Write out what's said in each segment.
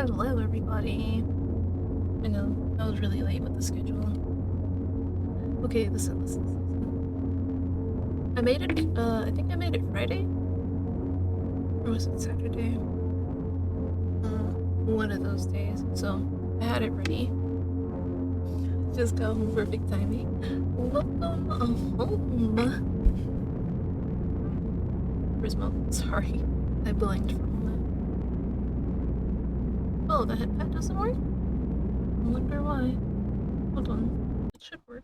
Hello, everybody. I know, I was really late with the schedule. Okay, listen. I made it, I think I made it Friday? Or was it Saturday? One of those days. So, I had it ready. Just got home, perfect timing. Welcome home. Where's Mom? Sorry, I blanked for a moment. Oh, the headpad doesn't work? I wonder why. Hold on, it should work.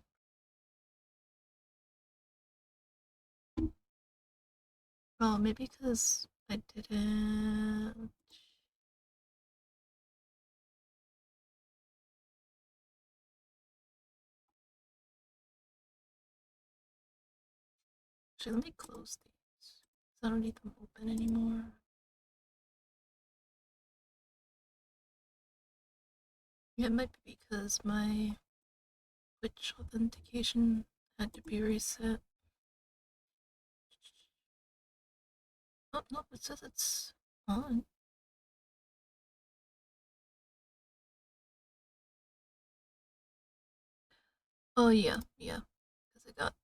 Oh, maybe because I didn't. Actually, let me close these. I don't need them open anymore. Yeah, it might be because my Twitch authentication had to be reset. Oh, no, it says it's on. Oh, yeah. Because it got.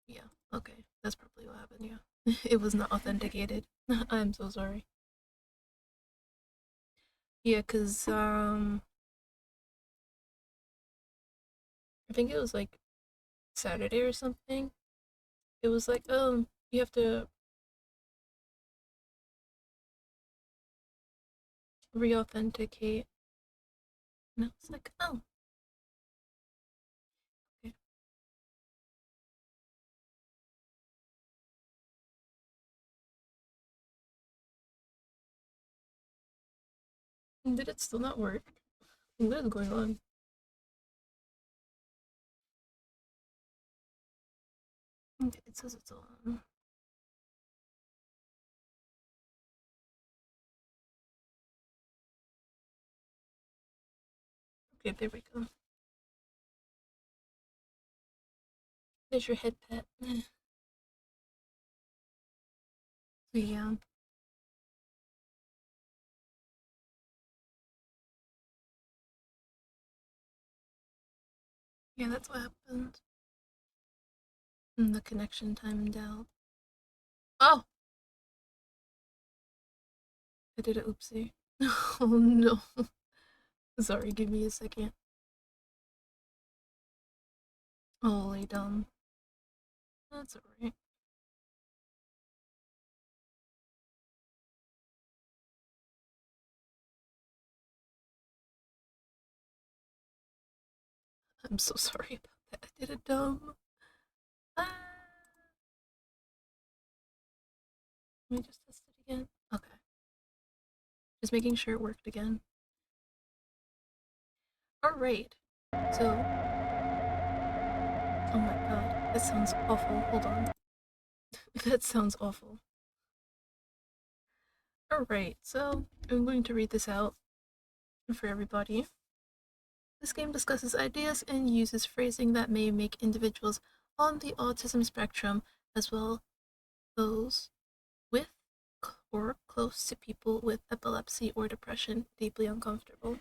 Yeah, okay. That's probably what happened, yeah. It was not authenticated. I'm so sorry. Yeah, because, I think it was like Saturday or something. It was like, you have to re authenticate. And I was like, oh, okay. Did it still not work? What is going on? Okay, it says it's on. Okay, there we go. There's your head pet. So yeah. Yeah, that's what happened. And the connection timed out. Oh! I did it, oopsie. Oh no. Sorry, give me a second. Holy dumb. That's alright. I'm so sorry about that. I did it dumb. Ah. Let me just test it again. Okay. Just making sure it worked again. Alright. So. Oh my god. That sounds awful. Hold on. That sounds awful. Alright, so I'm going to read this out for everybody. This game discusses ideas and uses phrasing that may make individuals on the autism spectrum, as well those with or close to people with epilepsy or depression, deeply uncomfortable.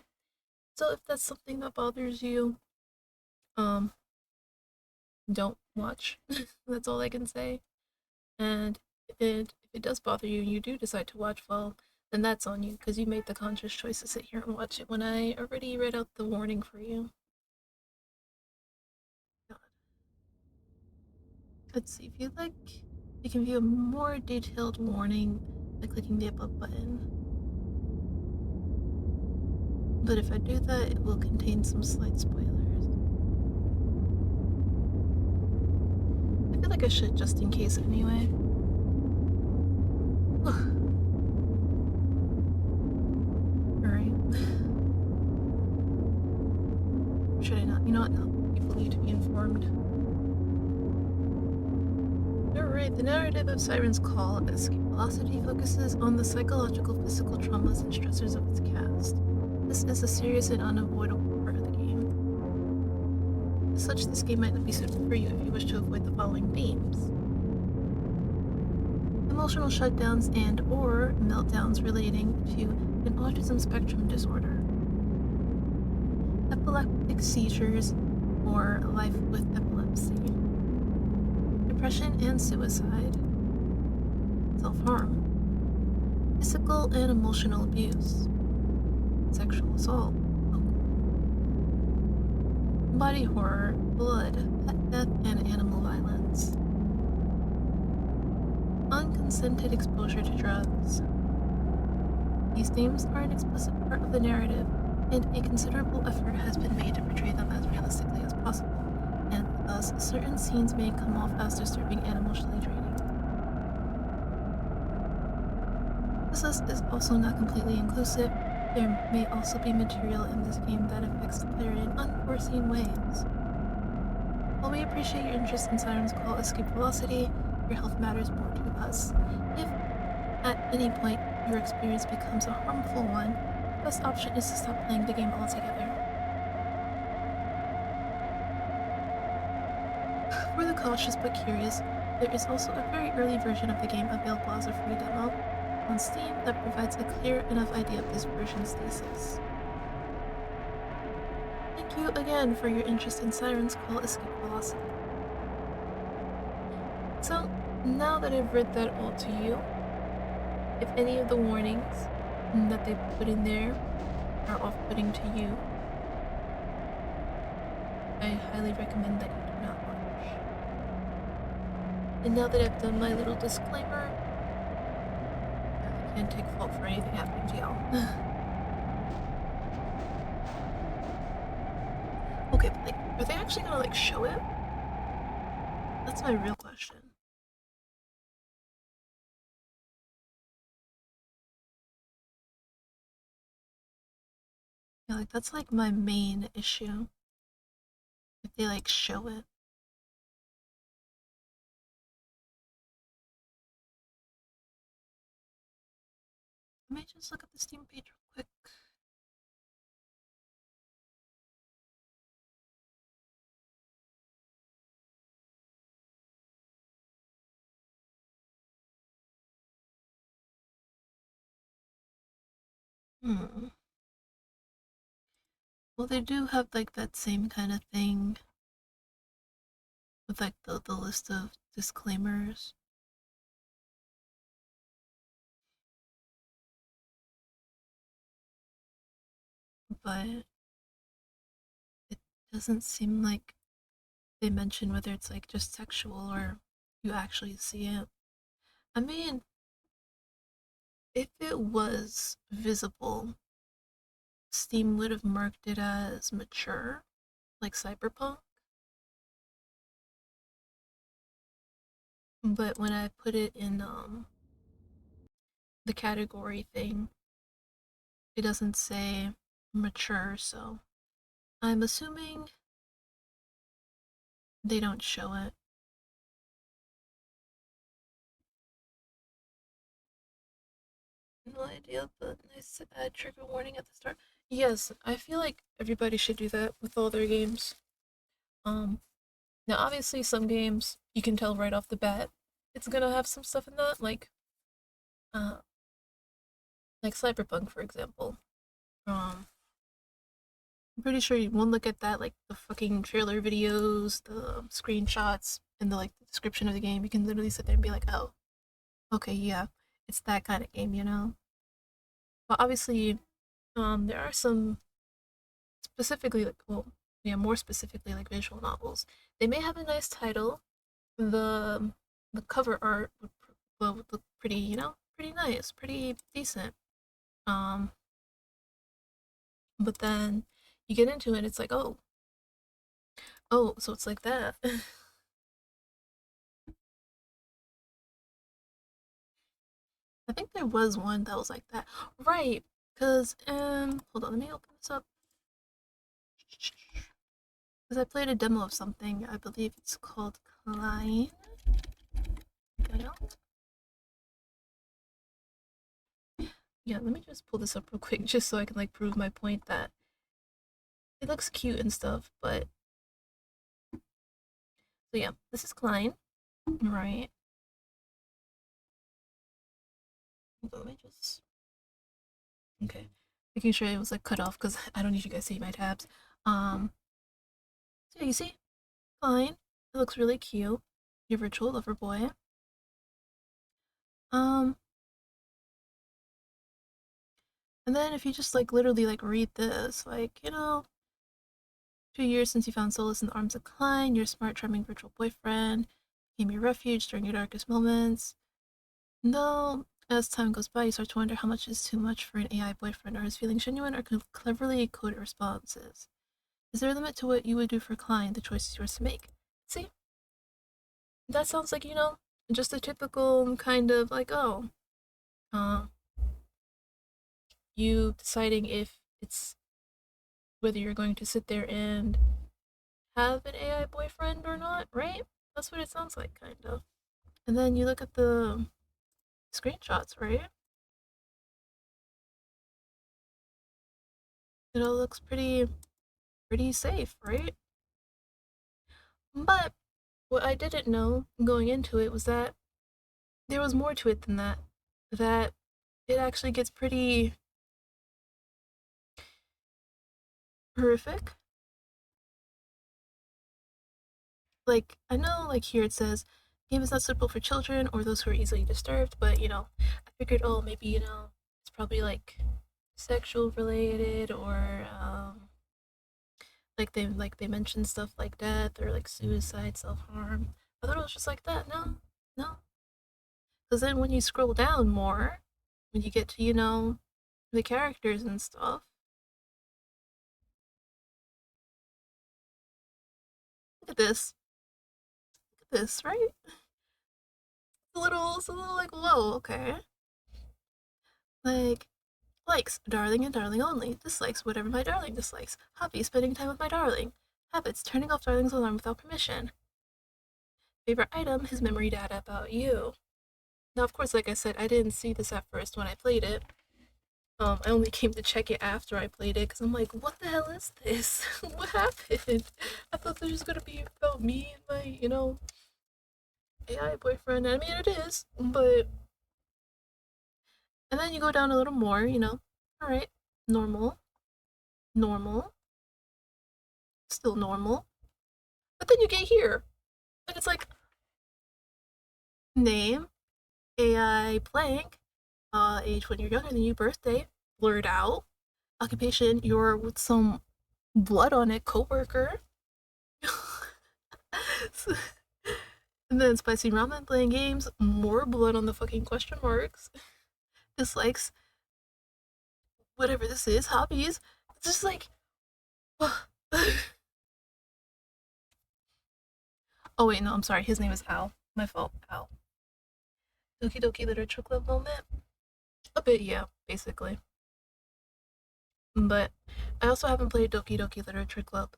So if that's something that bothers you, um, don't watch. That's all I can say. And if it does bother you and you do decide to watch, well, then that's on you because you made the conscious choice to sit here and watch it when I already read out the warning for you. God. Let's see, if you'd like, you can view a more detailed warning by clicking the above button. But if I do that, it will contain some slight spoilers. I feel like I should just in case anyway. Alright. Should I not? You know what? No. People need to be informed. Alright, the narrative of Siren's Call, Escape Velocity, focuses on the psychological, physical traumas and stressors of its cast. This is a serious and unavoidable part of the game. As such, this game might not be suitable for you if you wish to avoid the following themes: emotional shutdowns and or meltdowns relating to an autism spectrum disorder, epileptic seizures or life with epilepsy, depression and suicide, self-harm, physical and emotional abuse, sexual assault, body horror, blood, pet death, and animal violence, unconsented exposure to drugs. These themes are an explicit part of the narrative, and a considerable effort has been made to portray them as realistically as possible, and thus certain scenes may come off as disturbing and emotionally draining. This list is also not completely inclusive. There may also be material in this game that affects the player in unforeseen ways. While we appreciate your interest in Siren's Call Escape Velocity, your health matters more to us. If at any point your experience becomes a harmful one, the best option is to stop playing the game altogether. For the cautious but curious, there is also a very early version of the game available as a free demo on Steam that provides a clear enough idea of this version's thesis. Thank you again for your interest in Siren's Call Escape Velocity. So, now that I've read that all to you, if any of the warnings that they put in there are off-putting to you, I highly recommend that you do not watch. And now that I've done my little disclaimer, I can't take fault for anything happening to y'all. Okay, but like, are they actually gonna like show it? That's my real question. Yeah, like that's like my main issue. If they like show it. Let me just look at the Steam page real quick. Hmm. Well, they do have like that same kind of thing with like the list of disclaimers. But it doesn't seem like they mention whether it's like just sexual or you actually see it. I mean, if it was visible, Steam would have marked it as mature, like Cyberpunk. But when I put it in the category thing, it doesn't say mature, so I'm assuming they don't show it. No idea, but nice to add trigger warning at the start. Yes, I feel like everybody should do that with all their games. Um, Now obviously some games you can tell right off the bat it's gonna have some stuff in that, uh, like Cyberpunk, for example. I'm pretty sure you won't look at that, like the fucking trailer videos, the screenshots, and the like the description of the game. You can literally sit there and be like, oh, okay, yeah, it's that kind of game, you know. But obviously, there are some specifically like, well, yeah, more specifically like visual novels. They may have a nice title. The the cover art would look pretty, you know, pretty nice, pretty decent. Um, but then you get into it, it's like, oh, oh, so it's like that. I think there was one that was like that, right? Because hold on, let me open this up. Because I played a demo of something. I believe it's called Klein. Yeah, let me just pull this up real quick, just so I can like prove my point that it looks cute and stuff. But so yeah, this is Klein, right? Let me just Okay. Making sure it was like cut off because I don't need you guys to see my tabs. Um, so yeah, you see, fine. It looks really cute. Your virtual lover boy. Um, and then if you just like literally like read this, like, 2 years since you found solace in the arms of Klein, your smart, charming virtual boyfriend became your refuge during your darkest moments. Though, as time goes by, you start to wonder how much is too much for an AI boyfriend. Are his feelings genuine or cleverly coded responses? Is there a limit to what you would do for Klein? The choice is yours to make. See, that sounds like, just a typical kind of like, oh, uh, you deciding if it's whether you're going to sit there and have an AI boyfriend or not, right? That's what it sounds like, kind of. And then you look at the screenshots, right? It all looks pretty safe, right? But what I didn't know going into it was that there was more to it than that. That it actually gets pretty horrific. Like, I know, like, here it says, game is not suitable for children or those who are easily disturbed, but, I figured, oh, maybe, it's probably, like, sexual related or, like they mentioned stuff like death or, like, suicide, self-harm. I thought it was just like that. No, no. Because then when you scroll down more, when you get to, the characters and stuff, look at this. Look at this, right? It's a little like, whoa, okay. Like, likes, darling and darling only. Dislikes, whatever my darling dislikes. Hobby, spending time with my darling. Habits, turning off darling's alarm without permission. Favorite item, his memory data about you. Now, of course, like I said, I didn't see this at first when I played it. I only came to check it after I played it because I'm like, what the hell is this? What happened? I thought this was gonna be about me and my, AI boyfriend. I mean, it is, but and then you go down a little more, all right, normal, normal, still normal. But then you get here, and it's like name, AI blank, age when you're younger than you, birthday, blurred out, occupation, you're with some blood on it coworker. And then spicy ramen, playing games, more blood on the fucking question marks, dislikes, whatever this is, hobbies. It's just like, oh wait, no, I'm sorry. His name is Al. My fault, Al. Doki Doki Literature Club moment. A bit, yeah, basically. But I also haven't played Doki Doki Literature Club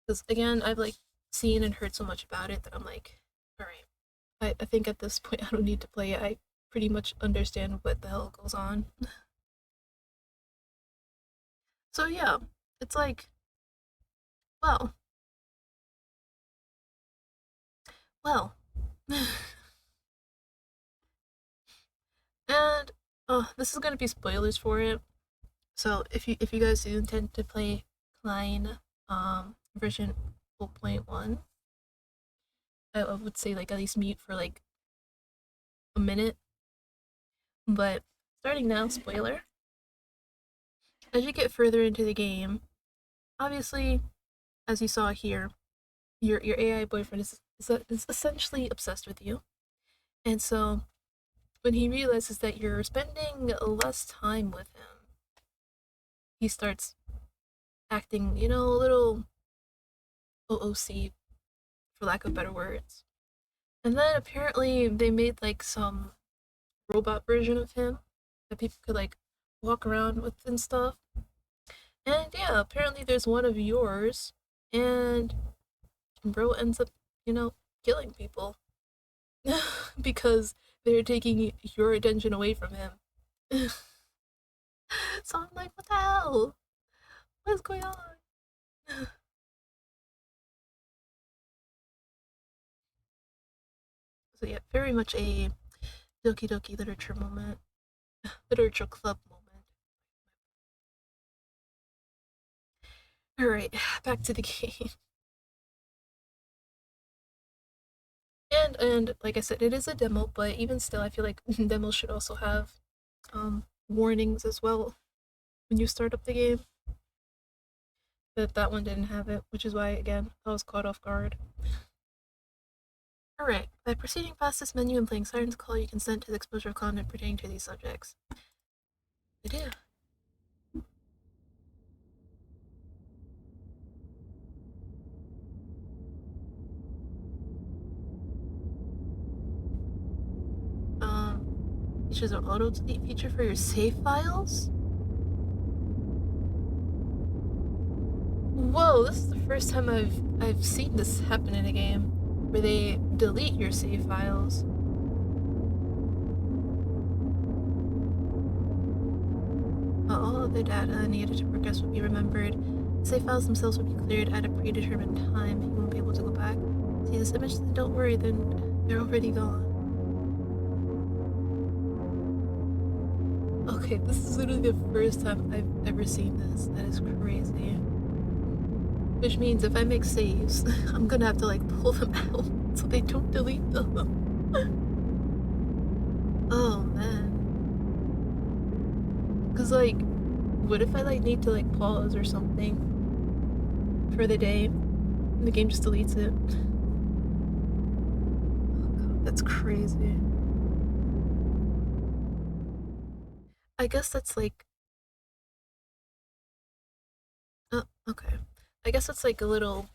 because again, I've like seen and heard so much about it that I'm like, all right. I think at this point I don't need to play it. I pretty much understand what the hell goes on. So yeah, it's like, well, well, and this is gonna be spoilers for it. So if you guys do intend to play Klein version 4.1, I would say like at least mute for like a minute. But starting now, spoiler. As you get further into the game, obviously, as you saw here, your AI boyfriend is essentially obsessed with you, and so when he realizes that you're spending less time with him, he starts acting, a little OOC, for lack of better words. And then apparently they made like some robot version of him that people could like walk around with and stuff. And yeah, apparently there's one of yours, and bro ends up, you know, killing people because they're taking your attention away from him. So I'm like, what the hell? What is going on? So yeah, very much a Doki Doki literature moment, literature club moment. Alright, back to the game. And like I said, it is a demo, but even still, I feel like demos should also have warnings as well when you start up the game. That one didn't have it, which is why again I was caught off guard. Alright, by proceeding past this menu and playing Siren's Call, you consent to the exposure of content pertaining to these subjects. I do. Features an auto delete feature for your save files? Whoa, this is the first time I've seen this happen in a game where they delete your save files. All of the data needed to progress will be remembered. Save files themselves will be cleared at a predetermined time. You won't be able to go back. See this image? Don't worry, then they're already gone. Okay, this is literally the first time I've ever seen this. That is crazy. Which means if I make saves, I'm gonna have to like pull them out so they don't delete them. Oh man. Cause like, what if I like need to like pause or something for the day and the game just deletes it? Oh god, that's crazy. I guess that's like, okay. I guess that's like a little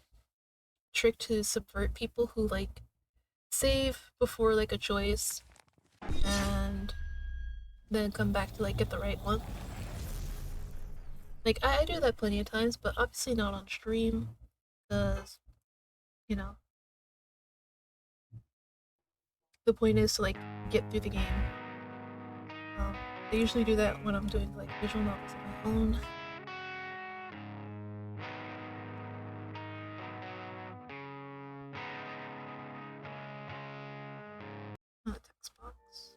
trick to subvert people who like save before like a choice and then come back to like get the right one. Like I do that plenty of times, but obviously not on stream, because you know the point is to like get through the game. I usually do that when I'm doing like visual novels on my own. Oh, text box.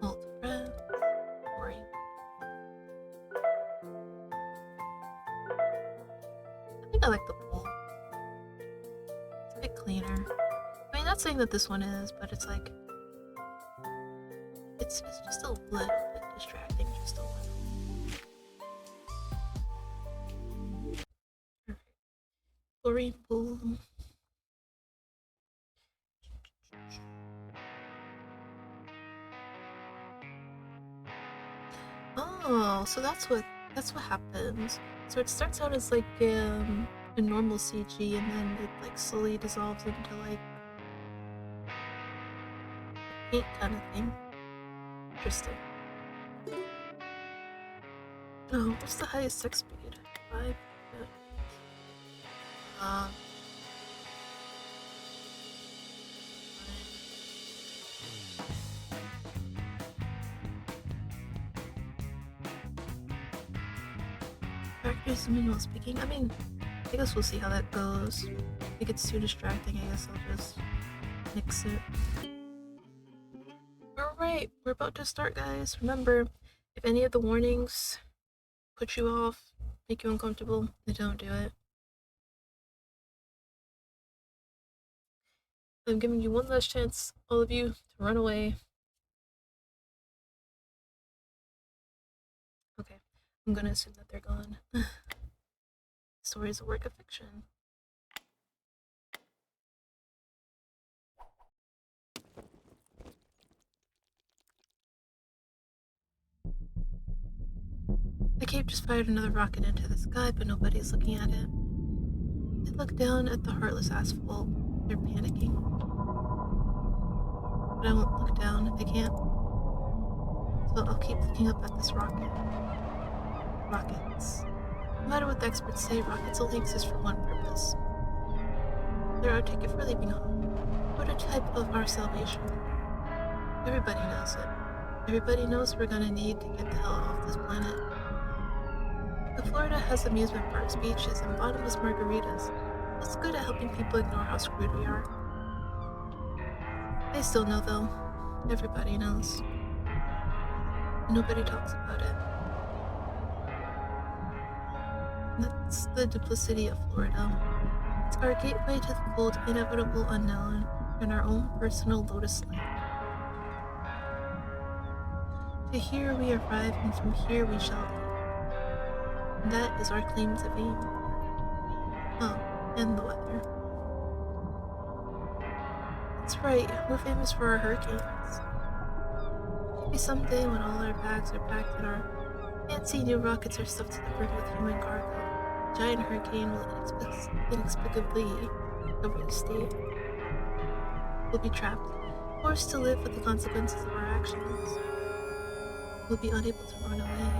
Alt friend. Boring. I think I like the pool. It's a bit cleaner. I mean, not saying that this one is, but it's like it's just a little bit distracting, just a little. Alright. Chlorine pool. Oh, so that's what happens. So it starts out as like a normal CG, and then it like slowly dissolves into like paint kind of thing. Interesting. Oh, what's the highest sex speed? 5. Um. Characters meanwhile speaking. I mean, I guess we'll see how that goes. If it's too distracting, I guess I'll just nix it. Alright, we're about to start, guys. Remember, if any of the warnings put you off, make you uncomfortable, then don't do it. I'm giving you one last chance, all of you, to run away. Okay, I'm gonna assume that they're gone. The story is a work of fiction. The cape just fired another rocket into the sky, but nobody's looking at it. They look down at the heartless asphalt. They're panicking. But I won't look down if they can't. So I'll keep looking up at this rocket. Rockets. No matter what the experts say, rockets only exist for one purpose. They're our ticket for leaving home. Prototype of our salvation. Everybody knows it. Everybody knows we're gonna need to get the hell off this planet. But Florida has amusement parks, beaches, and bottomless margaritas. What's good at helping people ignore how screwed we are? They still know, though. Everybody knows. Nobody talks about it. That's the duplicity of Florida. It's our gateway to the cold, inevitable unknown, and our own personal lotus land. To here we arrive, and from here we shall leave. And that is our claim to fame. Oh, and the weather. That's right, we're famous for our hurricanes. Maybe someday when all our bags are packed and our fancy new rockets are stuffed to the brim with human cargo, a giant hurricane will inexplicably cover the state. We'll be trapped, forced to live with the consequences of our actions. We'll be unable to run away.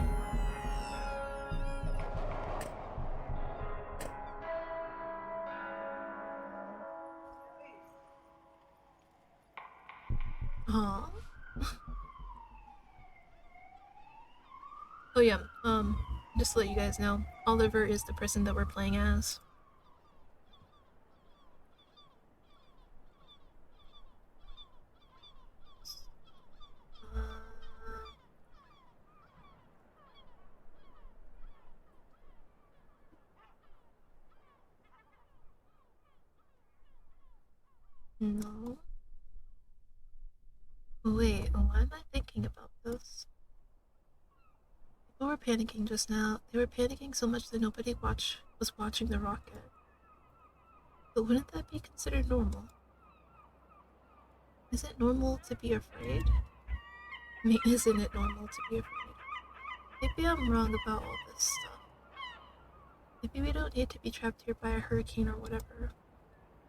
Aww. Oh yeah, just to let you guys know, Oliver is the person that we're playing as. No. Wait, why am I thinking about this? People were panicking just now. They were panicking so much that nobody was watching the rocket. But wouldn't that be considered normal? Is it normal to be afraid? I mean, isn't it normal to be afraid? Maybe I'm wrong about all this stuff. Maybe we don't need to be trapped here by a hurricane or whatever.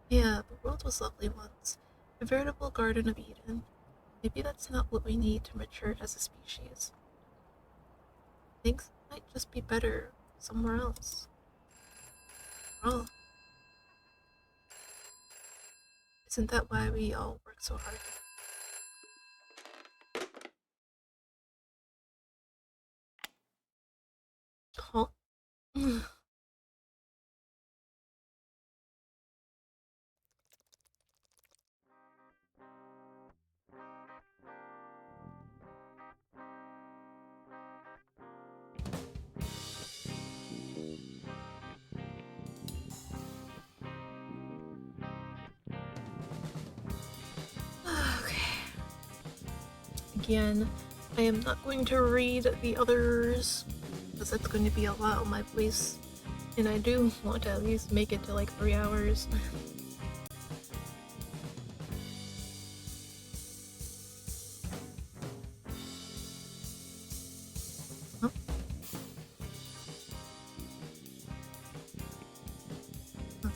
Yeah, the world was lovely once. A veritable Garden of Eden. Maybe that's not what we need to mature as a species. Things might just be better somewhere else. Oh. Isn't that why we all work so hard? Huh? Okay. Again, I am not going to read the others because that's going to be a lot on my place. And I do want to at least make it to like 3 hours. Huh? Okay.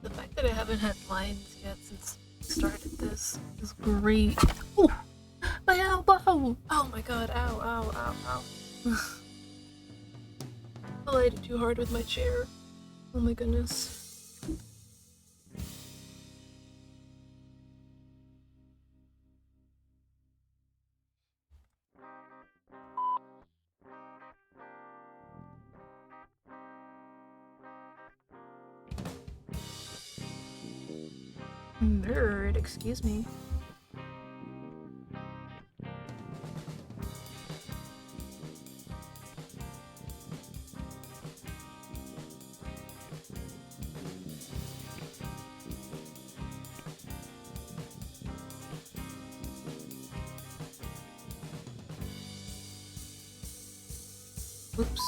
The fact that I haven't had lines yet since I started this is great. Oh, my elbow! Oh my god, ow, ow, ow, ow. I lighted too hard with my chair. Oh my goodness. Nerd, excuse me. Oops.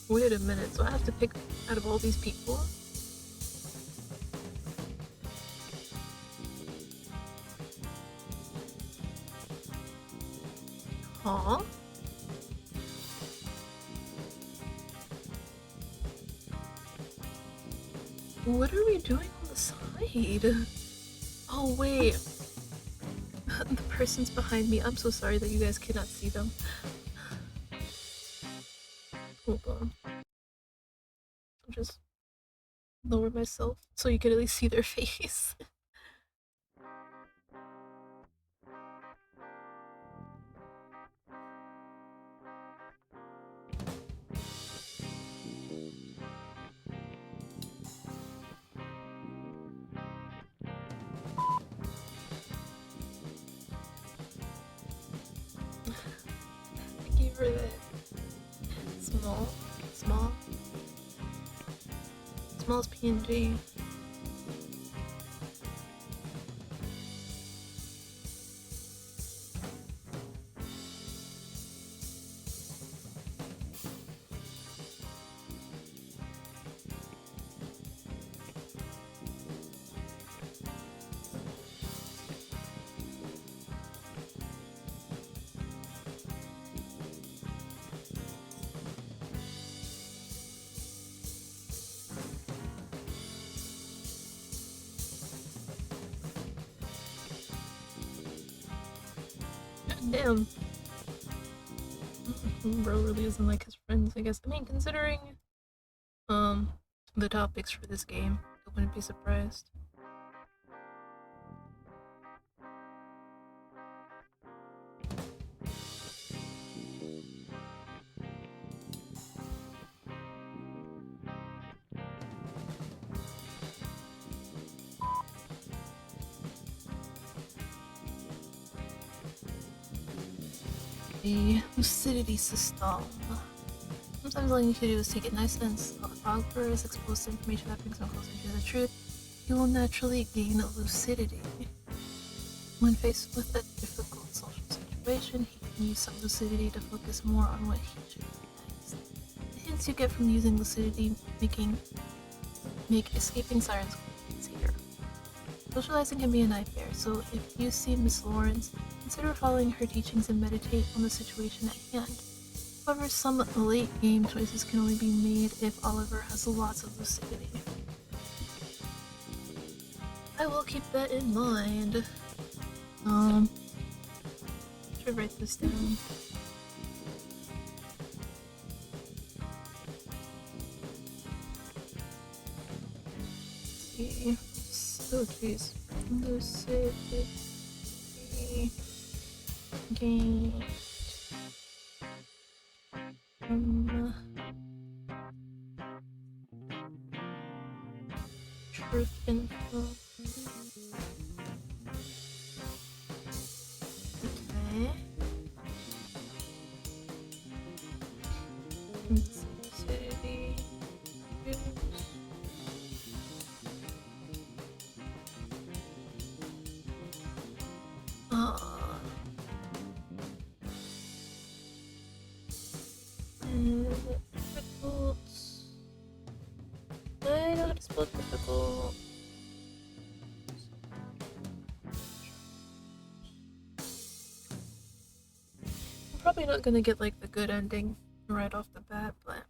Wait a minute, so I have to pick out of all these people? Huh? What are we doing on the side? Oh wait. The person's behind me. I'm so sorry that you guys cannot see them. Hold on. I'll just lower myself so you can at least see their face. Thank you for that. Small. Small as PNG. Damn. Bro really isn't like his friends, I guess. I mean, considering the topics for this game, I wouldn't be surprised. The lucidity system. Sometimes all you need to do is take it nice and slow. If Ogre is exposed to information that brings him closer to the truth, he will naturally gain lucidity. When faced with a difficult social situation, he can use some lucidity to focus more on what he should do next. The hints you get from using lucidity make escaping Siren's easier. Socializing can be a nightmare, so if you see Miss Lawrence, consider following her teachings and meditate on the situation at hand. However, some late game choices can only be made if Oliver has lots of lucidity. I will keep that in mind. Should write this down. Let's see. Oh jeez. Lucidity gained truth info. Okay. Lucidity use. Difficult. I know how to spell difficult. I'm probably not gonna get like the good ending right off the bat, but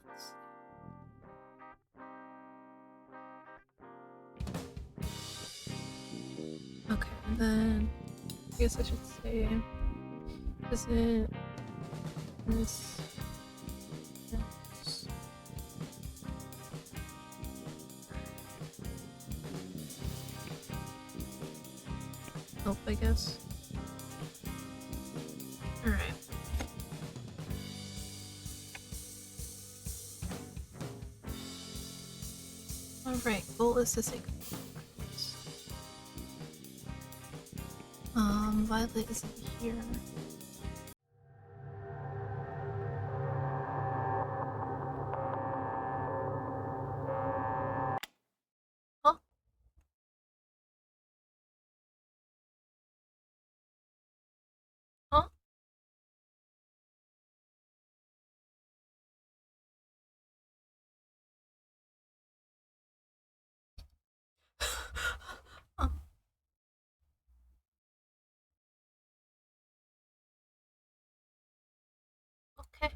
let's see. Okay, and then I guess I should say, is it this? Yes. Help, I guess. Alright. Alright, goal is to say Violet isn't here. Huh? Huh? um, okay.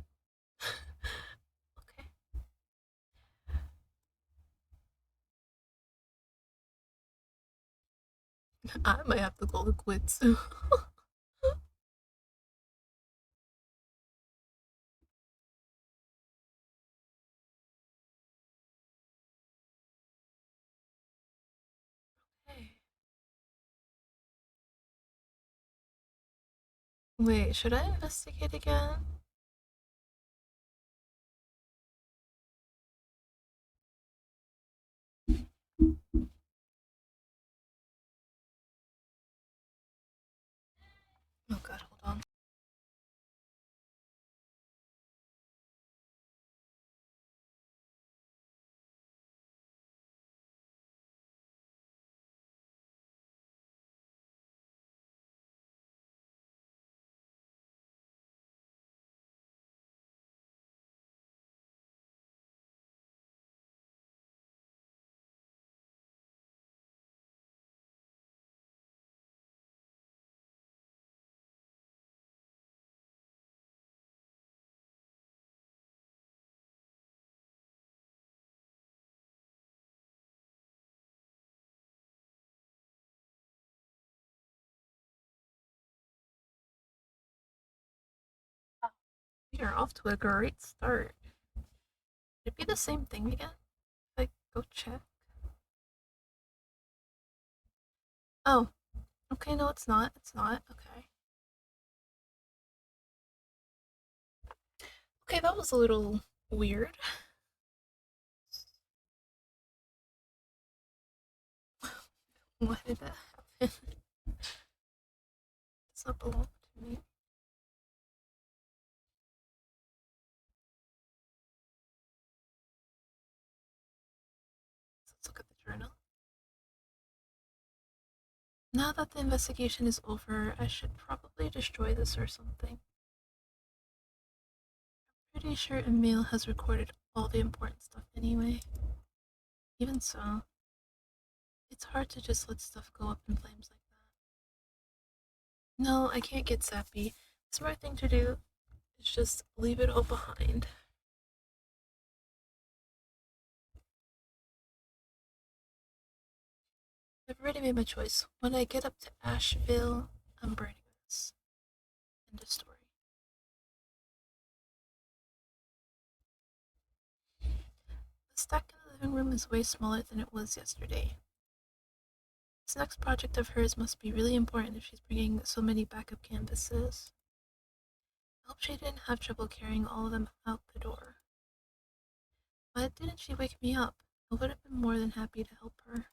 Okay. I might have to call it quits. Okay. Wait, should I investigate again? Oh god, hold on. We are off to a great start. Could it be the same thing again? Like, go check. Oh, okay, no, it's not. It's not. Okay. Okay, that was a little weird. Why did that happen? Does not belong to me. Let's look at the journal. Now that the investigation is over, I should probably destroy this or something. Pretty sure Emil has recorded all the important stuff anyway. Even so, it's hard to just let stuff go up in flames like that. No, I can't get sappy. The smart thing to do is just leave it all behind. I've already made my choice. When I get up to Asheville, I'm burning this. End of story. The stack in the living room is way smaller than it was yesterday. This next project of hers must be really important if she's bringing so many backup canvases. I hope she didn't have trouble carrying all of them out the door. Why didn't she wake me up? I would have been more than happy to help her.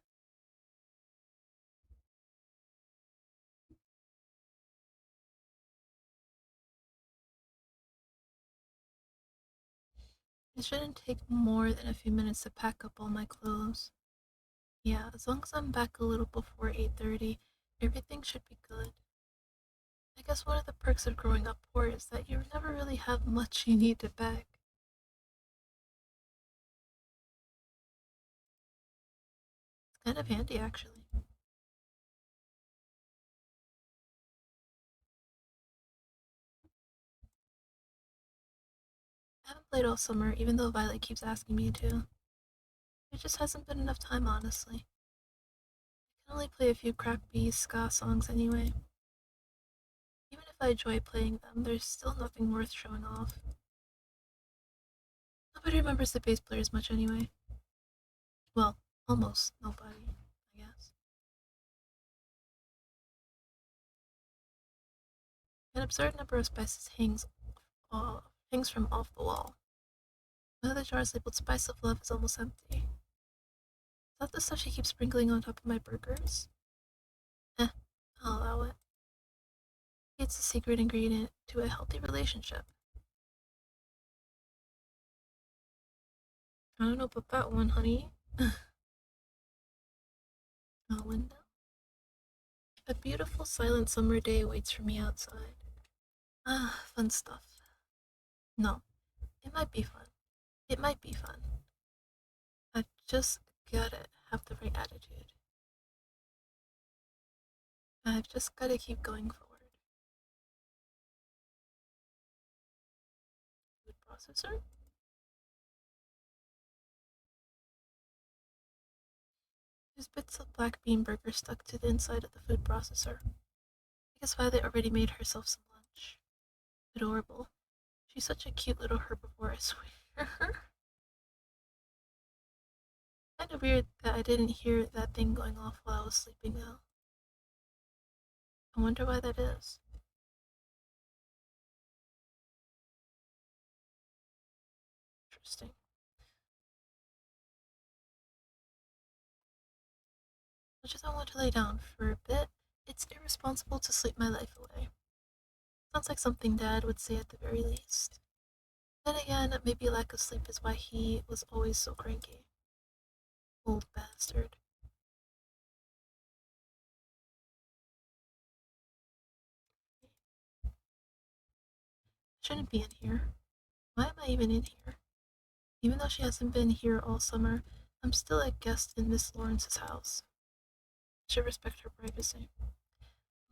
It shouldn't take more than a few minutes to pack up all my clothes. Yeah, as long as I'm back a little before 8:30, everything should be good. I guess one of the perks of growing up poor is that you never really have much you need to pack. It's kind of handy, actually. I haven't played all summer, even though Violet keeps asking me to. It just hasn't been enough time, honestly. I can only play a few crappy ska songs anyway. Even if I enjoy playing them, there's still nothing worth showing off. Nobody remembers the bass players much anyway. Well, almost nobody, I guess. An absurd number of spices hangs from off the wall. One of the jars labeled Spice of Love is almost empty. that the stuff she keeps sprinkling on top of my burgers? Eh, I'll allow it. It's a secret ingredient to a healthy relationship. I don't know about that one, honey. A window. A beautiful silent summer day waits for me outside. Ah, fun stuff. No, it might be fun. It might be fun. I just gotta have the right attitude. I've just gotta keep going forward. Food processor? There's bits of black bean burger stuck to the inside of the food processor. I guess Violet already made herself some lunch. Adorable. She's such a cute little herbivore, I swear. Kinda weird that I didn't hear that thing going off while I was sleeping, though. I wonder why that is. Interesting. Much as I want to lay down for a bit, it's irresponsible to sleep my life away. Sounds like something Dad would say at the very least. Then again, maybe lack of sleep is why he was always so cranky. Old bastard. I shouldn't be in here. Why am I even in here? Even though she hasn't been here all summer, I'm still a guest in Miss Lawrence's house. I should respect her privacy.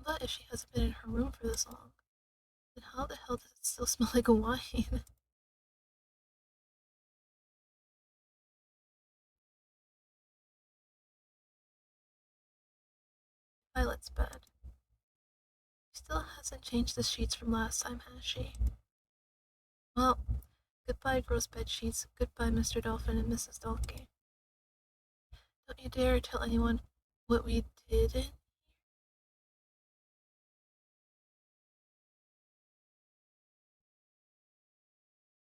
But if she hasn't been in her room for this long, then how the hell does it still smell like a wine? Violet's bed. She still hasn't changed the sheets from last time, has she? Well, goodbye, gross bed sheets. Goodbye, Mr. Dolphin and Mrs. Donkey. Don't you dare tell anyone what we did.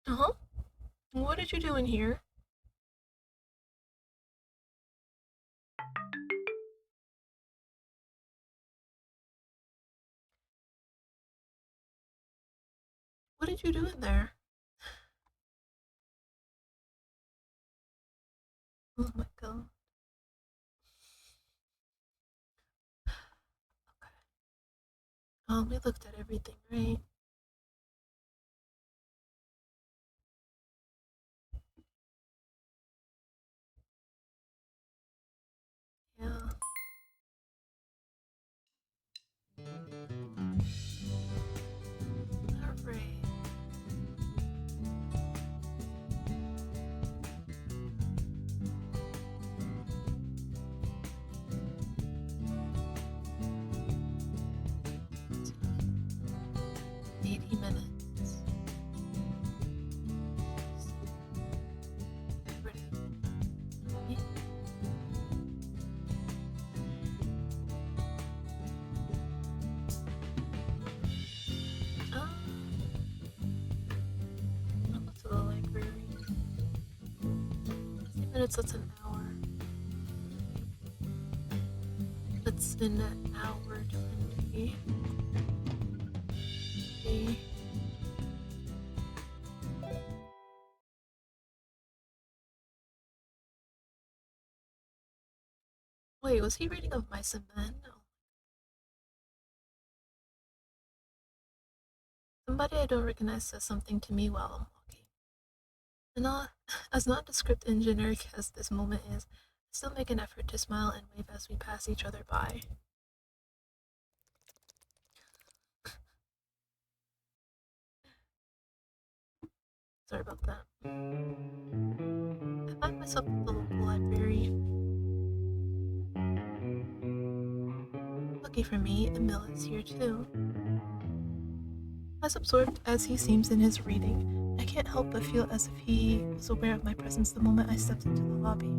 Uh-huh. What did you do in here? What did you do in there? Oh my god. Okay. We looked at everything, right? Yeah. Alright. So, 80 minutes. Ready? Yeah. Uh, I'll go to the library. 60 minutes, that's an hour. That's an hour 20. Okay. Wait, was he reading of Mice and Men? No. Somebody I don't recognize says something to me while I'm walking. And not, as nondescript and generic as this moment is, I still make an effort to smile and wave as we pass each other by. Sorry about that. I find myself at the local library. Lucky for me, Emil is here too. As absorbed as he seems in his reading, I can't help but feel as if he was aware of my presence the moment I stepped into the lobby.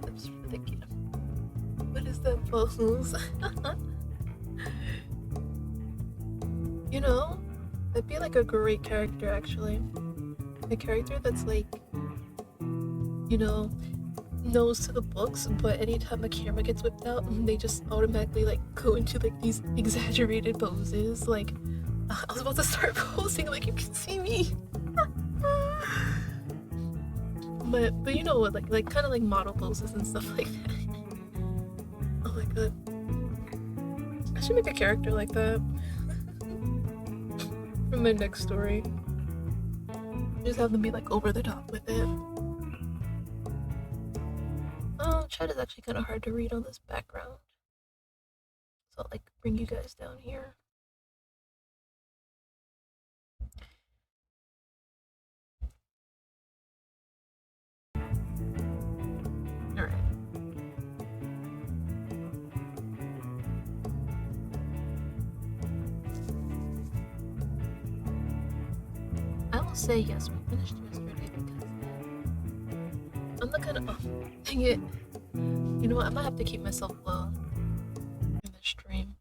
That's ridiculous. What is that pose. You know, that'd be like a great character actually. A character that's like, you know, nose to the books, but anytime a camera gets whipped out, they just automatically like go into like these exaggerated poses. Like, I was about to start posing, like you can see me. But you know what, like kind of like model poses and stuff like that. Oh my god, I should make a character like that for my next story. Just have them be like over the top with it. Oh, chat is actually kind of hard to read on this background, so I'll like bring you guys down here. All right. I will say yes, we finished yesterday because I'm not gonna. Oh, dang it. You know what? I might have to keep myself low in the stream.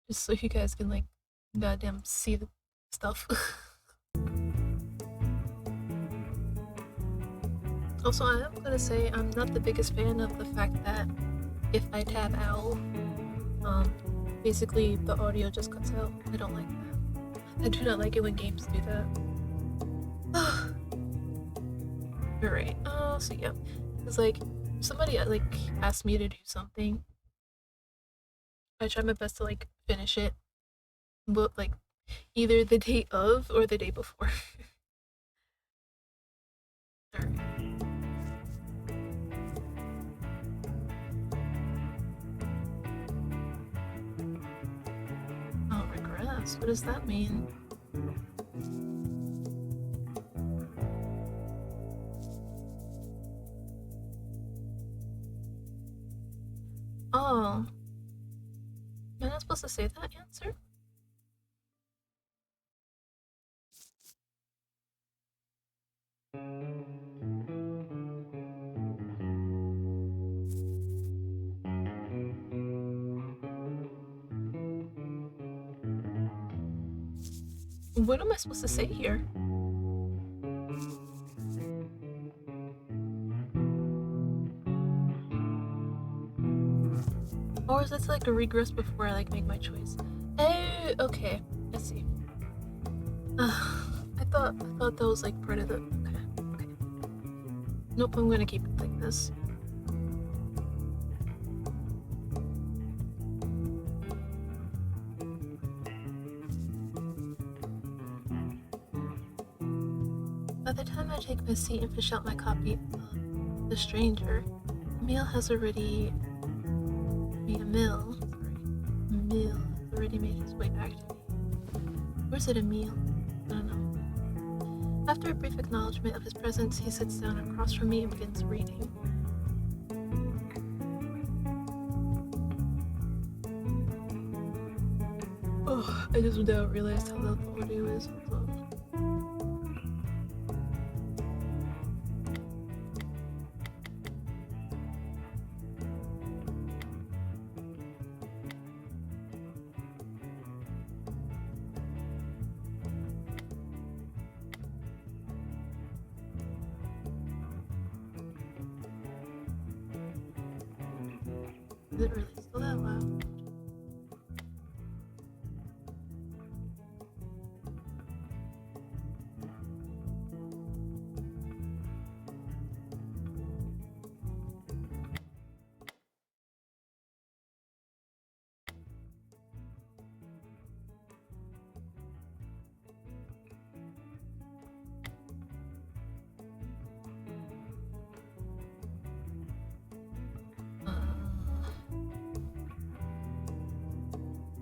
Just so you guys can, like, goddamn see the stuff. Also, I am gonna say I'm not the biggest fan of the fact that if I tab out, basically the audio just cuts out. I don't like that. I do not like it when games do that. Alright, so yeah. It's like, somebody like asked me to do something. I try my best to like finish it, but like either the day of or the day before. Alright. Oh, regress. What does that mean? Oh. Am I not supposed to say that answer? What am I supposed to say here? Or is this like a regress before I like make my choice? Oh, okay. I see. I thought that was like part of the. Okay, okay. Nope, I'm gonna keep it like this. By the time I take my seat and fish out my copy of The Stranger, Emil has already made Emil. Sorry. Emil has already made his way back to me. Or is it Emil? I don't know. After a brief acknowledgement of his presence, he sits down across from me and begins reading. Oh, I just now realized how loud the audio is. Hold on. Is it really still that loud?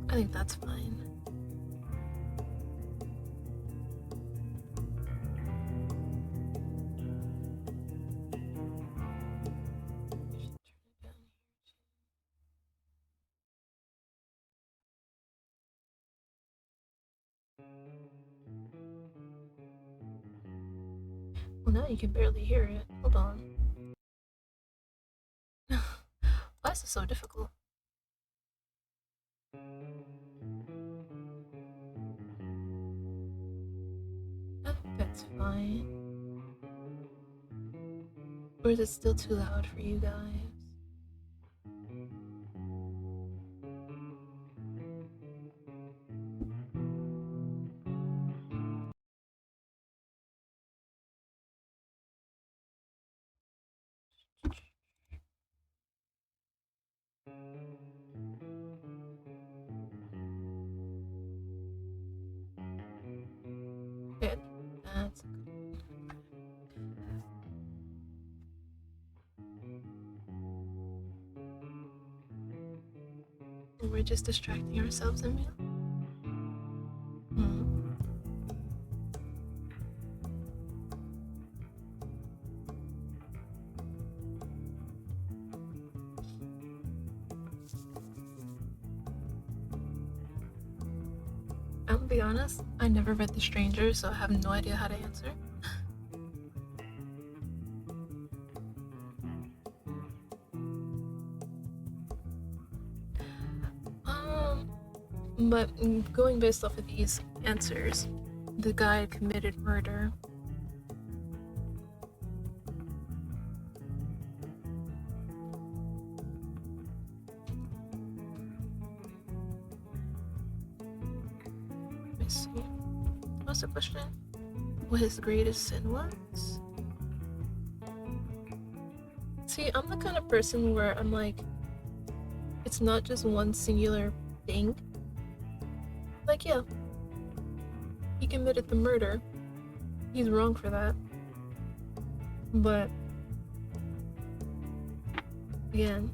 I think that's fine. Well, now you can barely hear it. Hold on. so difficult. That's fine. Or is it still too loud for you guys? Good. That's good. We're just distracting ourselves, Emil. Hmm. I'm gonna be honest, I never read The Stranger, so I have no idea how to answer. But going based off of these answers, the guy committed murder. Let me see. What's the question? What his greatest sin was? See, I'm the kind of person where I'm like, it's not just one singular thing. Like, yeah, he committed the murder. He's wrong for that. But again,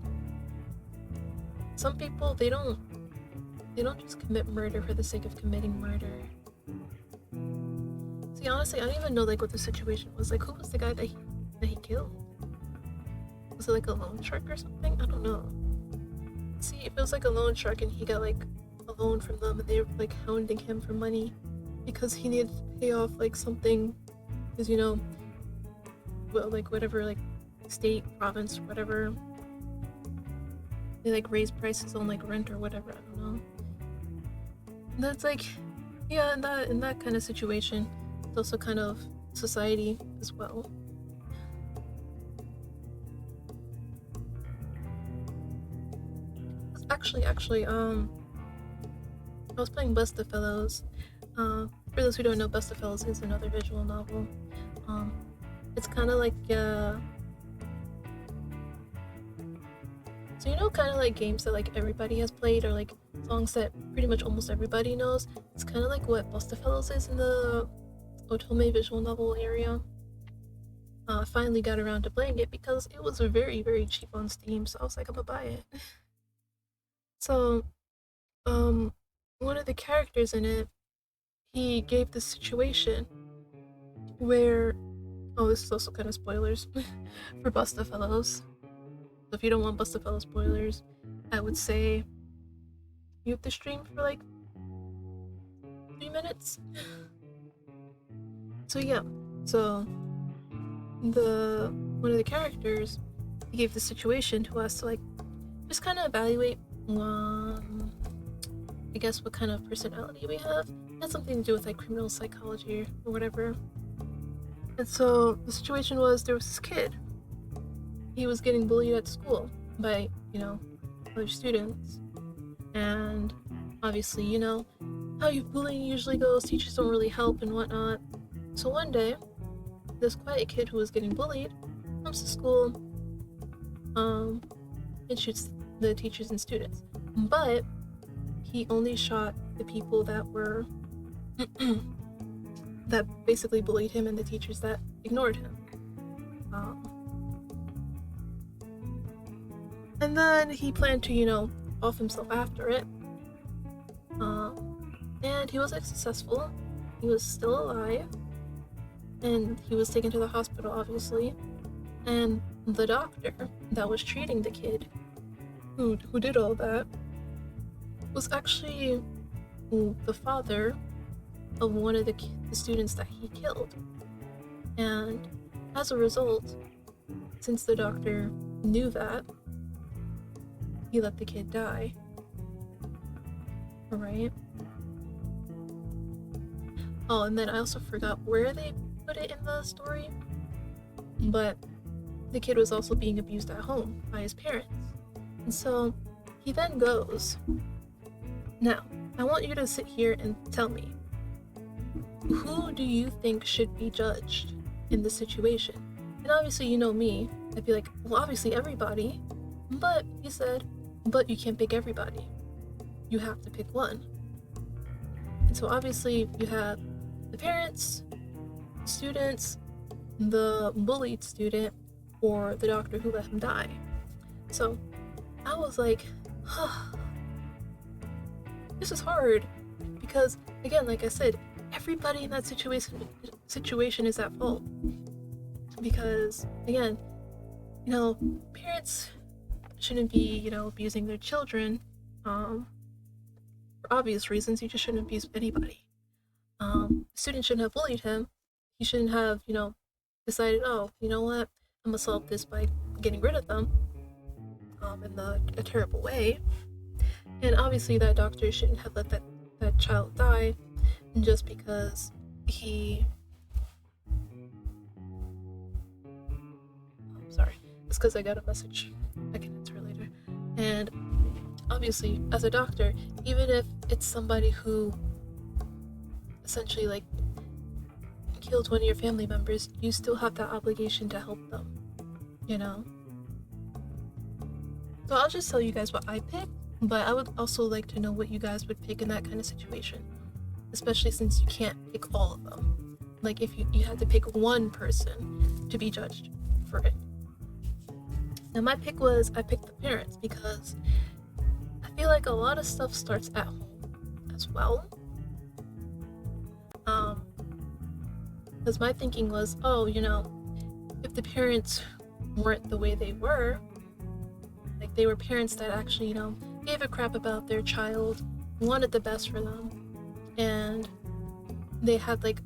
some people they don't just commit murder for the sake of committing murder. See, honestly, I don't even know like what the situation was. Like, who was the guy that he killed? Was it like a loan shark or something? I don't know. See, if it was like a loan shark and he got like a loan from them and they were like hounding him for money because he needed to pay off like something, because well, like whatever, like state, province, whatever, they like raise prices on like rent or whatever. I don't know. And that's like, yeah, in that kind of situation, it's also kind of society as well. Actually, I was playing Bust the Fellows. For those who don't know, Bust the Fellows is another visual novel. It's kind of like so kind of like games that like everybody has played, or like songs that pretty much almost everybody knows. It's kind of like what Bust the Fellows is in the Otome visual novel area. I finally got around to playing it because it was very, very cheap on Steam, so I was like, I'm gonna buy it. So, one of the characters in it, he gave this situation where, oh, this is also kind of spoilers for Busta Fellows. So if you don't want Busta Fellows spoilers, I would say mute the stream for like 3 minutes. So yeah, so one of the characters, he gave the situation to us to like just kind of evaluate I guess what kind of personality we have. It had something to do with like criminal psychology or whatever. And so the situation was, there was this kid. He was getting bullied at school by, other students. And obviously, how bullying usually goes, teachers don't really help and whatnot. So one day, this quiet kid who was getting bullied comes to school and shoots the teachers and students. But he only shot the people that were that basically bullied him and the teachers that ignored him. And then he planned to, off himself after it. And he wasn't successful. He was still alive. And he was taken to the hospital, obviously. And the doctor that was treating the kid, who did all that, was actually the father of one of the students that he killed. And as a result, since the doctor knew that, he let the kid die. Alright. Oh, and then I also forgot where they put it in the story, but the kid was also being abused at home by his parents. And so he then goes, now, I want you to sit here and tell me, who do you think should be judged in this situation? And obviously, you know me, I'd be like, well, obviously everybody. But he said, but you can't pick everybody. You have to pick one. And so obviously you have the parents, students, the bullied student, or the doctor who let him die. So I was like, this is hard because, again, like I said, everybody in that situation is at fault. Because, again, parents shouldn't be, abusing their children for obvious reasons. You just shouldn't abuse anybody. The student shouldn't have bullied him. He shouldn't have, decided, oh, you know what, I'm gonna solve this by getting rid of them in a terrible way. And obviously that doctor shouldn't have let that child die just because he... I'm sorry. It's because I got a message. I can answer later. And obviously, as a doctor, even if it's somebody who essentially, like, killed one of your family members, you still have that obligation to help them, So I'll just tell you guys what I picked, but I would also like to know what you guys would pick in that kind of situation, especially since you can't pick all of them. Like, if you had to pick one person to be judged for it. Now my pick was, I picked the parents because I feel like a lot of stuff starts at home as well. Because my thinking was, if the parents weren't the way they were, like they were parents that actually, gave a crap about their child, wanted the best for them, and they had like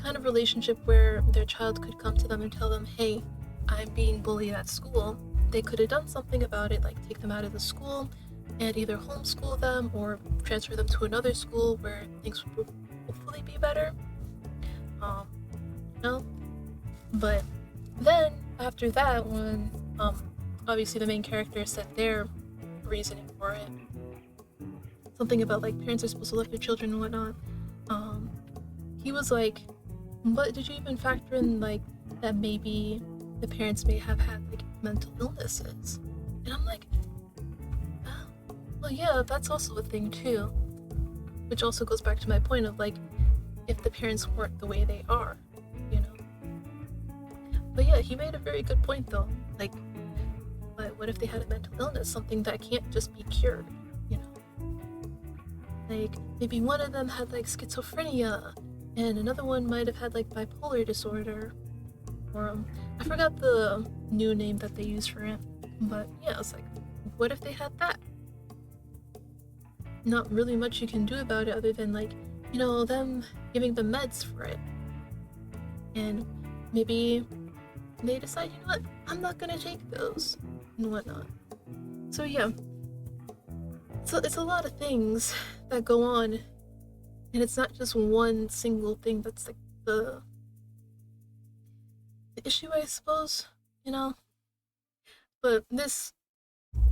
kind of relationship where their child could come to them and tell them, hey, I'm being bullied at school, they could have done something about it, like take them out of the school and either homeschool them or transfer them to another school where things would hopefully be better. But then after that, when obviously the main character said their reasoning for it, something about like parents are supposed to love their children and whatnot, he was like, but did you even factor in like that maybe the parents may have had like mental illnesses? And I'm like, oh, well yeah, that's also a thing too, which also goes back to my point of like, if the parents weren't the way they are, But yeah, he made a very good point though. Like, but what if they had a mental illness, something that can't just be cured, Like, maybe one of them had like schizophrenia, and another one might have had like bipolar disorder, or I forgot the new name that they use for it. But yeah, it's like, what if they had that? Not really much you can do about it other than like, them giving them meds for it. And maybe they decide, what, I'm not gonna take those and whatnot. So yeah, so it's a lot of things that go on, and it's not just one single thing that's like the issue, I suppose, But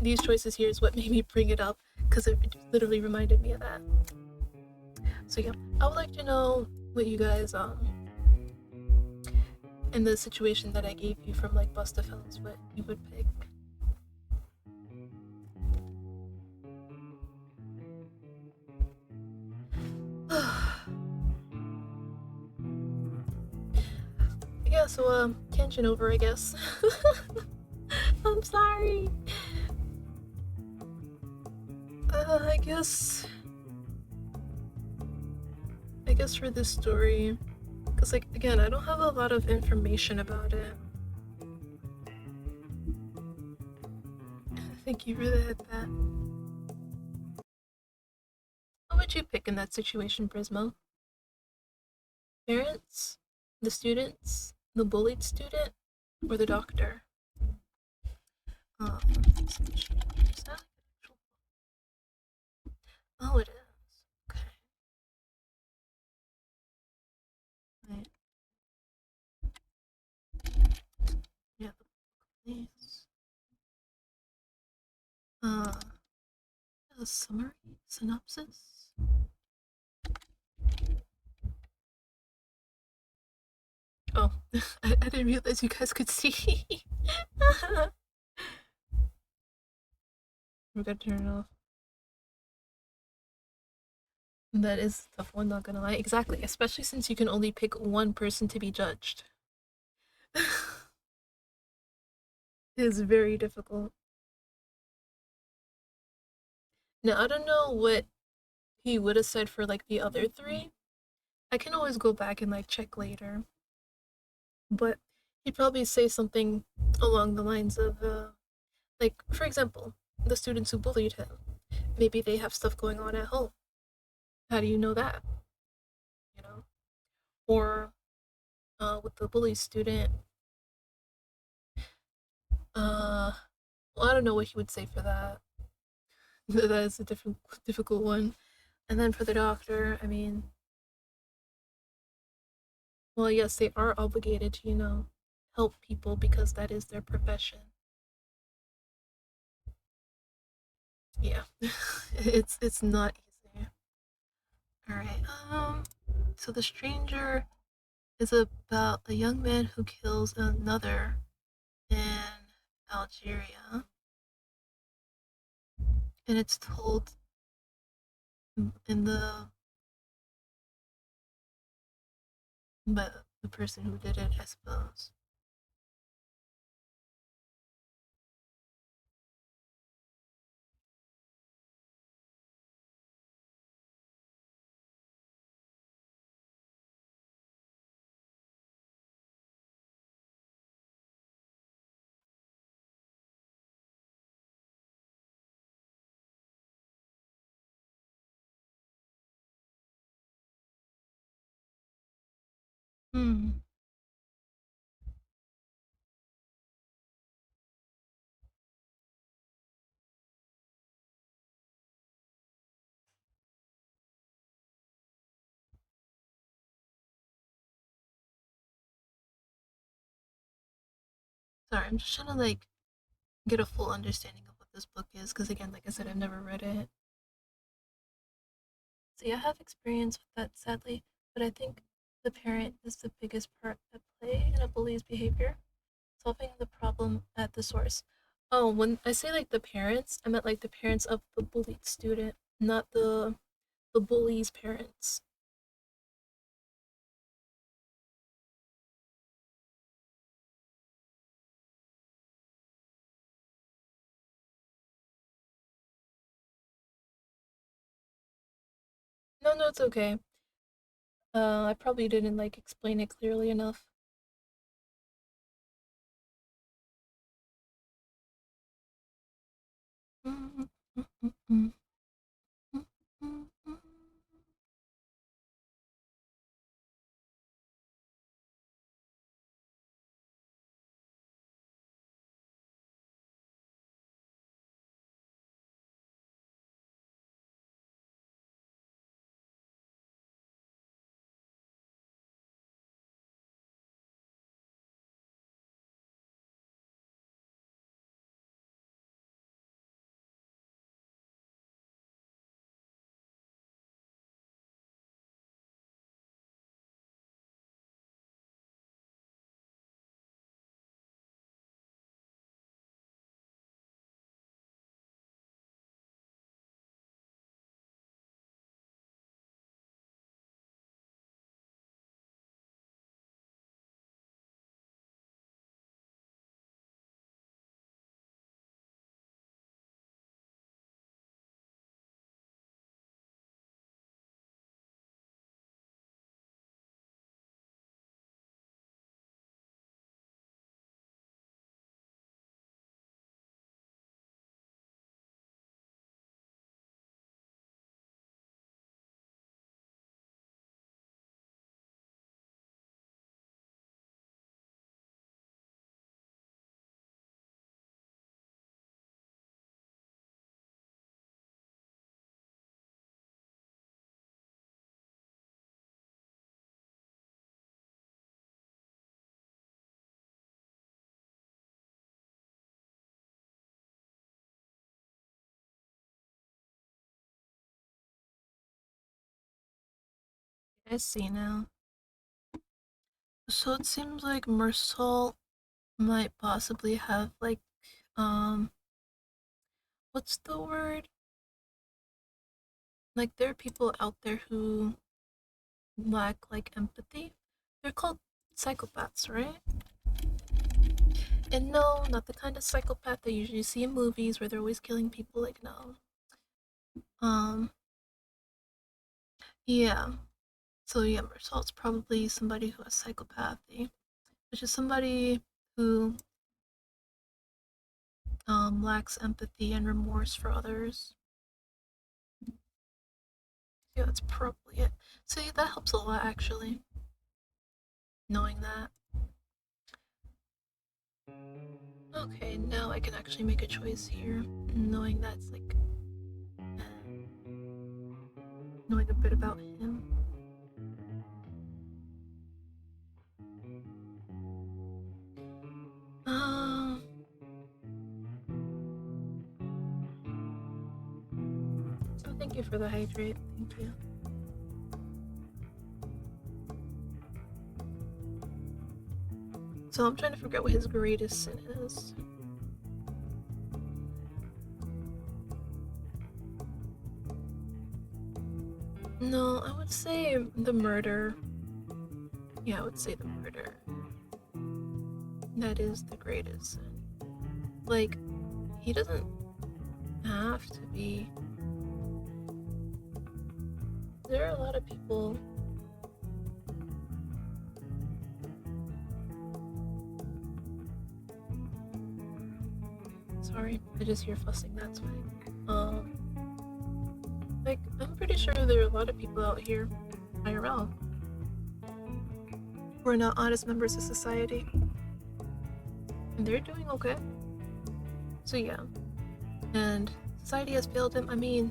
these choices here is what made me bring it up, because it literally reminded me of that. So yeah, I would like to know what you guys in the situation that I gave you from like Bus to Films, what you would pick. Yeah, so tangent over, I guess. I'm sorry. I guess for this story, because like again, I don't have a lot of information about it. Thank you for that. What would you pick in that situation, Prisma? Parents, the students, the bullied student, or the doctor? Oh, it is. Okay. Right. Yeah, the police. Uh, a summary? Synopsis? Oh, I didn't realize you guys could see. We gotta turn it off. That is a tough one, not gonna lie. Exactly, especially since you can only pick one person to be judged. It is very difficult. Now, I don't know what he would have said for like the other three. I can always go back and like check later. But he'd probably say something along the lines of, like, for example, the students who bullied him. Maybe they have stuff going on at home. How do you know that? You know? Or with the bully student, uh, well, I don't know what he would say for that. That is a different, difficult one. And then for the doctor, I mean, well, yes, they are obligated to, help people because that is their profession. Yeah, it's not easy. All right. So the stranger is about a young man who kills another in Algeria, and it's told in the person who did it, I suppose. Hmm. Sorry, I'm just trying to like get a full understanding of what this book is, because again, like I said, I've never read it. See, I have experience with that, sadly, but I think the parent is the biggest part at play in a bully's behavior, solving the problem at the source. Oh, when I say like the parents, I meant like the parents of the bullied student, not the bully's parents. No, no, it's okay. I probably didn't like explain it clearly enough. I see now. So it seems like Mersal might possibly have like um what's the word? Like there are people out there who lack like empathy. They're called psychopaths, right? And no, not the kind of psychopath that you usually see in movies where they're always killing people. Like no. Um, yeah. So yeah, Mersault's probably somebody who has psychopathy, which is somebody who lacks empathy and remorse for others. Yeah, that's probably it. So yeah, that helps a lot actually, knowing that. Okay, now I can actually make a choice here, knowing that's like knowing a bit about him. Um, oh, thank you for the hydrate. Thank you. So I'm trying to figure out what his greatest sin is. No, I would say the murder. Yeah, I would say the murder. That is the greatest sin. Like, he doesn't have to be. There are a lot of people. Sorry, I just hear fussing, that's why. Like, I'm pretty sure there are a lot of people out here, IRL, who are not honest members of society. And they're doing okay. So, yeah. And society has failed him. I mean,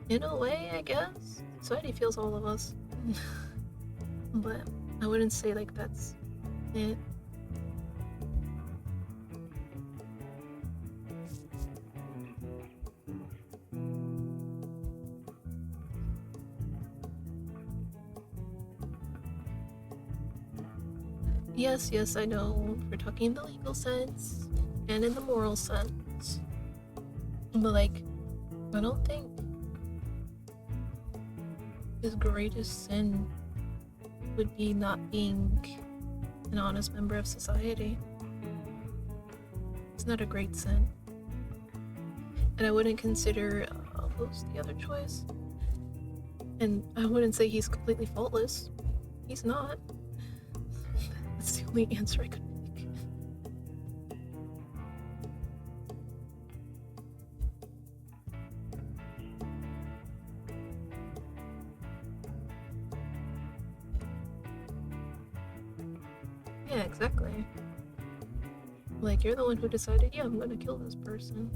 in a way, I guess. Society fails all of us. But I wouldn't say, like, that's it. Yes, yes, I know. We're talking in the legal sense and in the moral sense. But, like, I don't think his greatest sin would be not being an honest member of society. It's not a great sin. And I wouldn't consider Los the other choice. And I wouldn't say he's completely faultless. He's not. That's the only answer I could make. Yeah, exactly. Like, you're the one who decided, yeah, I'm gonna kill this person.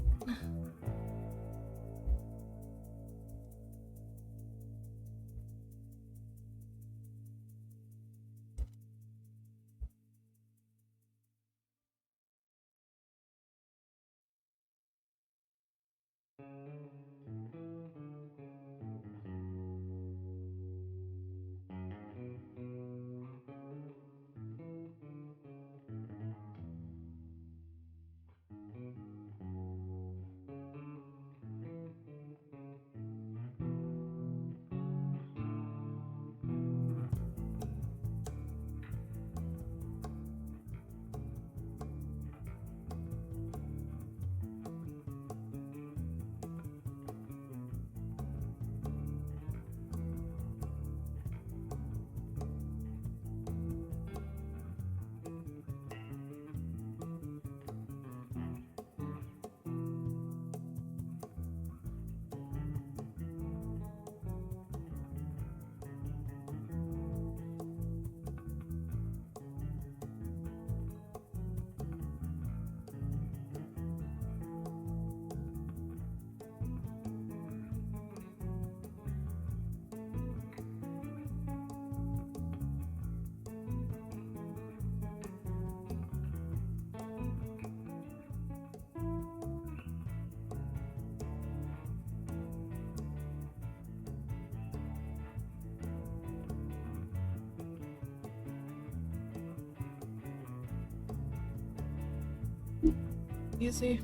Easy.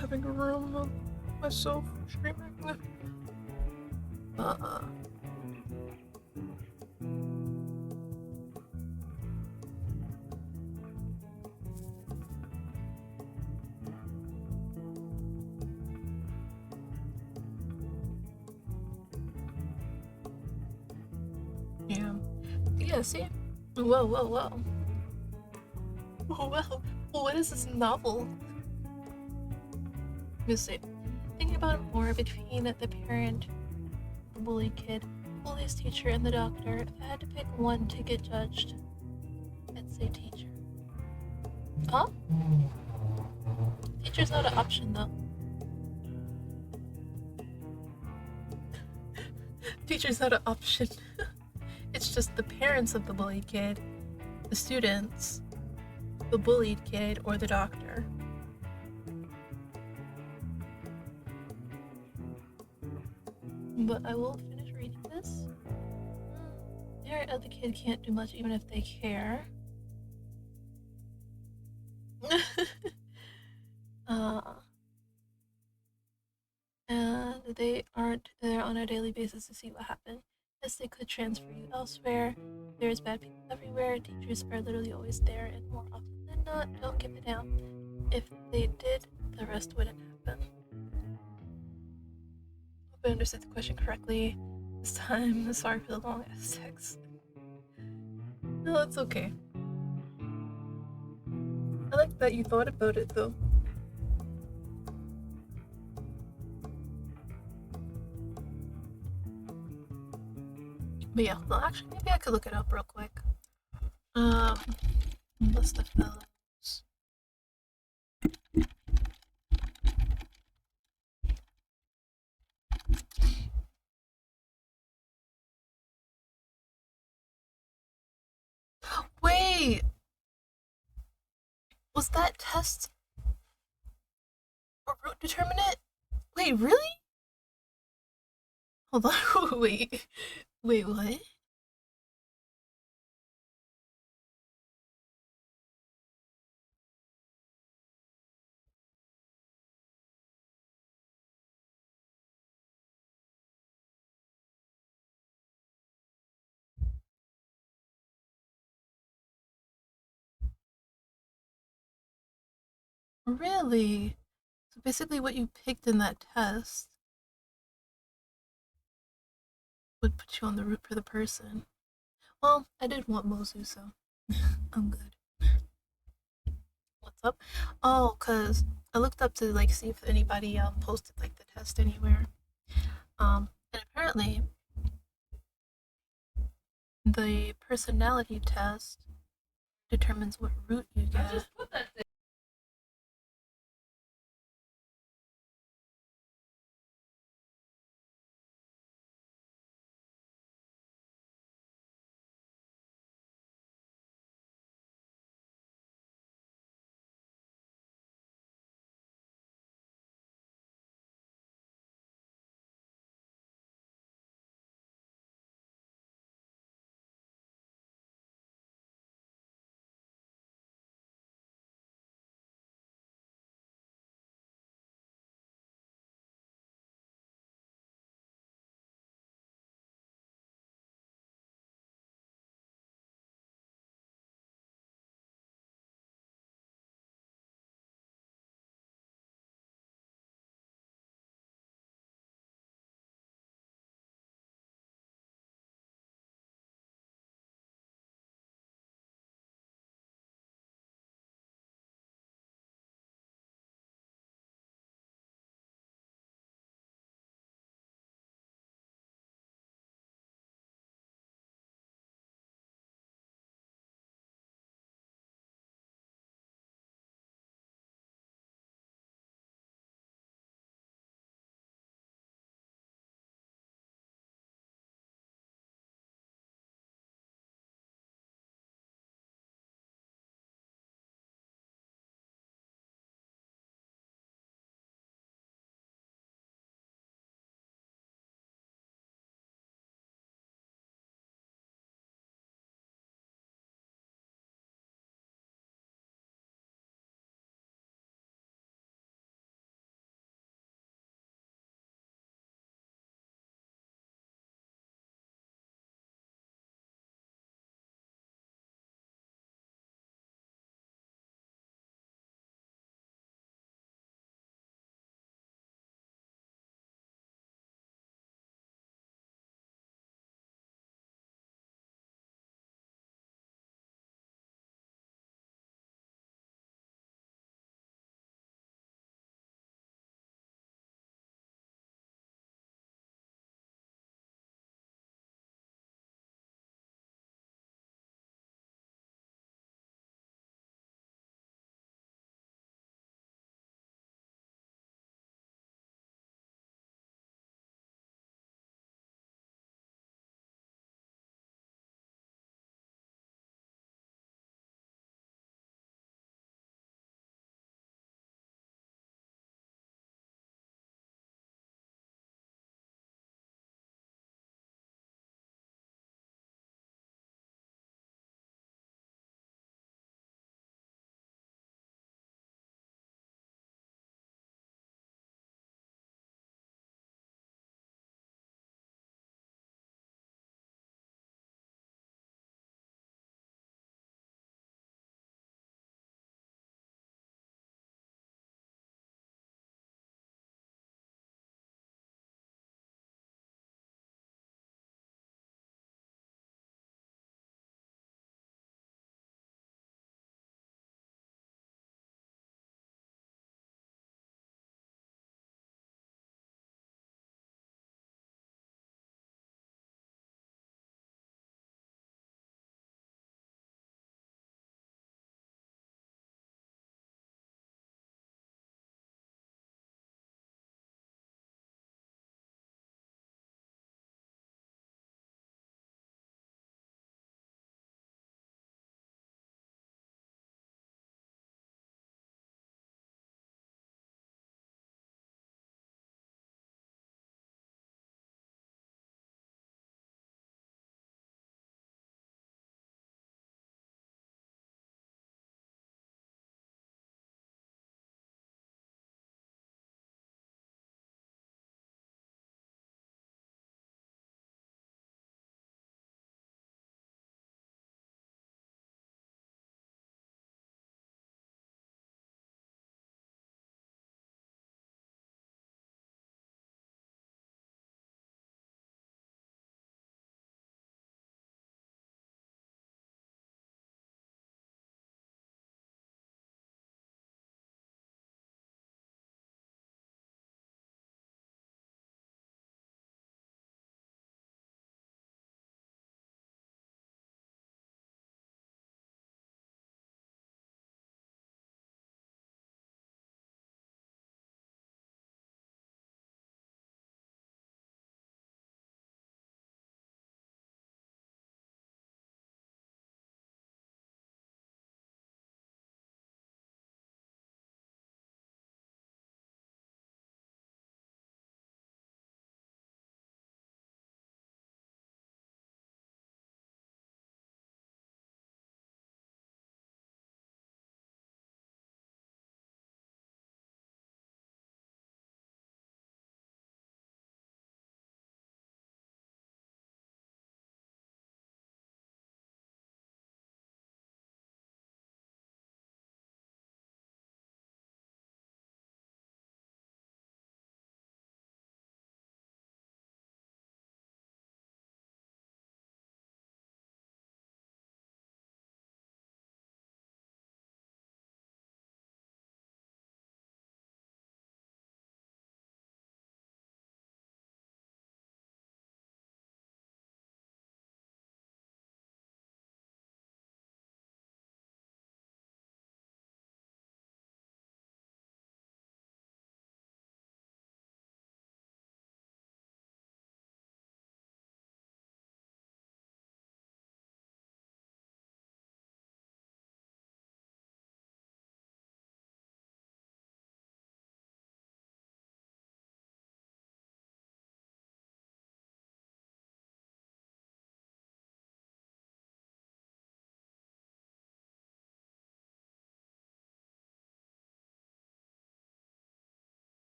Having a room of myself streaming. Uh, yeah. Yeah, see? Whoa, whoa, whoa. Well, what is this novel? Let me see. Thinking about it more between the parent, the bullied kid, the bully's teacher, and the doctor, if I had to pick one to get judged, I'd say teacher. Huh? Teacher's not an option, though. Teacher's not an option. It's just the parents of the bullied kid, the students, the bullied kid, or the doctor. But I will finish reading this. The parent of the kid can't do much even if they care. uh, and they aren't there on a daily basis to see what happened. Yes, they could transfer you elsewhere. There's bad people everywhere. Teachers are literally always there, and more often than not, don't give a damn. If they did, the rest wouldn't happen. Hope I understood the question correctly this time. Sorry for the long ass text. No, it's okay. I like that you thought about it though. But yeah, well, actually, maybe I could look it up real quick. Um, list of fellows. Wait, was that test a root determinant? Wait, really? Hold on, wait, wait, what? Really? So basically, what you picked in that test would put you on the route for the person. Well, I did want Mozu, so I'm good. What's up? Oh, cause I looked up to like see if anybody posted like the test anywhere. And apparently the personality test determines what route you get.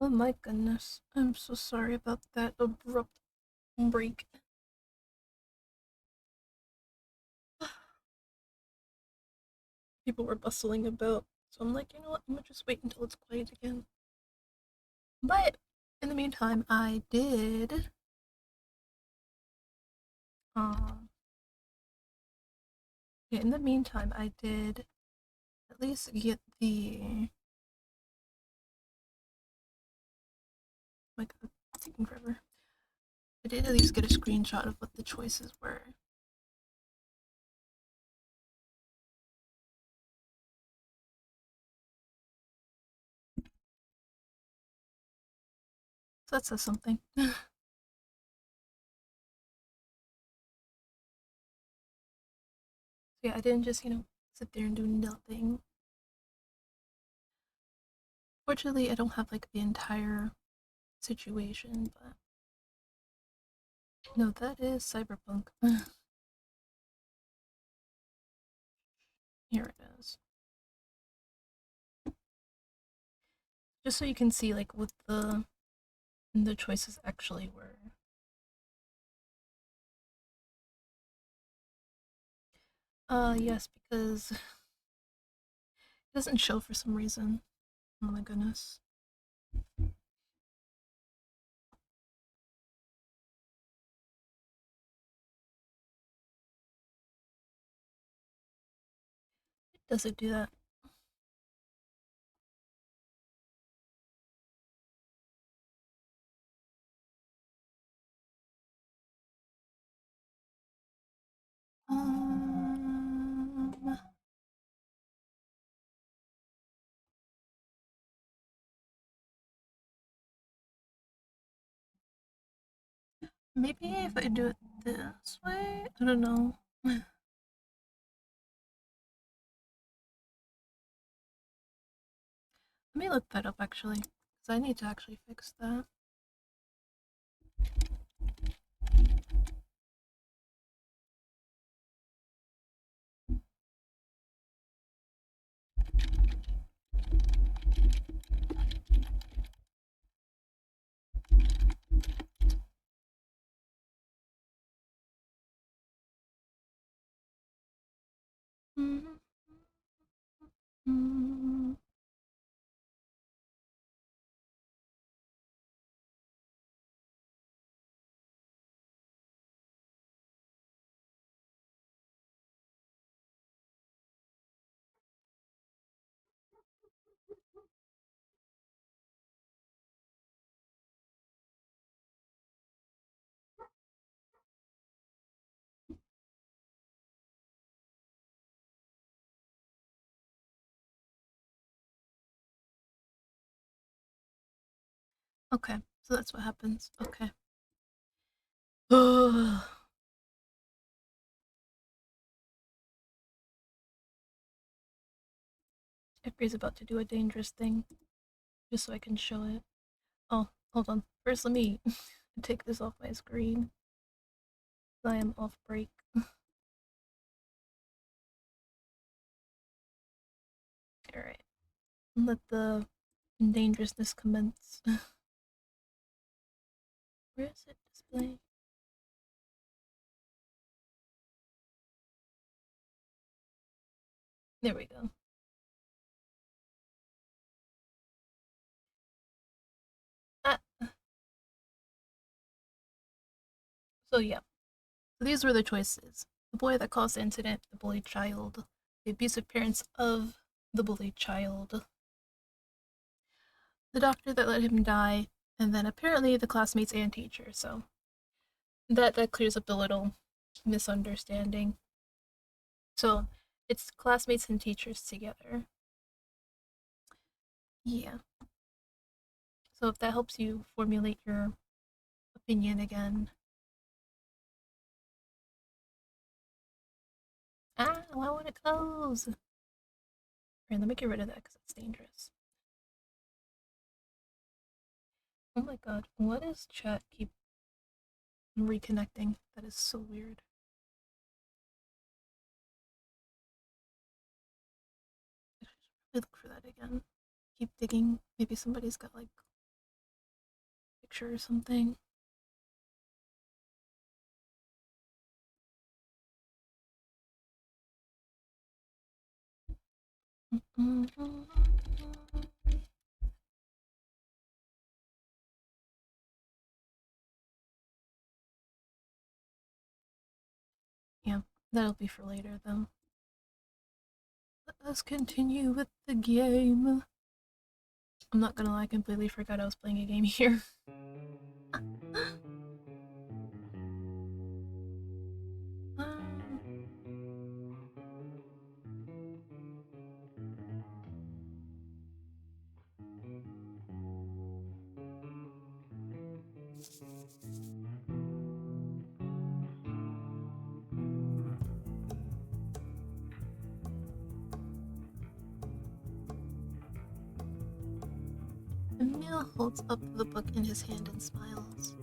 Oh my goodness. I'm so sorry about that abrupt break. People were bustling about, so I'm like, you know what? I'm gonna just wait until it's quiet again. But in the meantime, I did um yeah, in the meantime I did at least get the like it's taking forever. I did at least get a screenshot of what the choices were. So that says something. Yeah, I didn't just, sit there and do nothing. Fortunately, I don't have like the entire situation, but no, that is cyberpunk. Here it is. Just so you can see like what the choices actually were. Yes, because it doesn't show for some reason. Oh my goodness. Does it do that? Um, Maybe if I do it this way? I don't know. Let me look that up actually, because I need to actually fix that. Okay, so that's what happens. Okay. Everybody's about to do a dangerous thing, just so I can show it. Oh, hold on. First, let me take this off my screen. I am off break. Alright. Let the dangerousness commence. Where is it displaying? There we go. Ah, so yeah. So these were the choices. The boy that caused the incident, the bullied child, the abusive parents of the bullied child, the doctor that let him die, and then apparently the classmates and teacher. So that clears up the little misunderstanding. So it's classmates and teachers together. Yeah. So if that helps you formulate your opinion again. Ah, why won't it close? Alright, let me get rid of that because it's dangerous. Oh my god, what is chat keep reconnecting? That is so weird. I should really look for that again. Keep digging. Maybe somebody's got like picture or something. Yeah, that'll be for later though. Let us continue with the game. I'm not gonna lie, I completely forgot I was playing a game here. um, Emil holds up the book in his hand and smiles.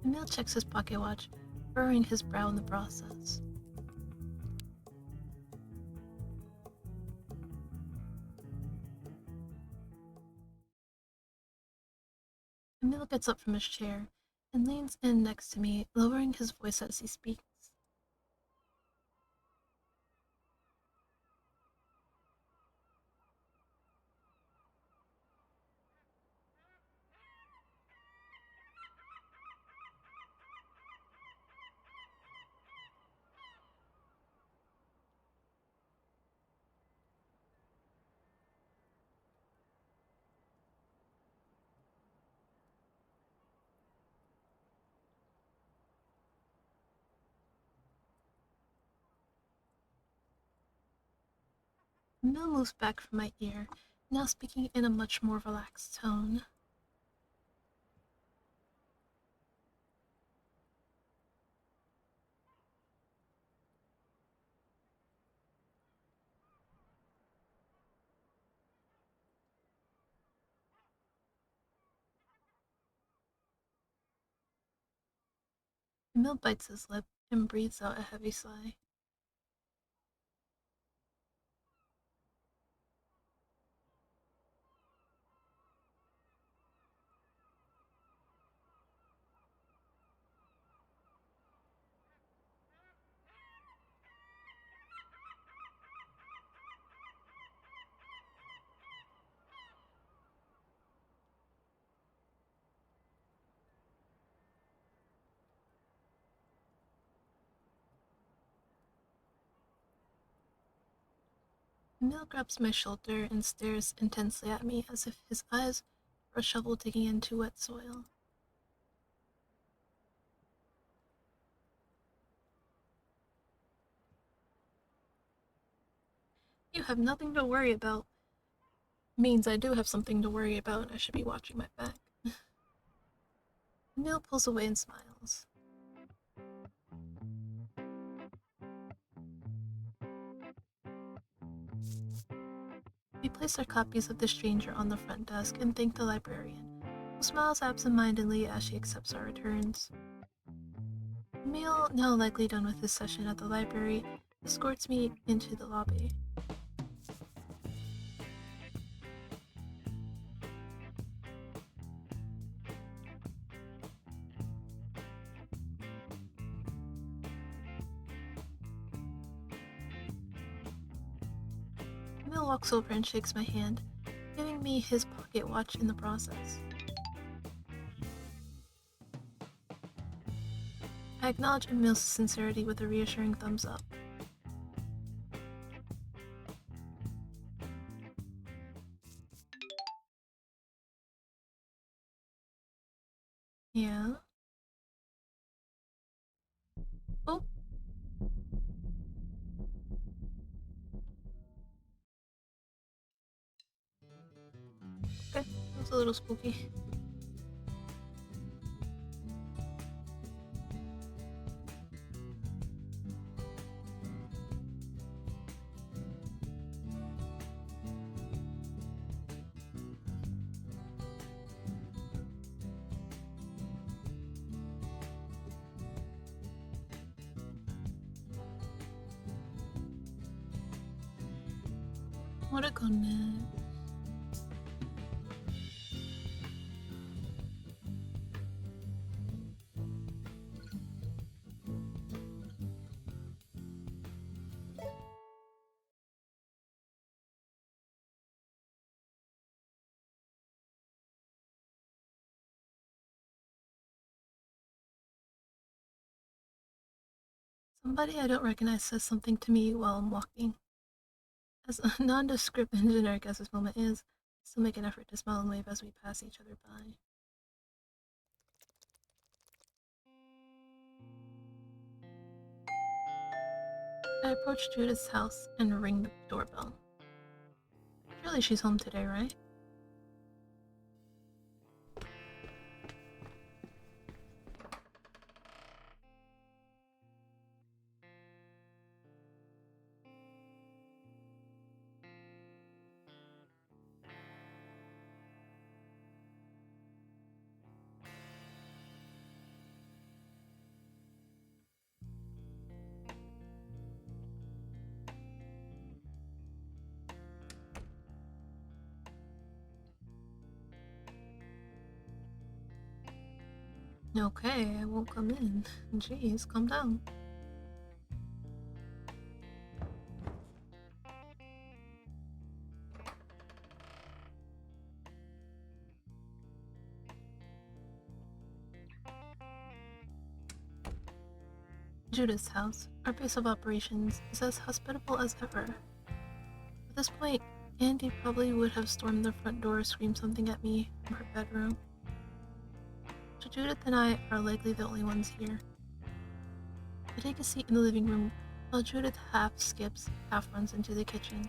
Emil checks his pocket watch, furrowing his brow in the process. Emil gets up from his chair and leans in next to me, lowering his voice as he speaks. Emil moves back from my ear, now speaking in a much more relaxed tone. Emil bites his lip and breathes out a heavy sigh. Emil grabs my shoulder and stares intensely at me as if his eyes were a shovel digging into wet soil. You have nothing to worry about. Means I do have something to worry about and I should be watching my back. Emil pulls away and smiles. We place our copies of The Stranger on the front desk and thank the librarian, who smiles absent-mindedly as she accepts our returns. Emil, now likely done with his session at the library, escorts me into the lobby. Emil walks over and shakes my hand, giving me his pocket watch in the process. I acknowledge Emil's sincerity with a reassuring thumbs up. Yeah? Oh, okay. That was a little spooky. What a go next? Somebody I don't recognize says something to me while I'm walking. As nondescript and generic as this moment is, I still make an effort to smile and wave as we pass each other by. I approach Judith's house and ring the doorbell. Surely she's home today, right? Okay, I won't come in. Jeez, calm down. Judith's house, our base of operations, is as hospitable as ever. At this point, Andy probably would have stormed the front door or screamed something at me from her bedroom. So Judith and I are likely the only ones here. I take a seat in the living room while Judith half skips, half runs into the kitchen.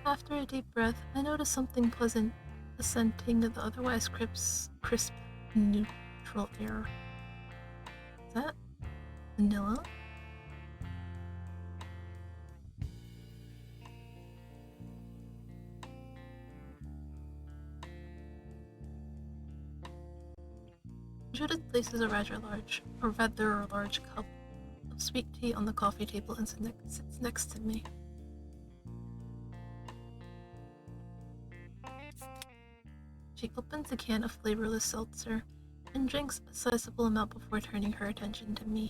After a deep breath, I notice something pleasant ascending the otherwise crisp, neutral air. Is that vanilla? Judith places a rather large cup of sweet tea on the coffee table and sits next to me. She opens a can of flavorless seltzer and drinks a sizable amount before turning her attention to me.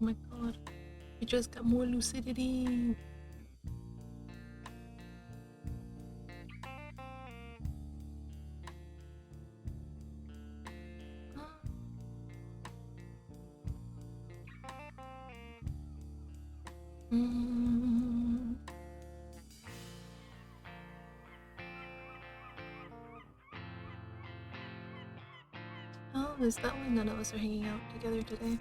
Oh my god, we just got more lucidity. Mm. Oh, is that why none of us are hanging out together today?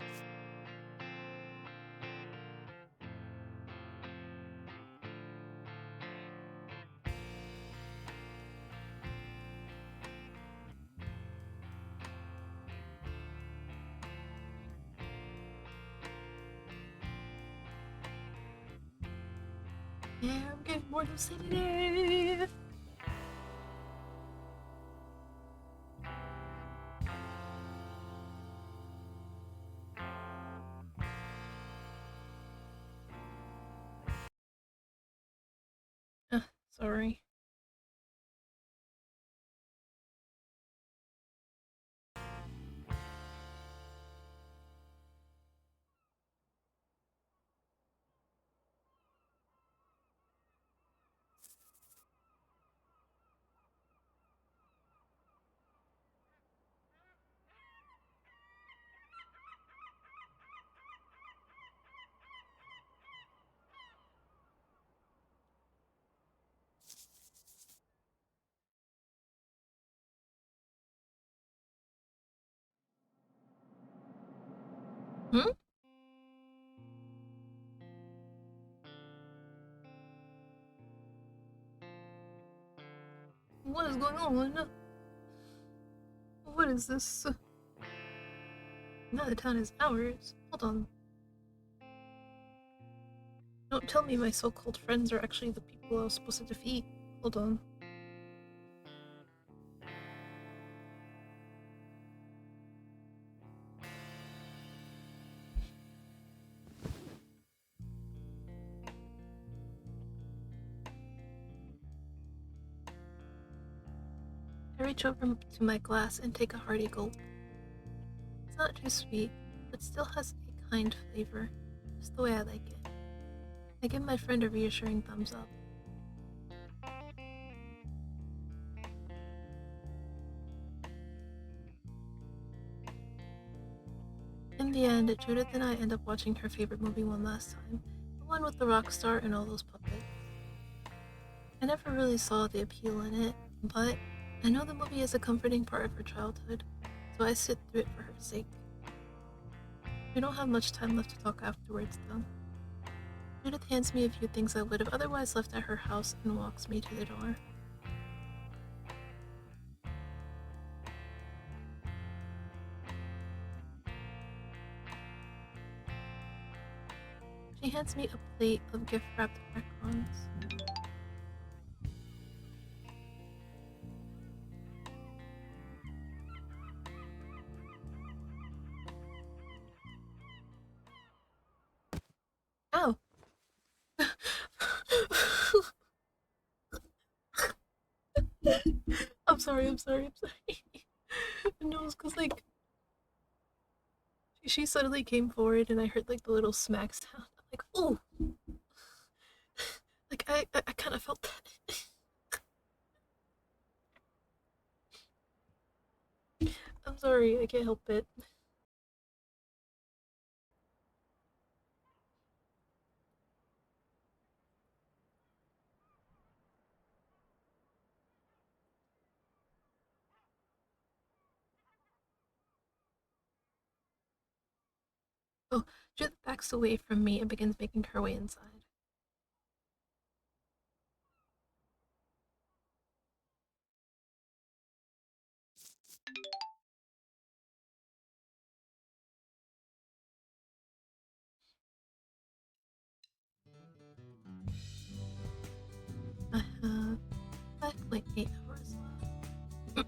Yeah, I'm getting more lucidity. Sorry. Hmm? What is going on? What is this? Now the town is ours. Hold on. Don't tell me my so-called friends are actually the people I was supposed to defeat. Hold on. I reach over to my glass and take a hearty gulp. It's not too sweet, but still has a kind flavor, just the way I like it. I give my friend a reassuring thumbs up. In the end, Judith and I end up watching her favorite movie one last time, the one with the rock star and all those puppets. I never really saw the appeal in it, but I know the movie is a comforting part of her childhood, so I sit through it for her sake. We don't have much time left to talk afterwards, though. Judith hands me a few things I would have otherwise left at her house and walks me to the door. She hands me a plate of gift-wrapped macarons. Ow! I'm sorry. No, it's because, like, she suddenly came forward and I heard, like, the little smack sound. I'm like, ooh! Like, I kind of felt that. I'm sorry, I can't help it. Oh, Judith backs away from me and begins making her way inside. I have 5.8 hours left.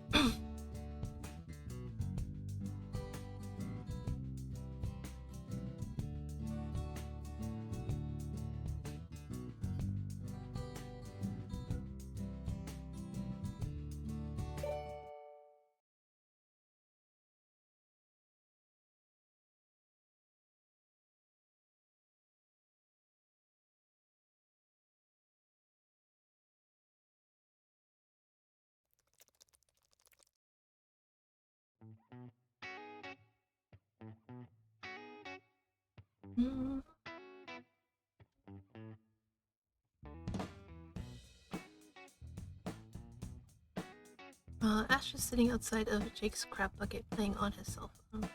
Mm. Ash is sitting outside of Jake's crab bucket playing on his cell phone.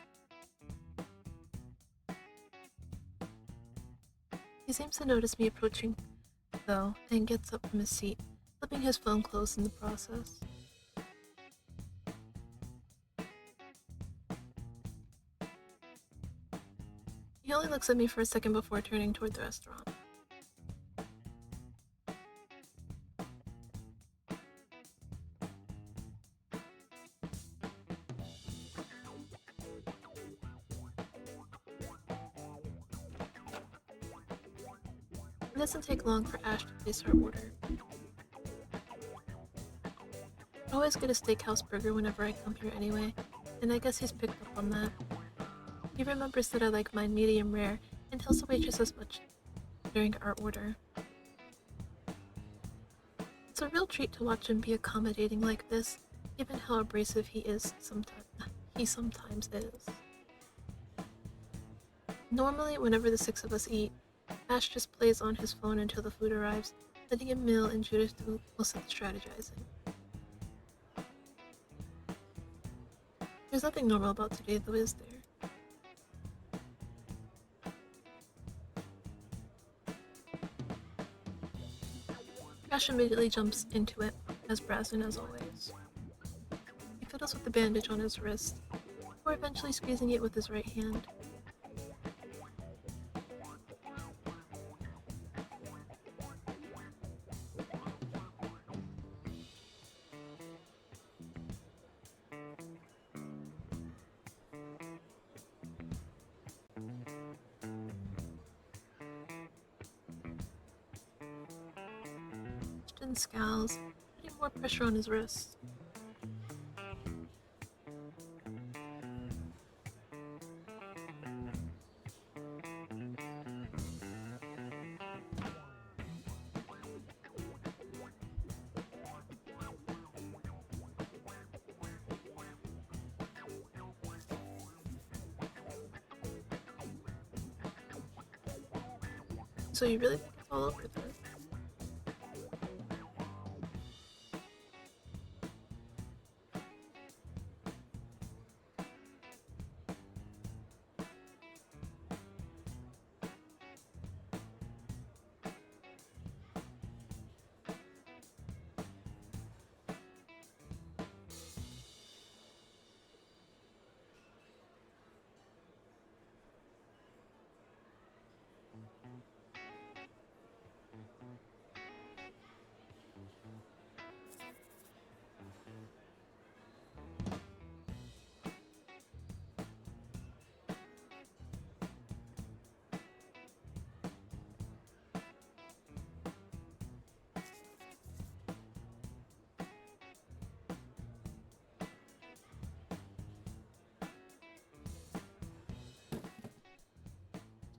He seems to notice me approaching, though, and gets up from his seat, flipping his phone closed in the process. He only looks at me for a second before turning toward the restaurant. It doesn't take long for Ash to place our order. I always get a steakhouse burger whenever I come here anyway, and I guess he's picked up on that. He remembers that I like mine medium rare and tells the waitress as much during our order. It's a real treat to watch him be accommodating like this, given how abrasive he sometimes is. Normally, whenever the six of us eat, Ash just plays on his phone until the food arrives, letting him mill and Judith do most of the strategizing. There's nothing normal about today, though, is there? Ash immediately jumps into it, as brazen as always. He fiddles with the bandage on his wrist, before eventually squeezing it with his right hand. Ashton scowls, putting more pressure on his wrist. So you really think it's all over then?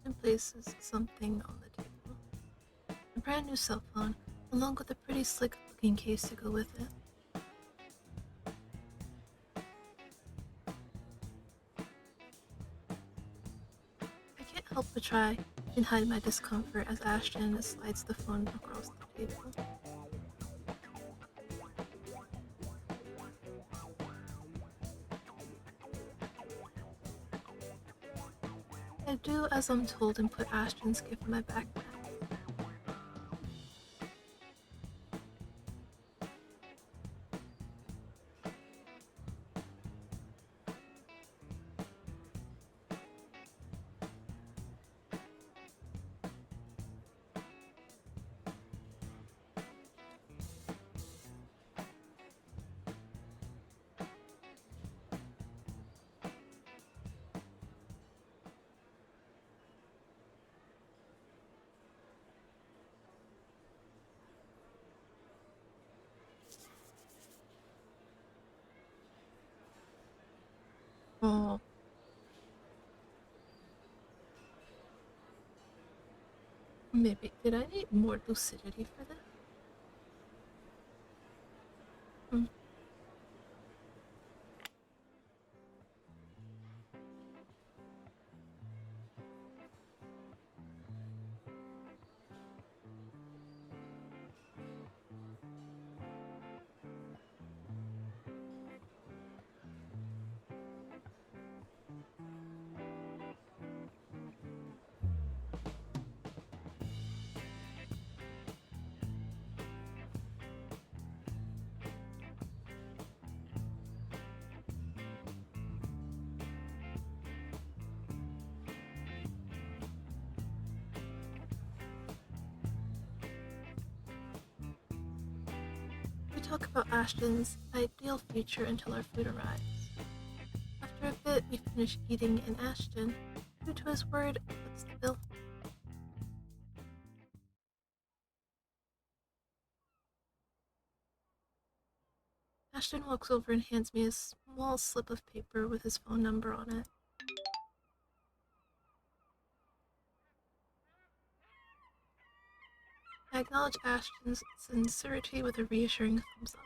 Ashton places something on the table. A brand new cell phone, along with a pretty slick looking case to go with it. I can't help but try and hide my discomfort as Ashton slides the phone across the table. I do as I'm told and put Ashton's gift in my backpack. Oh, maybe. Did I need more lucidity for that? Hmm. We talk about Ashton's ideal future until our food arrives. After a bit, we finish eating, and Ashton, true to his word, puts the bill. Ashton walks over and hands me a small slip of paper with his phone number on it. I acknowledge Ashton's sincerity with a reassuring thumbs up.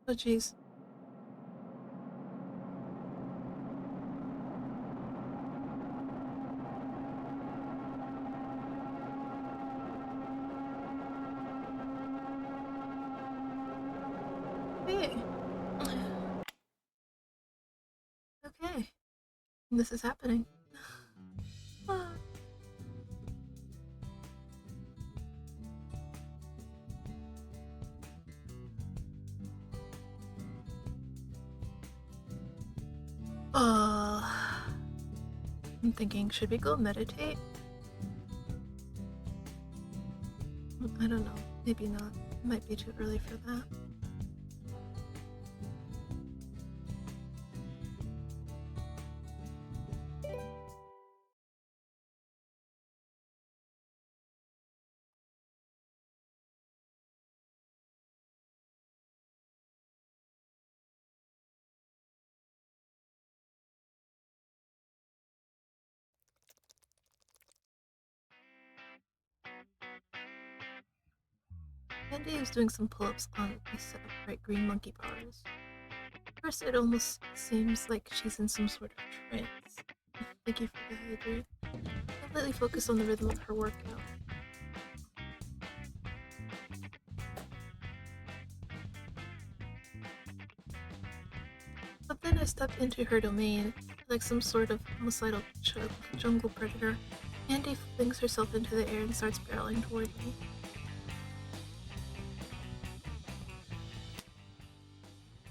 Oh jeez. This is happening. I'm thinking, should we go meditate? I don't know. Maybe not. It might be too early for that. Andy is doing some pull-ups on a set of bright green monkey bars. First, it almost seems like she's in some sort of trance. Thank you for the hydrate. Completely focused on the rhythm of her workout. But then I stepped into her domain, like some sort of homicidal jungle predator. Andy flings herself into the air and starts barreling toward me.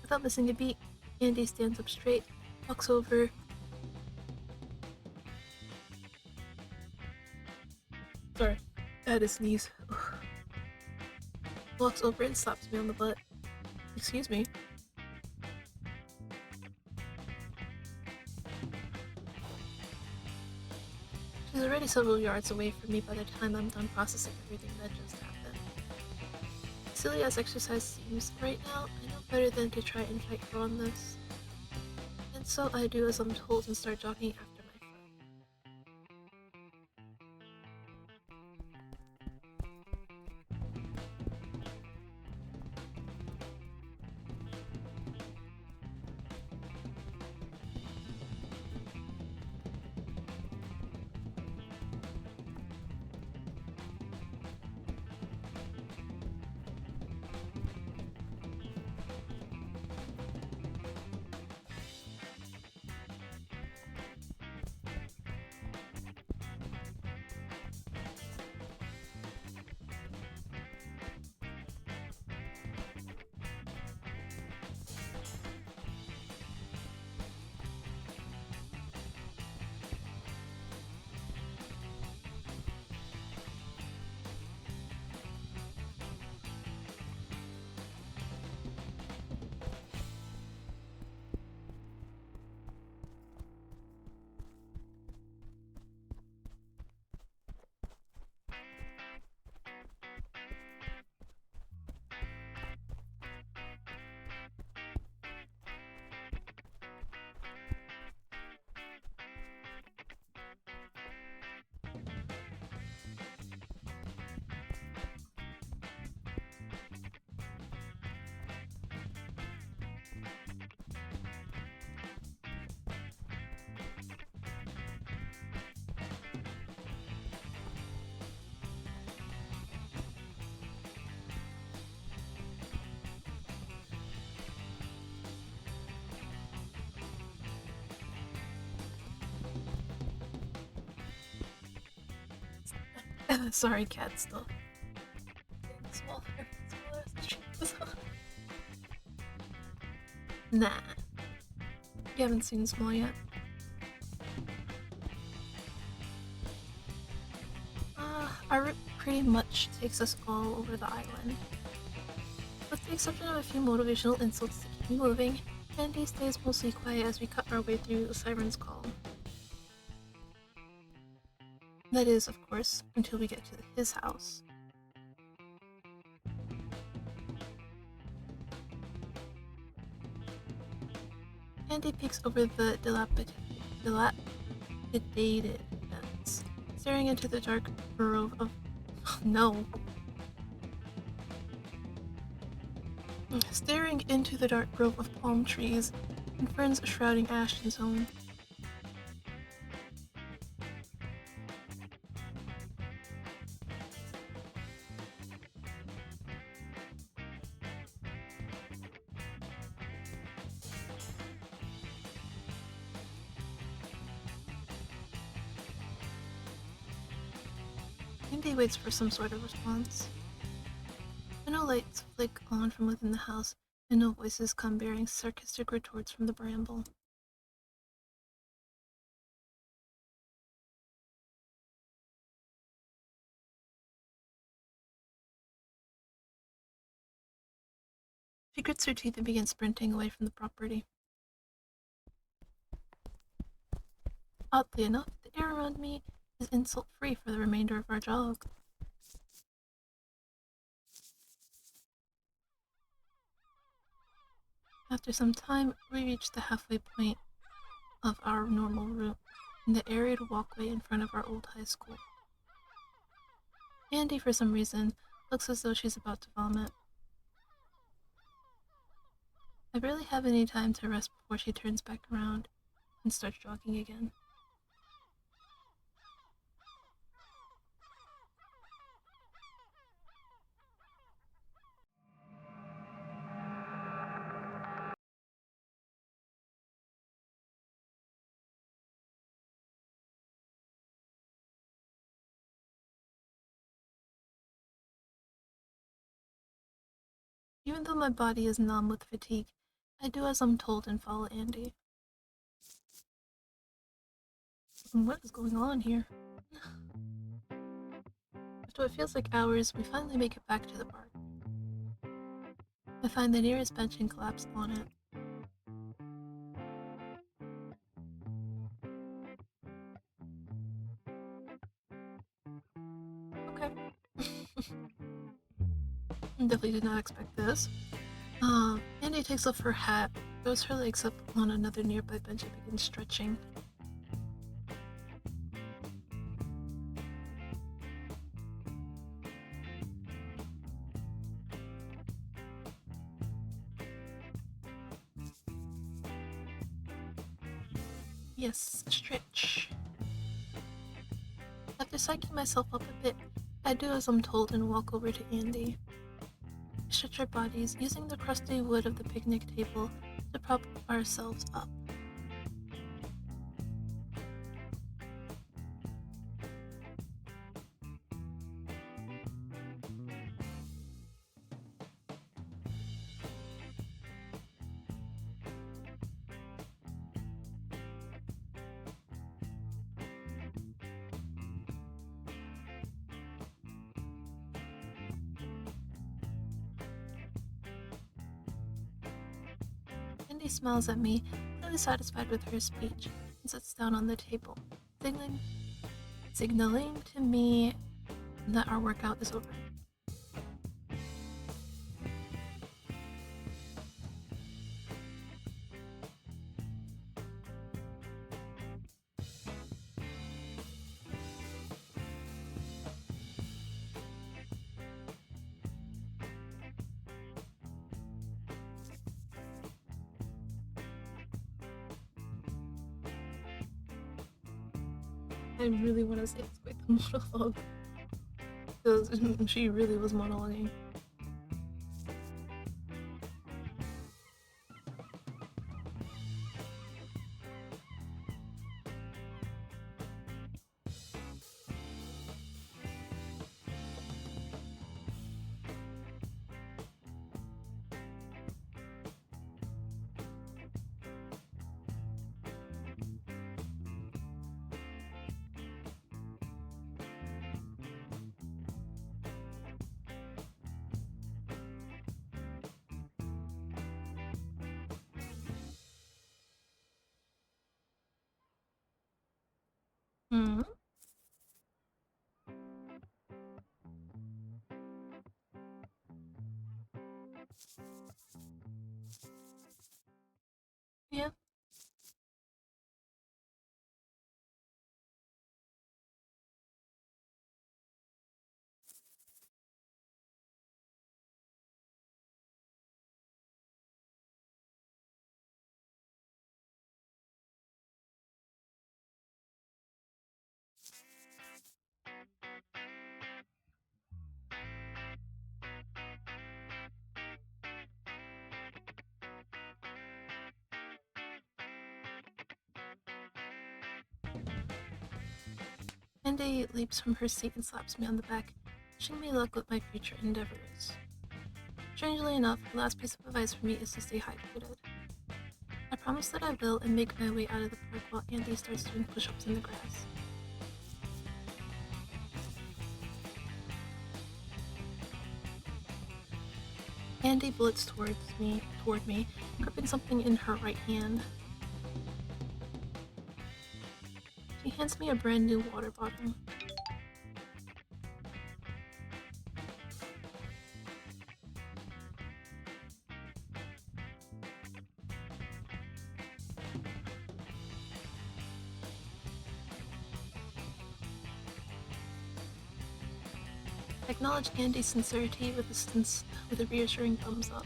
Without missing a beat, Andy stands up straight, walks over. Sorry, I had to sneeze. Walks over and slaps me on the butt. Excuse me. She's already several yards away from me by the time I'm done processing everything that just happened. Silly as exercise seems right now, I know better than to try and fight her on this. And so I do as I'm told and start jogging after my friend. Sorry, cat still. Getting smaller as the stream goes on. Nah. You haven't seen Small yet? Our route pretty much takes us all over the island. With the exception of a few motivational insults to keep me moving, Andy stays mostly quiet as we cut our way through the Siren's call. That is, of course, until we get to his house. Andy peeks over the dilapidated fence, staring into the dark grove of... no. Staring into the dark grove of palm trees and ferns shrouding Ashton's home. Andy waits for some sort of response. But no lights flick on from within the house, and no voices come bearing sarcastic retorts from the bramble. She grits her teeth and begins sprinting away from the property. Oddly enough, the air around me is insult-free for the remainder of our jog. After some time, we reach the halfway point of our normal route in the arid walkway in front of our old high school. Andy, for some reason, looks as though she's about to vomit. I barely have any time to rest before she turns back around and starts jogging again. Even though my body is numb with fatigue, I do as I'm told and follow Andy. What is going on here? After what feels like hours, we finally make it back to the park. I find the nearest bench and collapse on it. Okay. Definitely did not expect this. Andy takes off her hat, throws her legs up on another nearby bench and begins stretching. Yes, stretch. After psyching myself up a bit, I do as I'm told and walk over to Andy. We stretch our bodies using the crusty wood of the picnic table to prop ourselves up. Andy smiles at me, clearly satisfied with her speech, and sits down on the table, signaling to me that our workout is over. I really want to say it's quite the monologue, because she really was monologuing. Hmm. Yeah. Andy leaps from her seat and slaps me on the back, wishing me luck with my future endeavors. Strangely enough, the last piece of advice for me is to stay hydrated. I promise that I will and make my way out of the park while Andy starts doing push-ups in the grass. Andy bullets toward me, gripping something in her right hand. She hands me a brand new water bottle. I acknowledge Andy's sincerity with a reassuring thumbs up.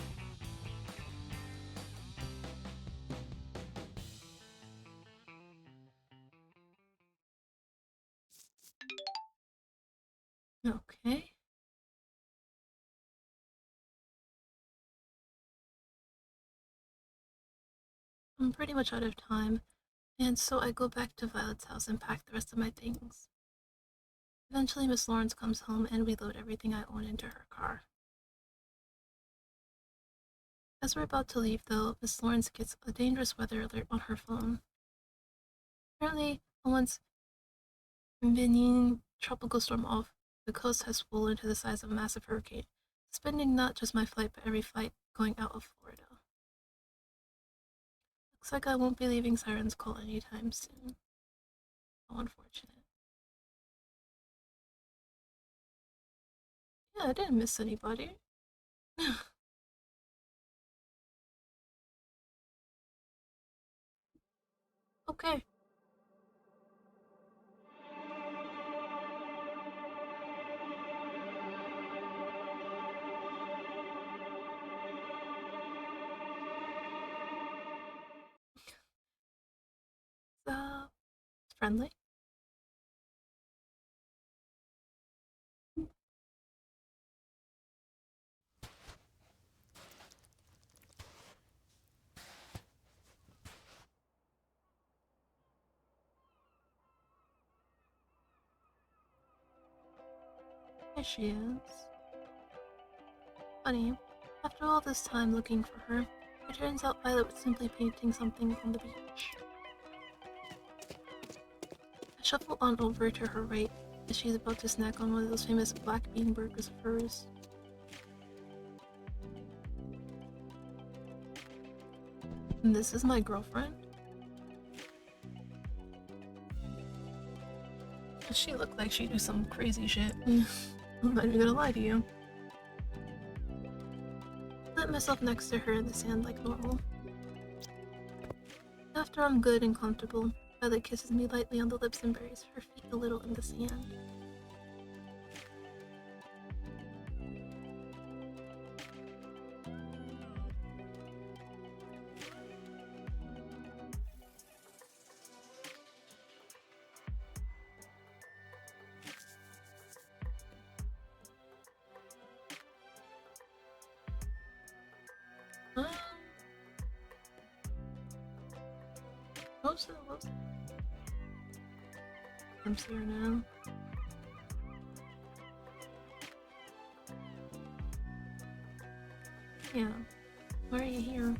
Okay. I'm pretty much out of time, and so I go back to Violet's house and pack the rest of my things. Eventually, Miss Lawrence comes home and we load everything I own into her car. As we're about to leave, though, Miss Lawrence gets a dangerous weather alert on her phone. Apparently, a once benign tropical storm off the coast has swollen to the size of a massive hurricane, suspending not just my flight but every flight going out of Florida. Looks like I won't be leaving Siren's Call anytime soon. How unfortunate. Yeah, I didn't miss anybody. Okay. It's friendly. There she is. Funny, after all this time looking for her, it turns out Violet was simply painting something on the beach. I shuffle on over to her right as she's about to snack on one of those famous black bean burgers of hers. And this is my girlfriend? She looked like she'd do some crazy shit. I'm not even gonna lie to you. I let myself next to her in the sand like normal. After I'm good and comfortable, Violet kisses me lightly on the lips and buries her feet a little in the sand. Um, most of I'm here now. Yeah. Why are you here?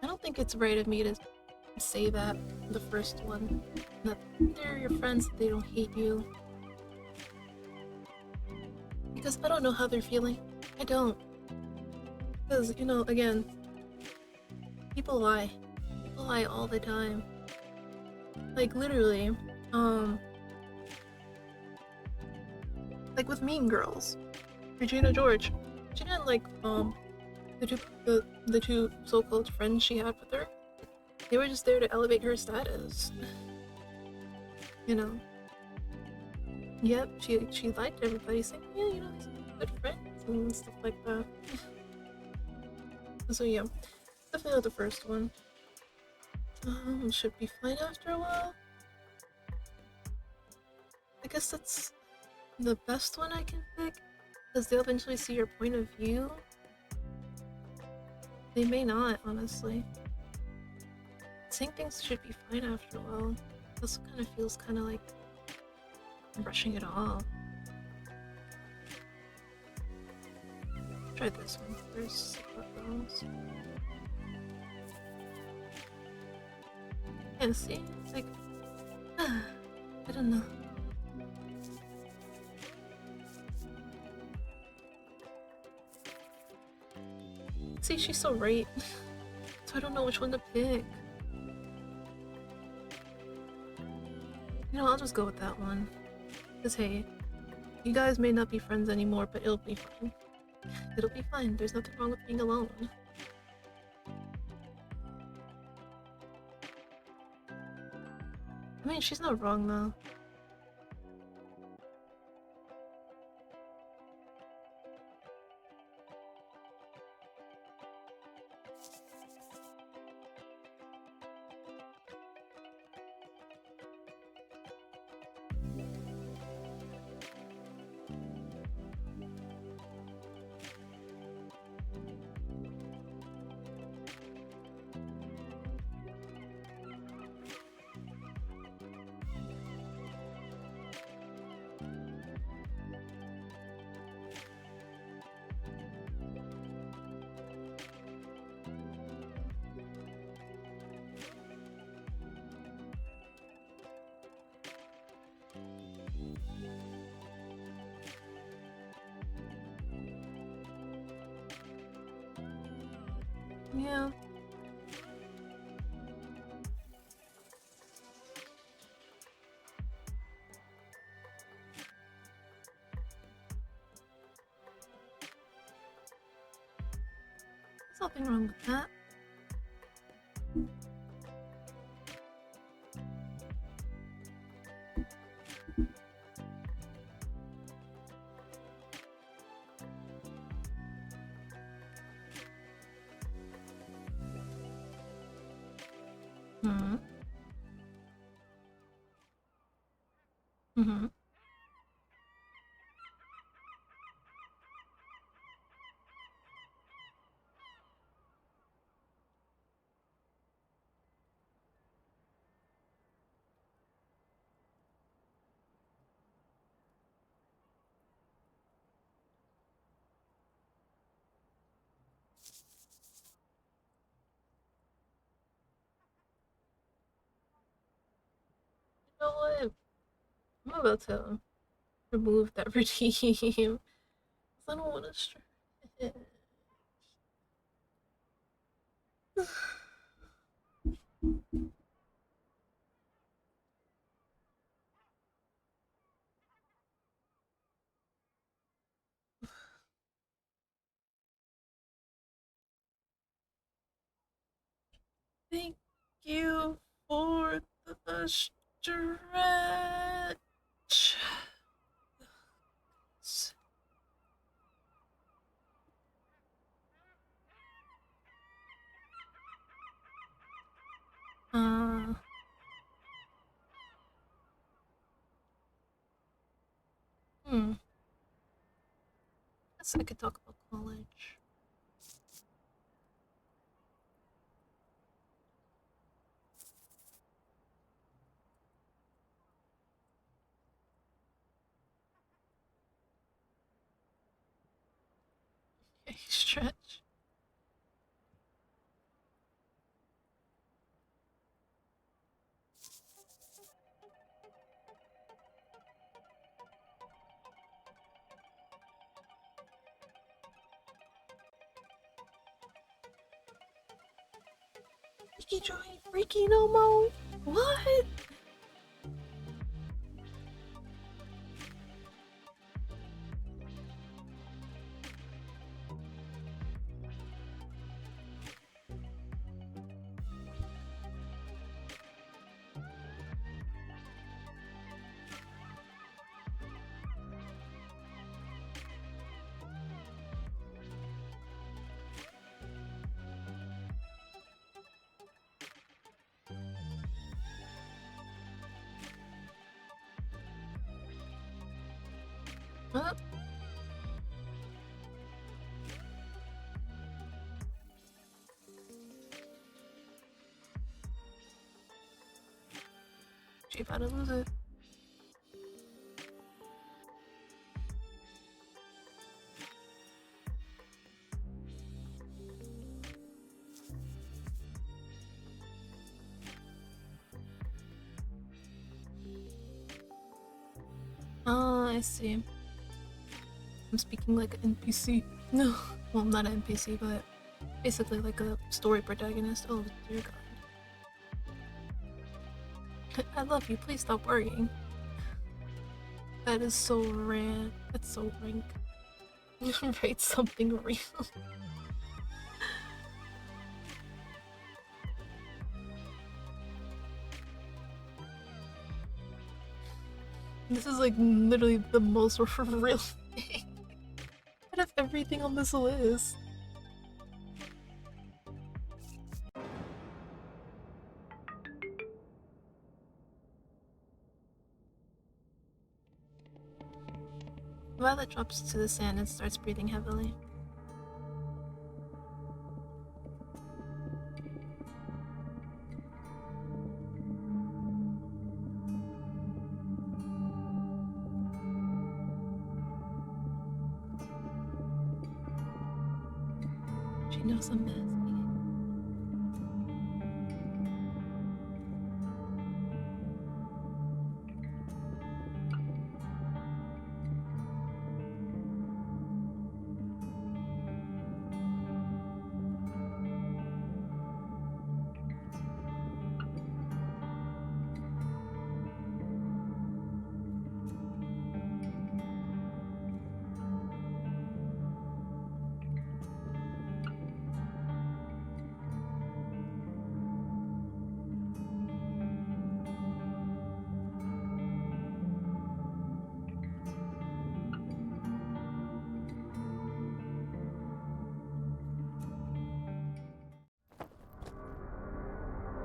I don't think it's right of me to say that, the first one. That they're your friends, that they don't hate you. Because I don't know how they're feeling. I don't. Because, again, People lie. People lie all the time. Like literally, um, like with Mean Girls, Regina George. She didn't like the two so-called friends she had with her. They were just there to elevate her status. You know. Yep, she liked everybody saying, yeah, you know, these are good friends and stuff like that. So yeah, definitely not the first one. Should be fine after a while. I guess that's the best one I can pick, because they'll eventually see your point of view. They may not, honestly. Saying things should be fine after a while. This kind of feels kind of like I'm brushing it off. Try this one first. And see, it's like, I don't know. See, she's so right. So I don't know which one to pick. You know, I'll just go with that one. Because hey, you guys may not be friends anymore, but it'll be fine. It'll be fine. There's nothing wrong with being alone. I mean, she's not wrong though. Yeah. There's nothing wrong with that. Hmm. Mm-hmm. You know what? I'm about to remove that redeem. I don't want to stretch it. Thank you for the stretch. Uh, hmm. Guess I could talk about college. Okay, stretch. Pikachu ain't freaky no more. What? What? She about to lose it. Oh, I see. I'm speaking like an NPC. No, well, not an NPC, but basically like a story protagonist. Oh, dear God. I love you. Please stop worrying. That is so rad. That's so rank. Write something real. This is like literally the most real thing out of everything on this list. Violet drops to the sand and starts breathing heavily. She knows I'm messy.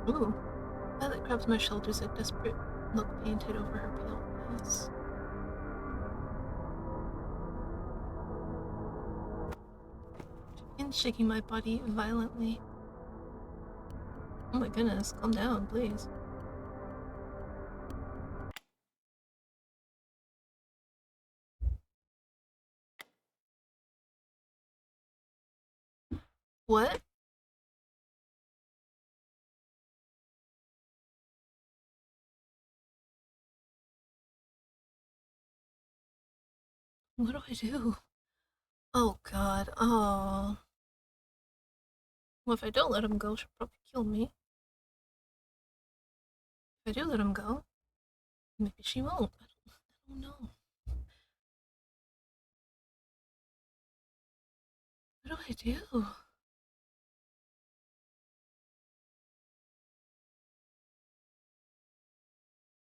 Ooh. Violet grabs my shoulders, a desperate look painted over her pale face. She begins shaking my body violently. Oh my goodness, calm down, please. What? What do I do? Oh god, oh. Well, if I don't let him go, she'll probably kill me. If I do let him go, maybe she won't. I don't know. What do I do?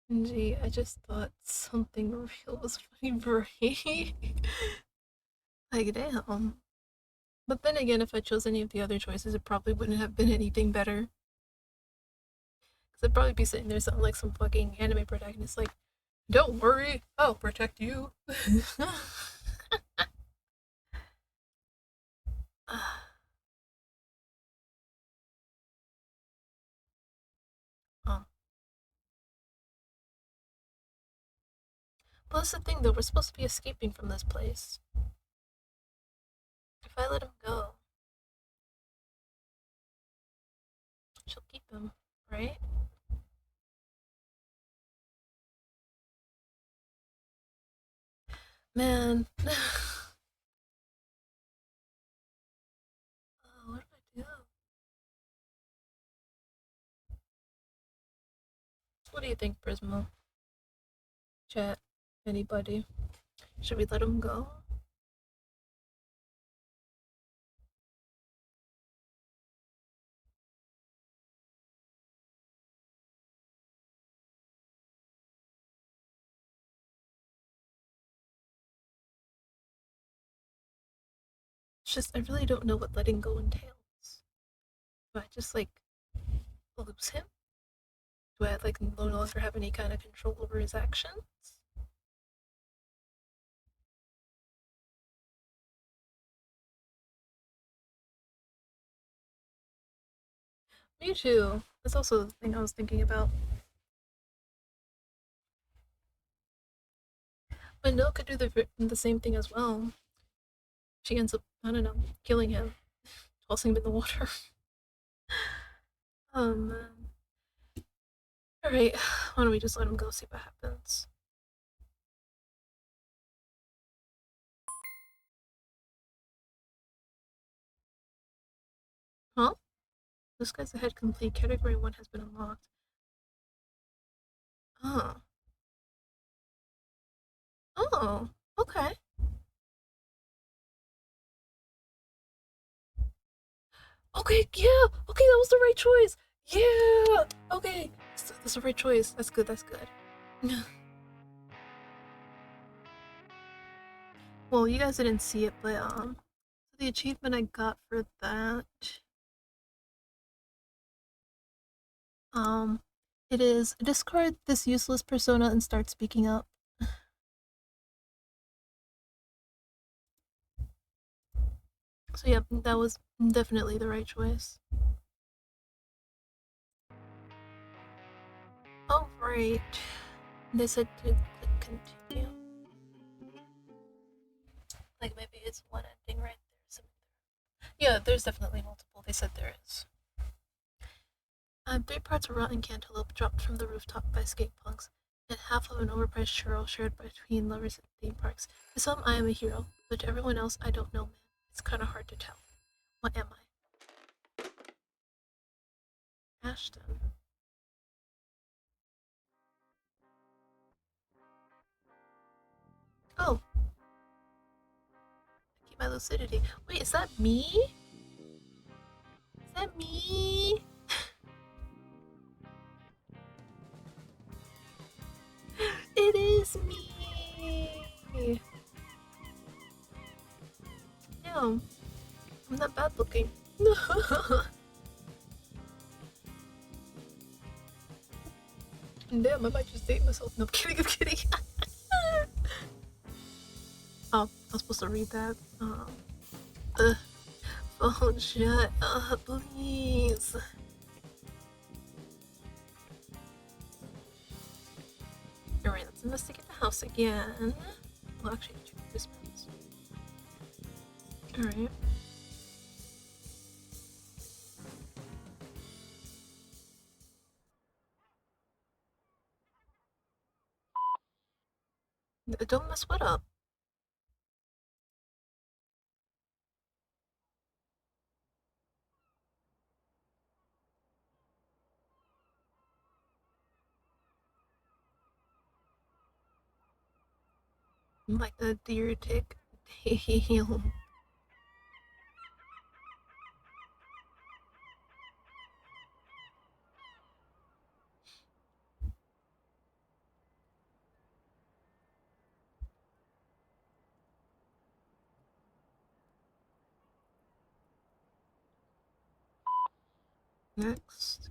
Gee, I just thought something real was funny, brain. Like, damn. But then again, if I chose any of the other choices, it probably wouldn't have been anything better. Because I'd probably be sitting there sounding like some fucking anime protagonist, like, don't worry, I'll protect you. Oh. But that's the thing, though, we're supposed to be escaping from this place. If I let him go, she'll keep him, right? Man. Oh, what do I do? What do you think, Prismo? Chat? Anybody? Should we let him go? It's just, I really don't know what letting go entails. Do I just, like, lose him? Do I, like, no longer have any kind of control over his actions? Me too. That's also the thing I was thinking about. But Nil could do the same thing as well. She ends up, I don't know, killing him, tossing him in the water. Man. Alright, why don't we just let him go, see what happens? Huh? This guy's ahead complete. Category 1 has been unlocked. Oh. Oh, okay. Okay, yeah! Okay, that was the right choice! Yeah! Okay, that's the right choice. That's good, that's good. Well, you guys didn't see it, but, the achievement I got for that, um, it is discard this useless persona and start speaking up. So, yeah, that was definitely the right choice. Oh, right. They said to click continue. Like, maybe it's one ending right there. Yeah, there's definitely multiple. They said there is. 3 parts of rotten cantaloupe dropped from the rooftop by skate punks, and half of an overpriced churro shared between lovers at theme parks. To some, I am a hero, but to everyone else, I don't know, man. It's kind of hard to tell. What am I? Ashton. Oh, keep my lucidity. Wait, is that me? Is that me? It is me. Damn, I'm not bad looking. Damn, I might just date myself. No, I'm kidding, I'm kidding. Oh, I was supposed to read that. Oh, shut up, please. Alright, let's investigate the house again. Well, actually, check this mouse. Alright. Don't mess what up. Like the deer tick. Damn. Next.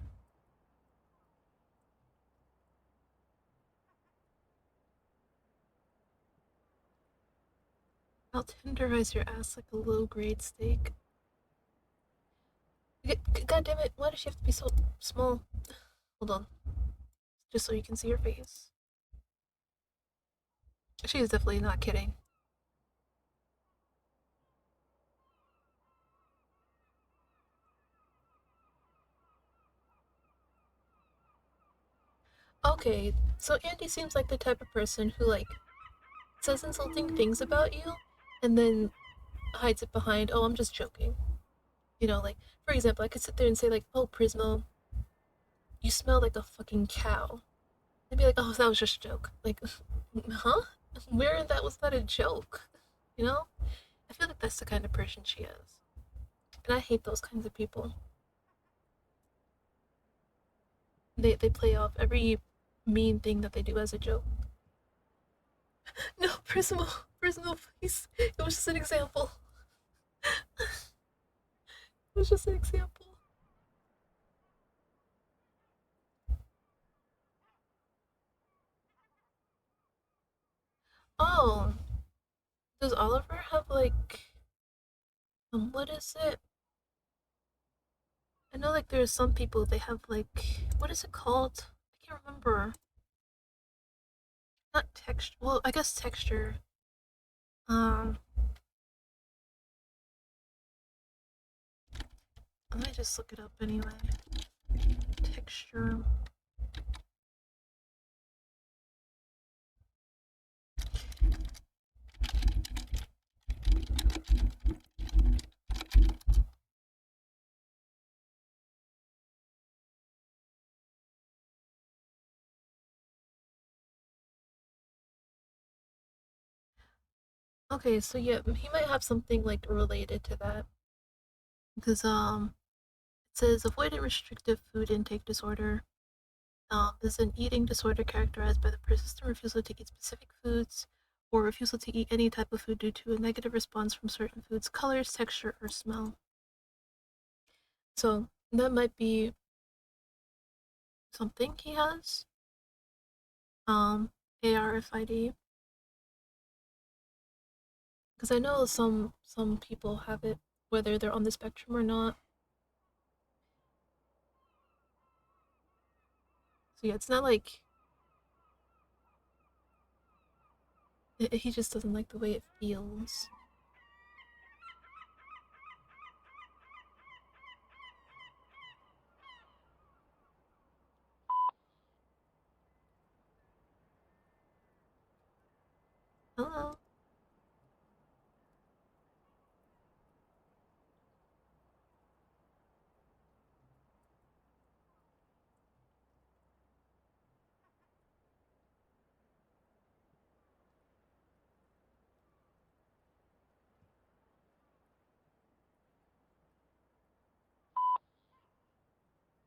I'll tenderize your ass like a low grade steak. God damn it, why does she have to be so small? Hold on. Just so you can see her face. She is definitely not kidding. Okay, so Andy seems like the type of person who, like, says insulting things about you and then hides it behind, oh, I'm just joking. You know, like, for example, I could sit there and say, like, oh, Prismo, you smell like a fucking cow. They'd be like, "Oh, that was just a joke." Like, huh? Where that was that a joke? You know? I feel like that's the kind of person she is, and I hate those kinds of people. They play off every mean thing that they do as a joke. No, personal, personal, please. It was just an example. It was just an example. Oh, does Oliver have like what is it? I know like there's some people they have like what is it called? I can't remember. Not texture. Well, I guess texture. Um, I might just look it up anyway. Texture. Okay, so yeah, he might have something like related to that because it says avoid a restrictive food intake disorder. Is an eating disorder characterized by the persistent refusal to eat specific foods or refusal to eat any type of food due to a negative response from certain foods, colors, texture, or smell. So that might be something he has. Um, ARFID. Because I know some people have it, whether they're on the spectrum or not. So yeah, it's not like he just doesn't like the way it feels. Hello.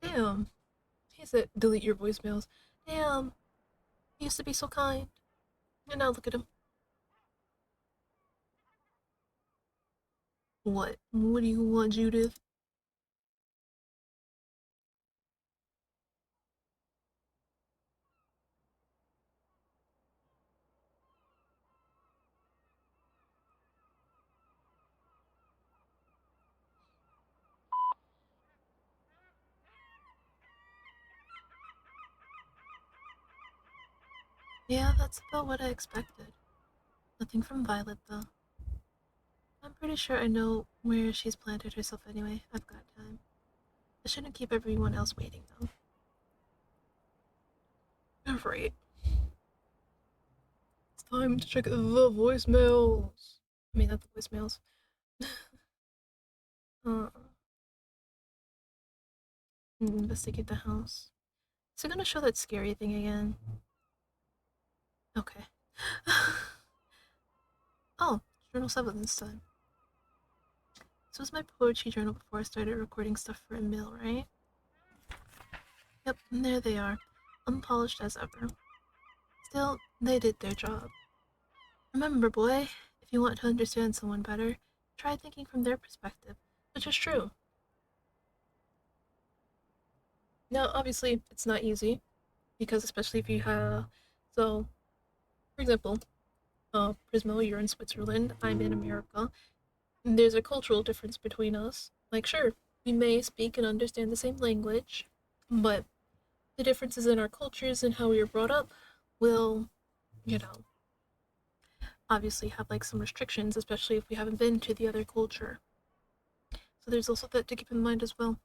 Damn. He said delete your voicemails. Damn. He used to be so kind. And now look at him. What? What do you want, Judith? Yeah, that's about what I expected. Nothing from Violet, though. I'm pretty sure I know where she's planted herself anyway. I've got time. I shouldn't keep everyone else waiting, though. Right. It's time to check the voicemails. I mean, not the voicemails. uh, investigate the house. Is it gonna show that scary thing again? Okay. Oh, journal 7 this time. This was my poetry journal before I started recording stuff for a mill, right? Yep, and there they are, unpolished as ever. Still, they did their job. Remember, boy, if you want to understand someone better, try thinking from their perspective, which is true. Now, obviously, it's not easy, because especially if you have. So, for example, Prismo, you're in Switzerland, I'm in America, and there's a cultural difference between us. Like, sure, we may speak and understand the same language, but the differences in our cultures and how we were brought up will, you know, obviously have like some restrictions, especially if we haven't been to the other culture. So there's also that to keep in mind as well.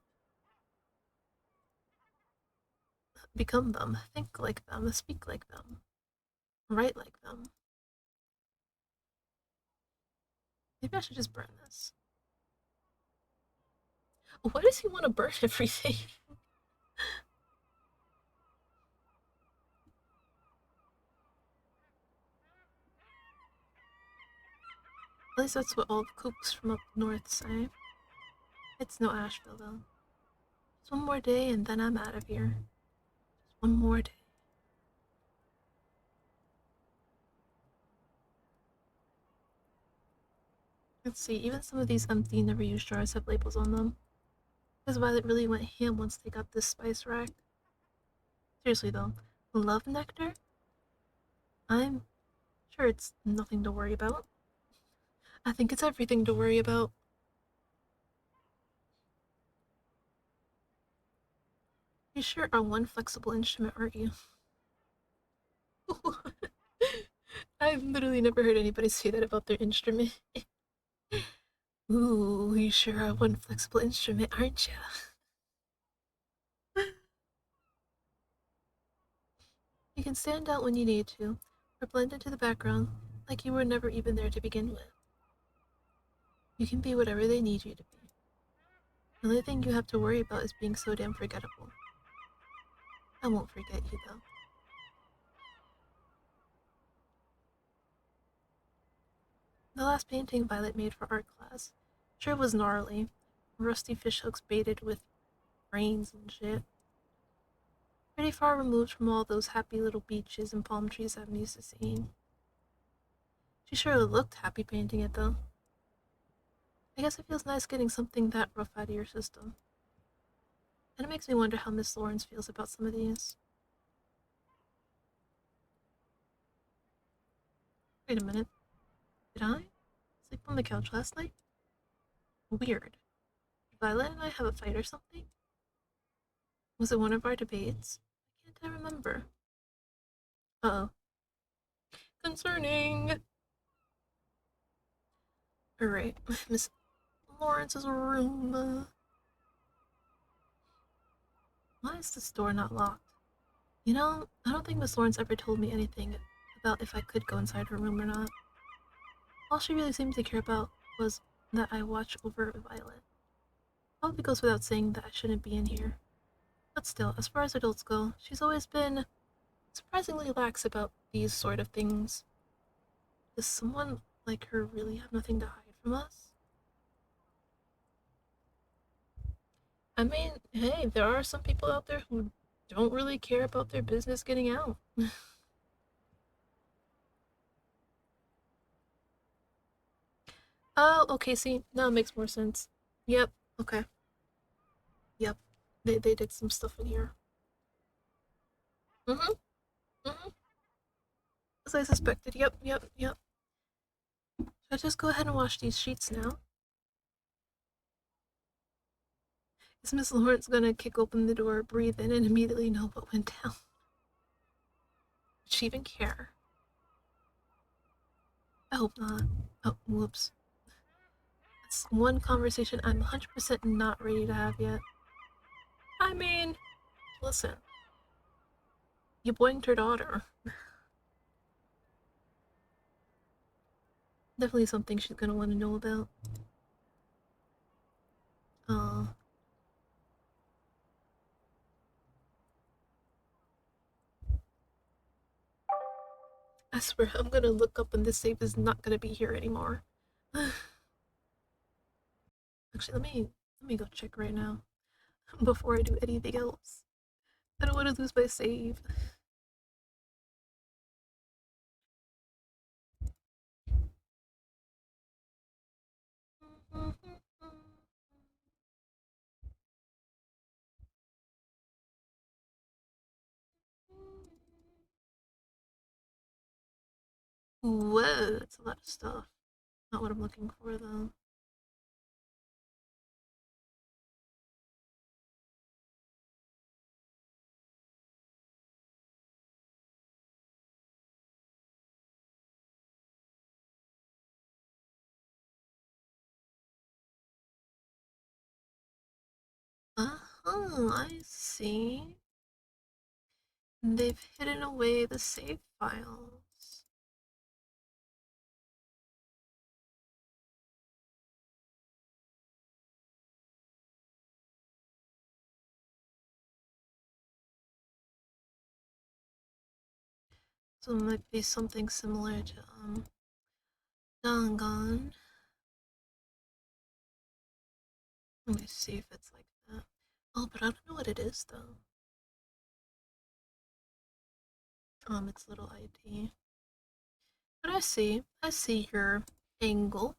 Become them, think like them, speak like them, write like them. Maybe I should just burn this. Why does he want to burn everything? least that's what all the kooks from up north say. It's no Asheville, though. Just one more day and then I'm out of here. Just one more day. Let's see, even some of these empty, never used jars have labels on them. Because Violet really went ham once they got this spice rack. Seriously, though, love nectar? I'm sure it's nothing to worry about. I think it's everything to worry about. You sure are one flexible instrument, aren't you? I've literally never heard anybody say that about their instrument. Ooh, you sure are one flexible instrument, aren't ya? You can stand out when you need to, or blend into the background like you were never even there to begin with. You can be whatever they need you to be. The only thing you have to worry about is being so damn forgettable. I won't forget you, though. The last painting Violet made for art class sure was gnarly. Rusty fishhooks baited with brains and shit. Pretty far removed from all those happy little beaches and palm trees I'm used to seeing. She sure looked happy painting it, though. I guess it feels nice getting something that rough out of your system. And it makes me wonder how Miss Lawrence feels about some of these. Wait a minute. Did I sleep on the couch last night? Weird. Did Violet and I have a fight or something? Was it one of our debates? Why can't I remember? Uh oh. Concerning! Alright, Miss Lawrence's room. Why is this door not locked? You know, I don't think Miss Lawrence ever told me anything about if I could go inside her room or not. All she really seemed to care about was that I watch over Violet. Probably goes without saying that I shouldn't be in here. But still, as far as adults go, she's always been surprisingly lax about these sort of things. Does someone like her really have nothing to hide from us? I mean, hey, there are some people out there who don't really care about their business getting out. Oh, okay, see, now it makes more sense. Yep, okay, yep. They did some stuff in here. Mm-hmm, mm-hmm. As I suspected, yep, yep, yep. Should I just go ahead and wash these sheets now? Is Miss Lawrence gonna kick open the door, breathe in, and immediately know what went down? Would she even care? I hope not. Oh, whoops. That's one conversation I'm 100% not ready to have yet. I mean, listen, you boinked her daughter. Definitely something she's gonna want to know about. Uh, I swear I'm gonna look up and this safe is not gonna be here anymore. Actually, let me go check right now before I do anything else. I don't want to lose my save. Whoa, that's a lot of stuff. Not what I'm looking for though. Uh-huh, I see. They've hidden away the save files. So it might be something similar to Dangon. Let me see if it's like that. Oh, but I don't know what it is though. Its little ID. But I see your angle.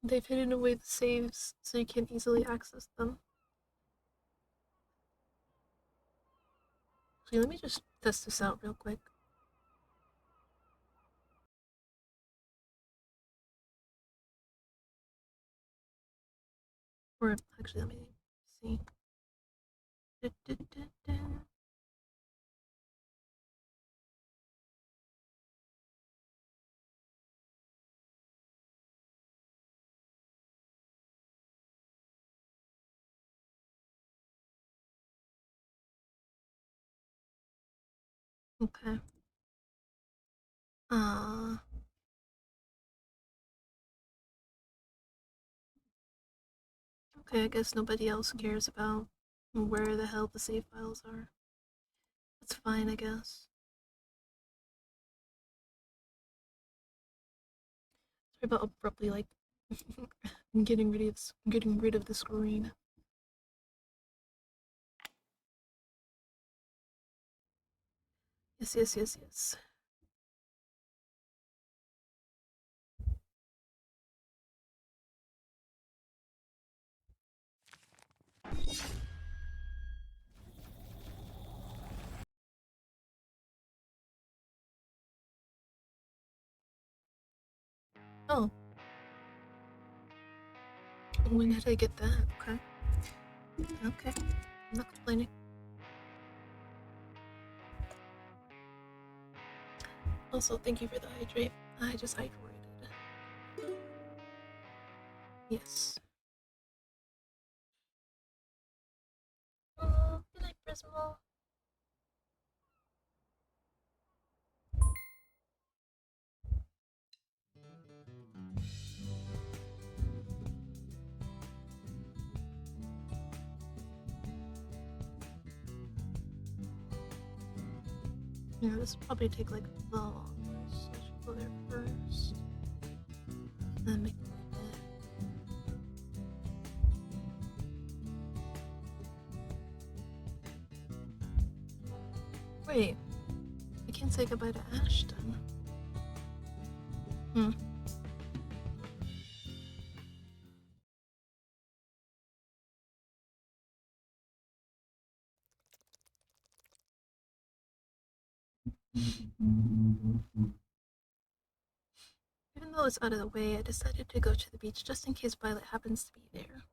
They've hidden away the saves so you can easily access them. So let me just test this out real quick. Or actually, let me see. Da, da, da, da. Okay. Uh, okay, I guess nobody else cares about where the hell the save files are. That's fine, I guess. Sorry about abruptly like getting rid of the screen. Yes, yes, yes, yes. Oh, when did I get that? Okay. Okay. I'm not complaining. Also, thank you for the hydrate. I just hydrated. Yes. Oh, good night, Prismal. Yeah, this will probably take like the longest. I should go there first. Then make my bed. Wait, I can't say goodbye to Ashton. Hmm. Even though it's out of the way, I decided to go to the beach just in case Violet happens to be there.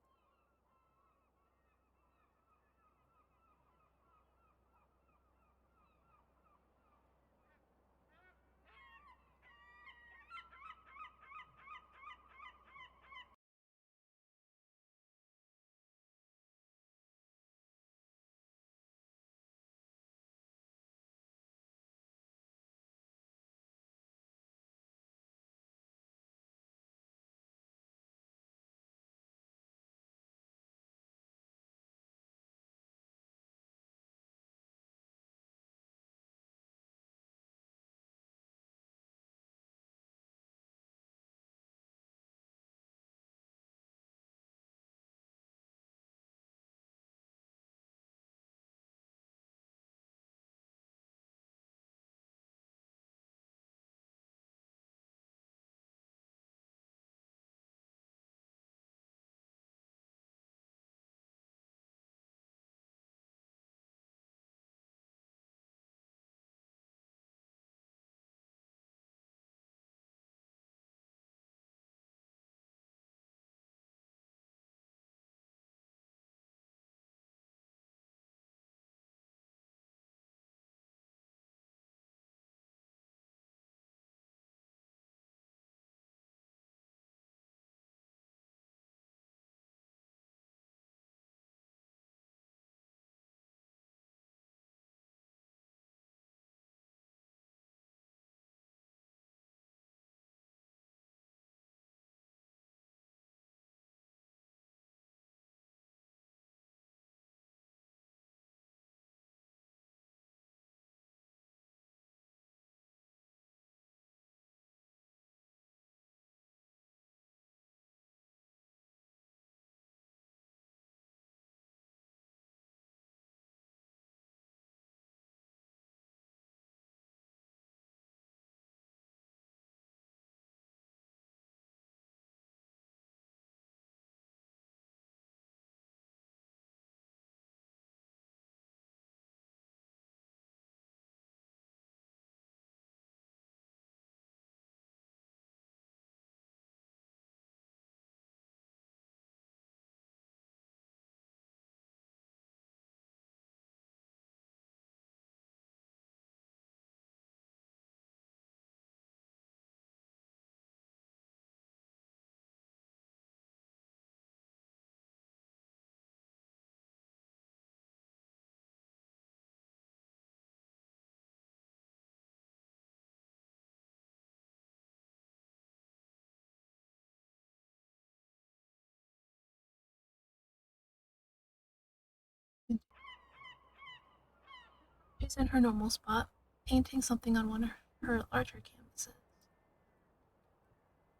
She's in her normal spot, painting something on one of her larger canvases.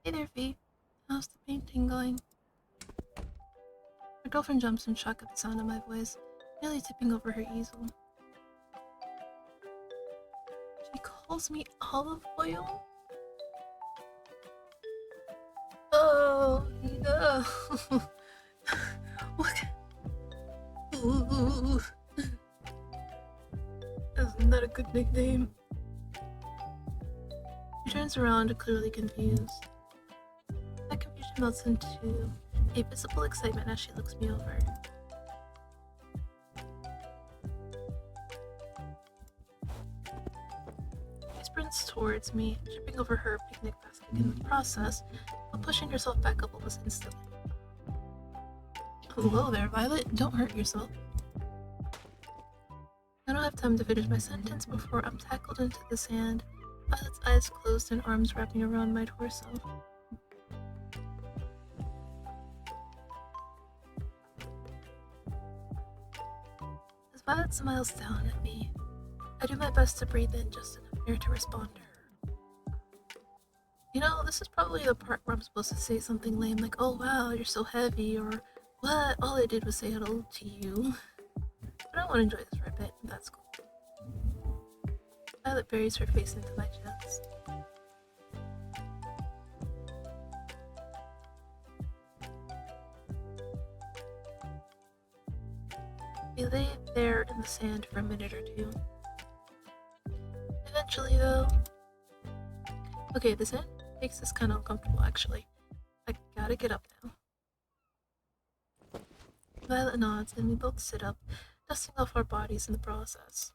Hey there, V. How's the painting going? My girlfriend jumps in shock at the sound of my voice, nearly tipping over her easel. She calls me olive oil? Oh, no. What? Ooh. Isn't that a good nickname? She turns around, clearly confused. That confusion melts into a visible excitement as she looks me over. She sprints towards me, tripping over her picnic basket in the process, but pushing herself back up almost instantly. Hello there, Violet. Don't hurt yourself. I don't have time to finish my sentence before I'm tackled into the sand, Violet's eyes closed and arms wrapping around my torso. As Violet smiles down at me, I do my best to breathe in just enough air to respond to her. You know, this is probably the part where I'm supposed to say something lame like, oh wow, you're so heavy, or what, all I did was say hello to you. But I want to enjoy this for a bit, and that's cool. Violet buries her face into my chest. We lay there in the sand for a minute or two. Eventually, though... Okay, the sand makes this kind of uncomfortable, actually. I gotta get up now. Violet nods, and we both sit up, dusting off our bodies in the process.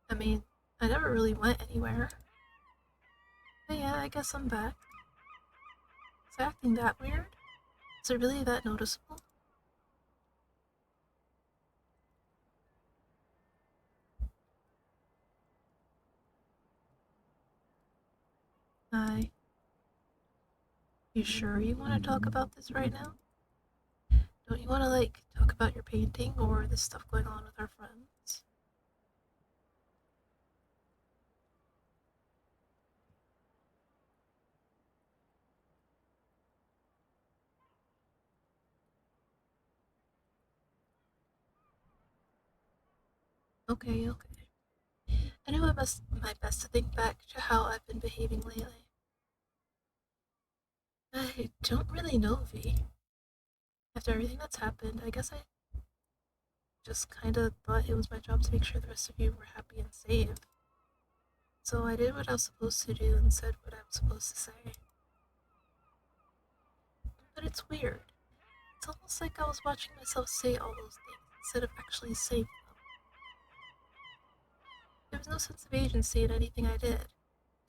I mean, I never really went anywhere. But yeah, I guess I'm back. Is acting that weird? Is it really that noticeable? Hi. You sure you want to talk about this right now? Don't you want to, talk about your painting or the stuff going on with our friends? Okay, okay. I know my best to think back to how I've been behaving lately. I don't really know, V. After everything that's happened, I guess I just kinda thought it was my job to make sure the rest of you were happy and safe. So I did what I was supposed to do and said what I was supposed to say. But it's weird. It's almost like I was watching myself say all those things instead of actually saying them. There was no sense of agency in anything I did.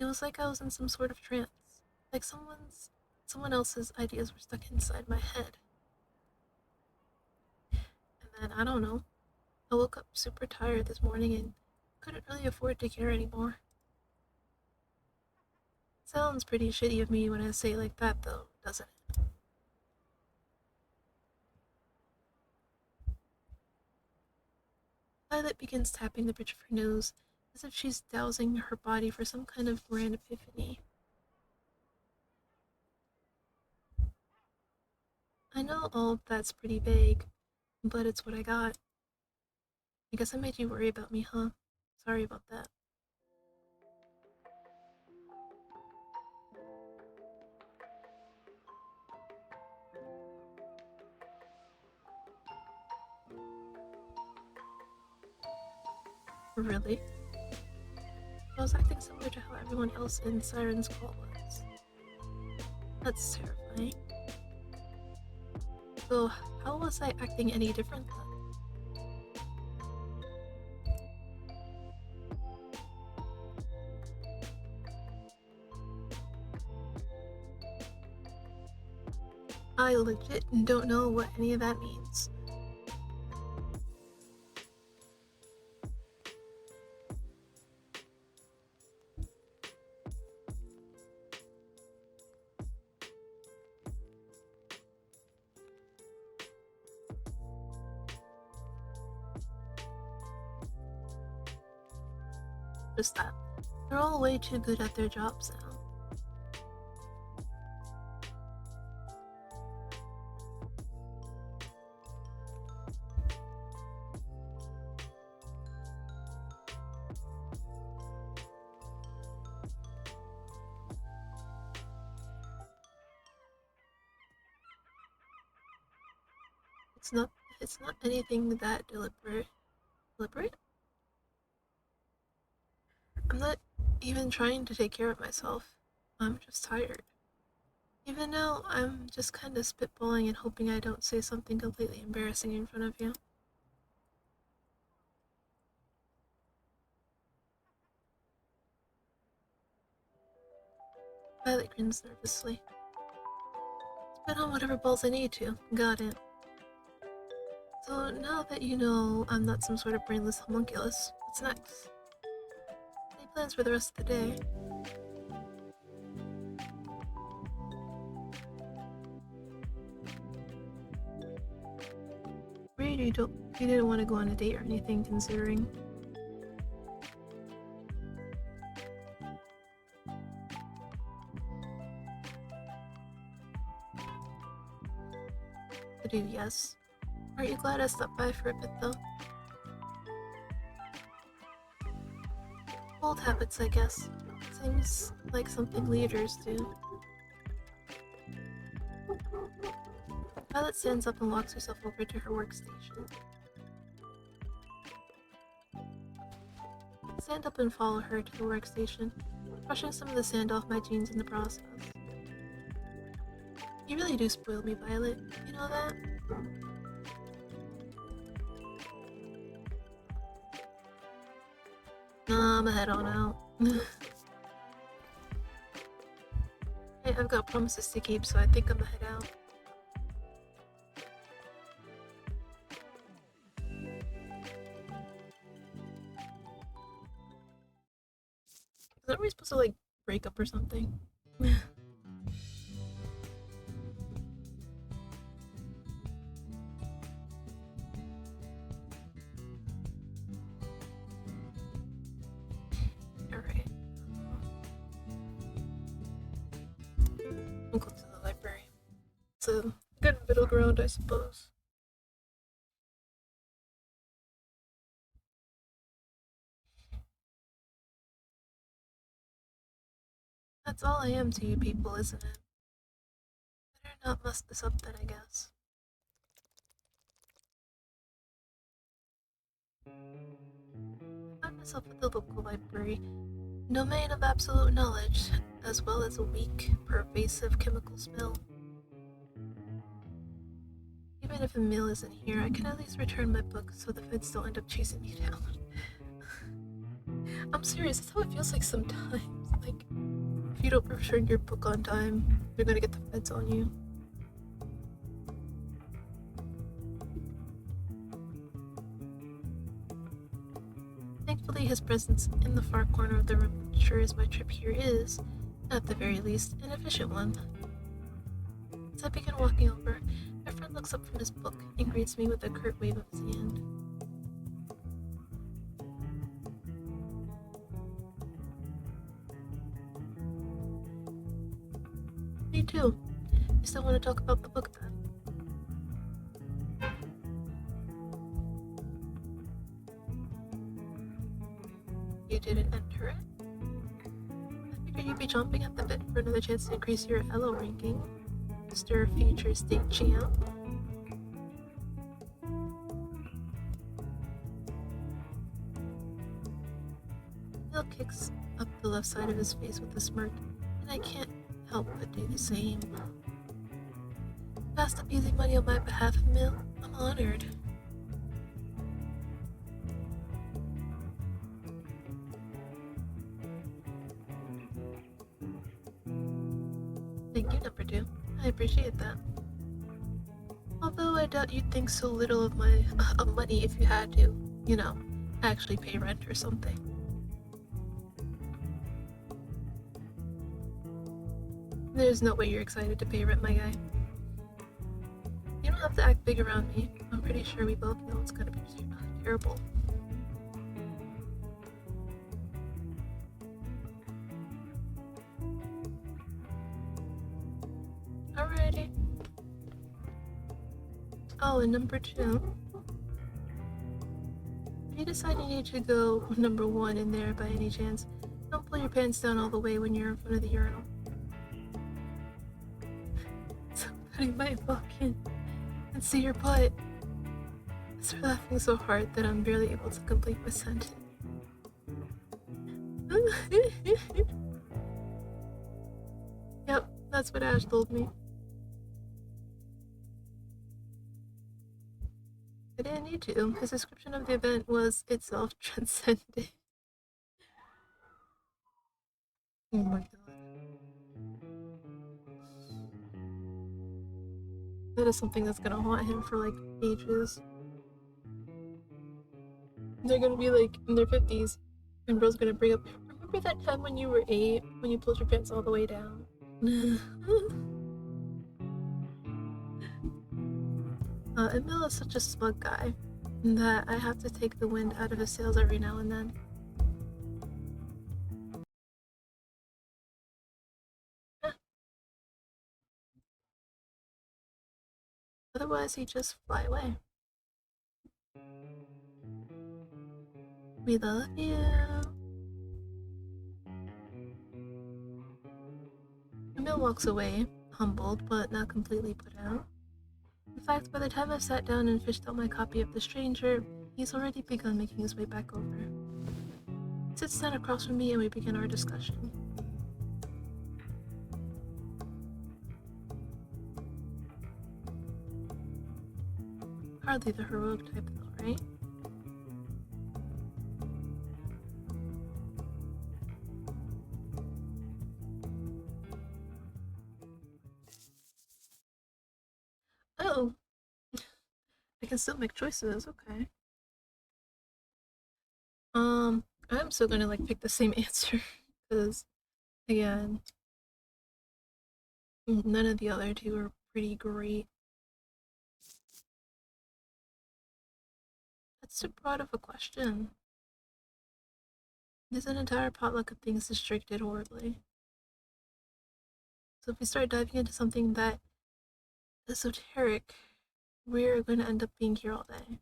It was like I was in some sort of trance. Like someone else's ideas were stuck inside my head. And then, I don't know, I woke up super tired this morning and couldn't really afford to care anymore. Sounds pretty shitty of me when I say it like that, though, doesn't it? Violet begins tapping the bridge of her nose, as if she's dousing her body for some kind of grand epiphany. I know all that's pretty vague, but it's what I got. I guess I made you worry about me, huh? Sorry about that. Really? I was acting similar to how everyone else in Siren's call was. That's terrifying. So, how was I acting any different then? I legit don't know what any of that means. Just that. They're all way too good at their jobs now. It's not it's not anything that deliberate. Deliberate? I'm not even trying to take care of myself. I'm just tired. Even now, I'm just kind of spitballing and hoping I don't say something completely embarrassing in front of you. Violet grins nervously. Spit on whatever balls I need to. Got it. So now that you know I'm not some sort of brainless homunculus, what's next? Any plans for the rest of the day? Really, you didn't want to go on a date or anything, considering. I do, yes. Aren't you glad I stopped by for a bit, though? Old habits, I guess. Seems like something leaders do. Violet stands up and walks herself over to her workstation. Stand up and follow her to the workstation, brushing some of the sand off my jeans in the process. You really do spoil me, Violet. You know that? Nah, I'ma head on out. Hey, I've got promises to keep, so I think I'ma head out. Aren't we supposed to, like, break up or something? Alright. I'll go to the library. It's a good middle ground, I suppose. That's all I am to you people, isn't it? Better not mess this up then, I guess. I found myself at the local library, domain of absolute knowledge, as well as a weak, pervasive chemical smell. Even if Emil isn't here, I can at least return my book so the feds don't end up chasing me down. I'm serious, that's how it feels like sometimes. Like, if you don't return your book on time, they're gonna get the feds on you. Thankfully, his presence in the far corner of the room ensures my trip here is, at the very least, an efficient one. As I begin walking over, my friend looks up from his book and greets me with a curt wave of his hand. Me too. You still want to talk about the book then? You didn't enter it? I figured you'd be chomping at the bit for another chance to increase your Elo ranking, Mr. Future State Champ. Bill kicks up the left side of his face with a smirk, and I can't help but do the same. Passed up easy money on my behalf, Emil. I'm honored. Thank you, number two. I appreciate that. Although I doubt you'd think so little of my money if you had to, you know, actually pay rent or something. There's no way you're excited to pay rent, my guy. You don't have to act big around me. I'm pretty sure we both know it's gonna be terrible. Oh, and number 2. If you decide you need to go number 1 in there by any chance, don't pull your pants down all the way when you're in front of the urinal. Somebody might walk in and see your butt. I start laughing so hard that I'm barely able to complete my sentence. Yep, that's what Ash told me. I didn't need to. His description of the event was itself transcendent. Oh my god. That is something that's gonna haunt him for like ages. They're gonna be like in their 50s, and bro's gonna bring up, remember that time when you were 8, when you pulled your pants all the way down? Emil is such a smug guy that I have to take the wind out of his sails every now and then. Otherwise, he'd just fly away. We love you. Emil walks away, humbled but not completely put out. In fact, by the time I've sat down and fished out my copy of The Stranger, he's already begun making his way back over. He sits down across from me and we begin our discussion. Hardly the heroic type though, right? Oh, I can still make choices, okay. I'm still gonna like pick the same answer, because, again, none of the other two are pretty great. That's too broad of a question. There's an entire potluck of things this Drake did horribly. So if we start diving into something that esoteric, we're going to end up being here all day.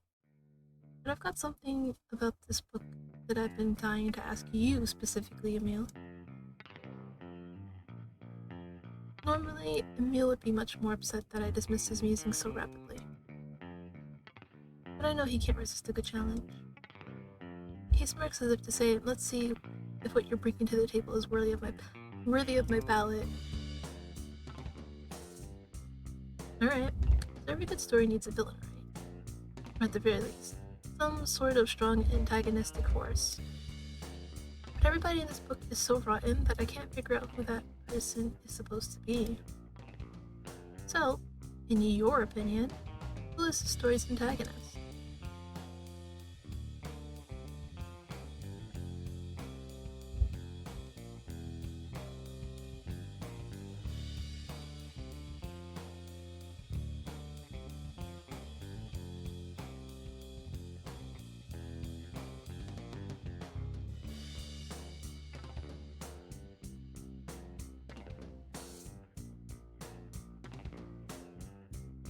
But I've got something about this book that I've been dying to ask you specifically, Emil. Normally, Emil would be much more upset that I dismissed his musings so rapidly. But I know he can't resist a good challenge. He smirks as if to say, let's see if what you're bringing to the table is worthy of my ballot. Alright, so every good story needs a villain, right? Or at the very least, some sort of strong antagonistic force. But everybody in this book is so rotten that I can't figure out who that person is supposed to be. So, in your opinion, who is the story's antagonist?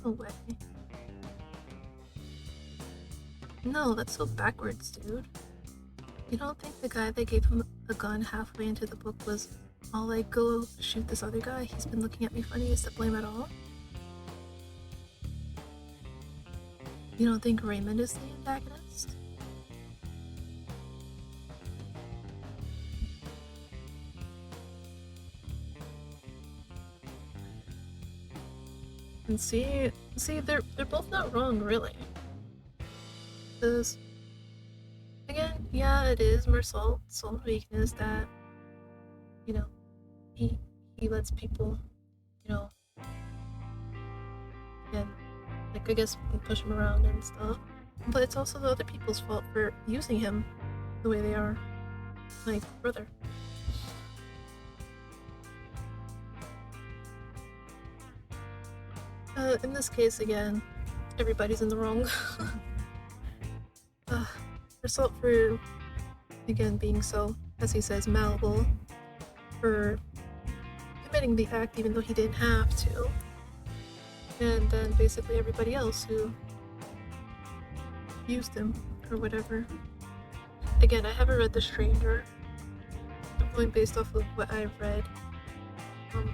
No way. No, that's so backwards, dude. You don't think the guy that gave him a gun halfway into the book was all like, go shoot this other guy, he's been looking at me funny, is to blame at all? You don't think Raymond is the antagonist? And see, they're both not wrong, really. Because, again, yeah, it is Mersault's sole weakness that, you know, he lets people, you know, again, like, I guess push him around and stuff. But it's also the other people's fault for using him the way they are. Like, brother. In this case, again, everybody's in the wrong. Result for, again, being so, as he says, malleable, for committing the act even though he didn't have to. and then basically everybody else who used him or whatever. Again, I haven't read The Stranger. I'm going based off of what I read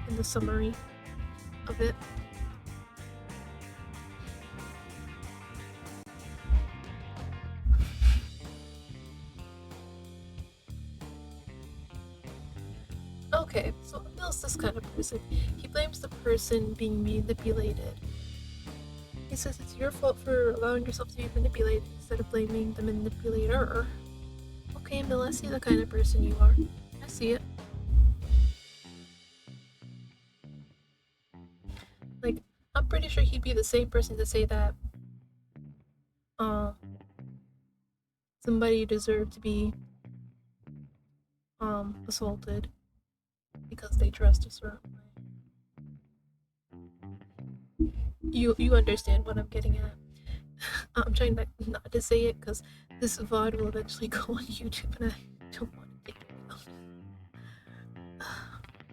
in the summary of it. Okay, so Emil's this kind of person. He blames the person being manipulated. He says it's your fault for allowing yourself to be manipulated instead of blaming the manipulator. Okay, Emil, I see the kind of person you are. I see it. Like, I'm pretty sure he'd be the same person to say that somebody deserved to be assaulted because they dressed a certain way. You understand what I'm getting at. I'm trying not to say it because this VOD will eventually go on YouTube and I don't want to take it down.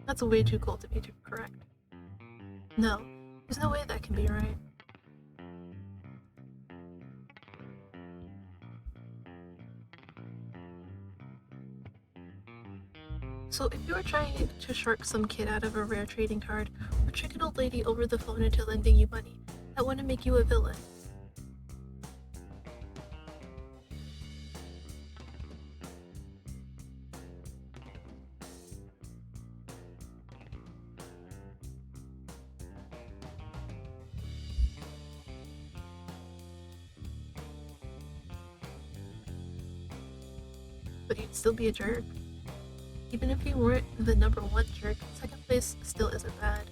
That's way too cool to be correct. No, there's no way that can be right. So if you were trying to shark some kid out of a rare trading card, or trick an old lady over the phone into lending you money, that wouldn't make you a villain. But you'd still be a jerk. Even if you weren't the #1 jerk, second place still isn't bad.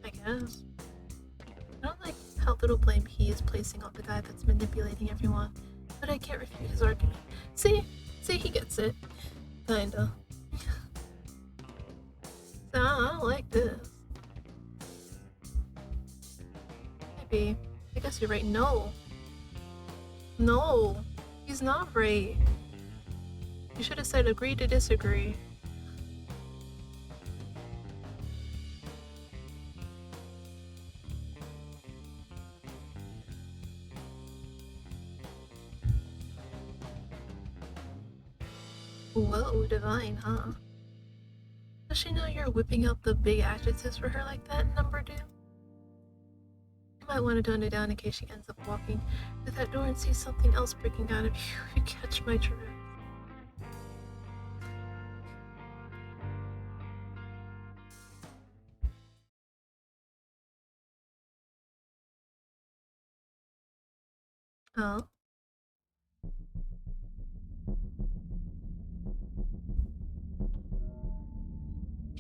I guess. I don't like how little blame he is placing on the guy that's manipulating everyone, but I can't refute his argument. See, he gets it. Kinda. So I don't like this. Maybe. I guess you're right. No, he's not right. You should have said agree to disagree. Whoa, divine, huh? Does she know you're whipping out the big adjectives for her like that, number 2? You might want to tone it down in case she ends up walking through that door and sees something else breaking out of you. You catch my drift. Oh?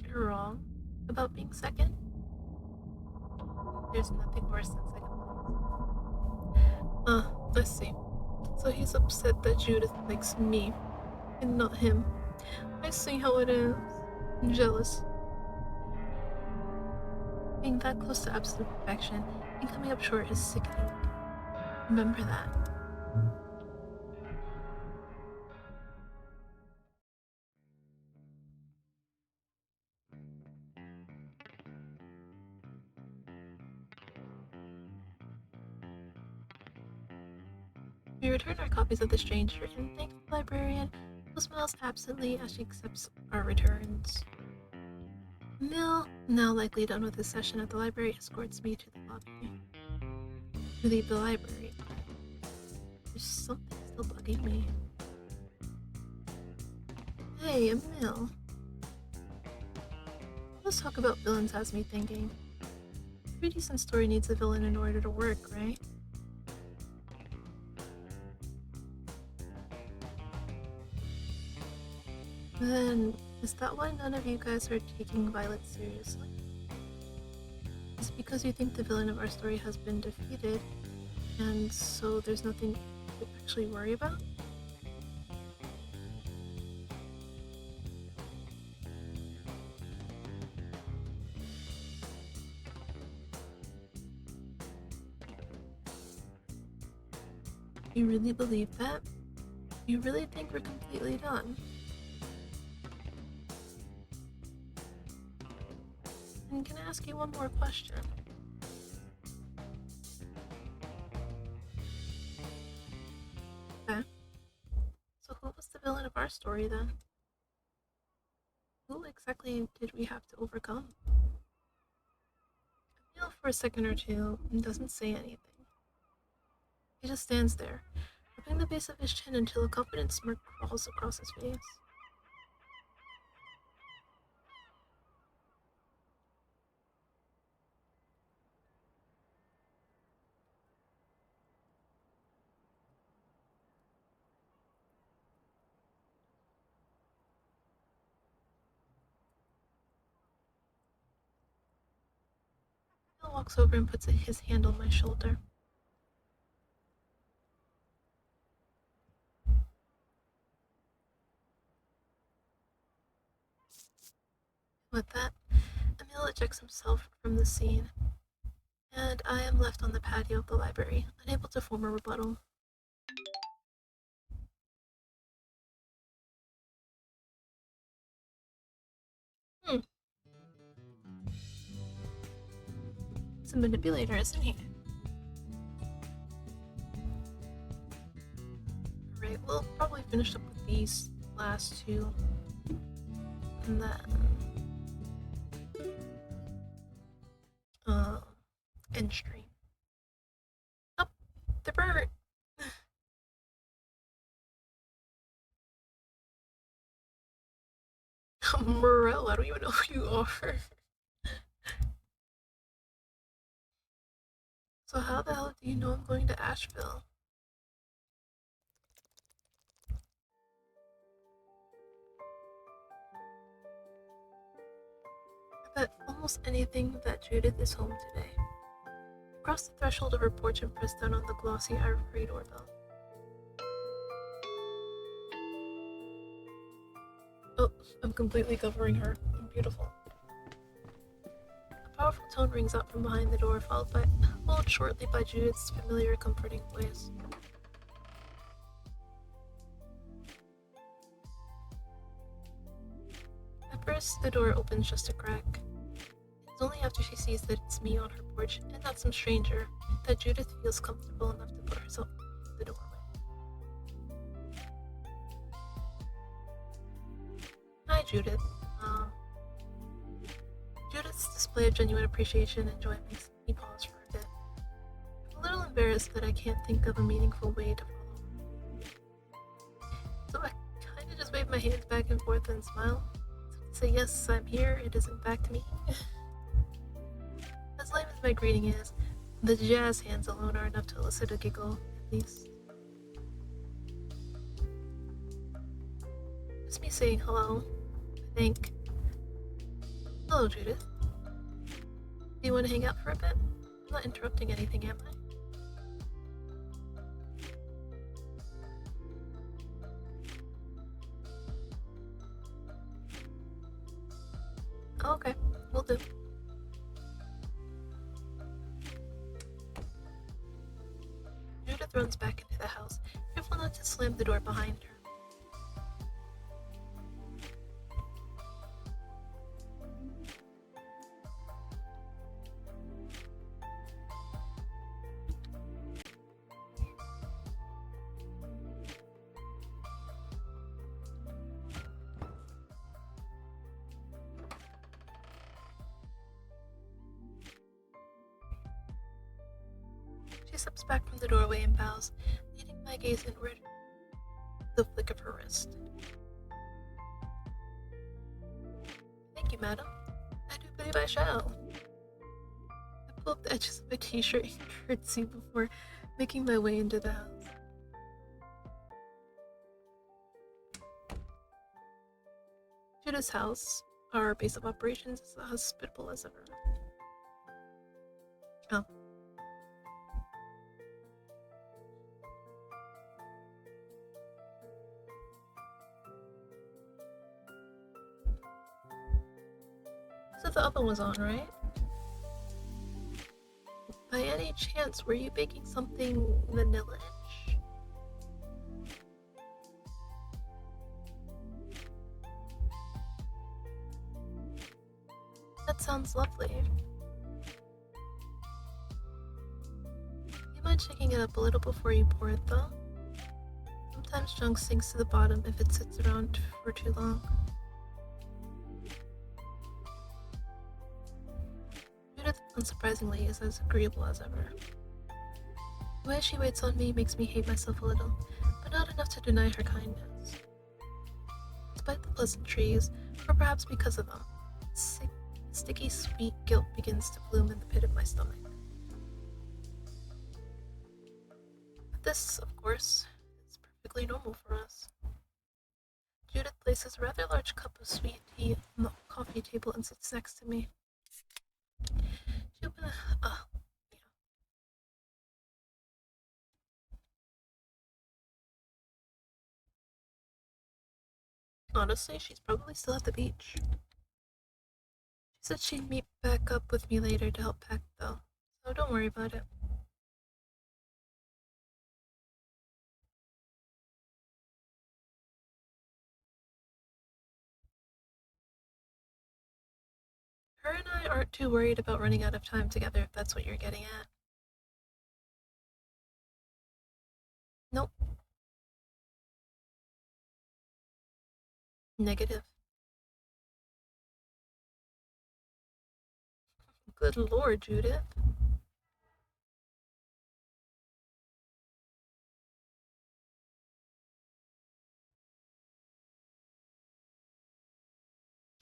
You're wrong about being second? There's nothing worse than second place. I see. So he's upset that Judith likes me and not him. I see how it is. I'm jealous. Being that close to absolute perfection and coming up short is sickening. Remember that. We return our copies of The Stranger and thank the librarian, who smiles absently as she accepts our returns. Mill, now likely done with his session at the library, escorts me to the lobby. We leave the library. There's something still bugging me. Hey, Emil. Let's talk about villains, has me thinking. Every decent story needs a villain in order to work, right? Then, is that why none of you guys are taking Violet seriously? Is it because you think the villain of our story has been defeated, and so there's nothing to actually worry about? You really believe that? You really think we're completely done? And can I ask you one more question? Okay. So who was the villain of our story then? Who exactly did we have to overcome? Emil for a second or two and doesn't say anything. He just stands there, rubbing the base of his chin until a confident smirk crawls across his face. Emil walks over and puts his hand on my shoulder. With that, Emil ejects himself from the scene, and I am left on the patio of the library, unable to form a rebuttal. Hmm, he's a manipulator, isn't he? Alright, we'll probably finish up with these last two, and then end stream. Oh, the bird! Morel, I don't even know who you are. So how the hell do you know I'm going to Asheville? I bet almost anything that Judith is home today. I crossed the threshold of her porch and pressed down on the glossy ivory doorbell. Oh, I'm completely covering her. I'm beautiful. A powerful tone rings out from behind the door, followed shortly by Judith's familiar, comforting voice. At first, the door opens just a crack. It's only after she sees that it's me on her porch, and not some stranger, that Judith feels comfortable enough to put herself in the doorway. Hi, Judith. Judith's display of genuine appreciation and joy makes me pause for a bit. I'm a little embarrassed that I can't think of a meaningful way to follow her. So I kinda just wave my hands back and forth and smile. To say yes, I'm here, it is in fact me. As lame as my greeting is, the jazz hands alone are enough to elicit a giggle, at least. Just me saying hello, I think. Hello, Judith. Do you want to hang out for a bit? I'm not interrupting anything, am I? Oh, okay, will do. Judith runs back into the house, careful not to slam the door behind her. She steps back from the doorway and bows, leading my gaze inward. The flick of her wrist. Thank you, madam. I do believe I shall. I pull up the edges of my t-shirt in curtsy before making my way into the house. Judith's house, our base of operations, is as hospitable as ever. Oh. So the oven was on, right? By any chance, were you baking something vanilla-ish? That sounds lovely. You mind shaking it up a little before you pour it, though? Sometimes junk sinks to the bottom if it sits around for too long. Judith, unsurprisingly, is as agreeable as ever. The way she waits on me makes me hate myself a little, but not enough to deny her kindness. Despite the pleasantries, or perhaps because of them, sticky, sweet guilt begins to bloom in the pit of my stomach. But this, of course, is perfectly normal for us. Judith places a rather large cup of sweet tea on the coffee table and sits next to me. She opened yeah. Honestly, she's probably still at the beach. She said she'd meet back up with me later to help pack, though, so don't worry about it. Her and I aren't too worried about running out of time together, if that's what you're getting at. Nope. Negative. Good lord, Judith.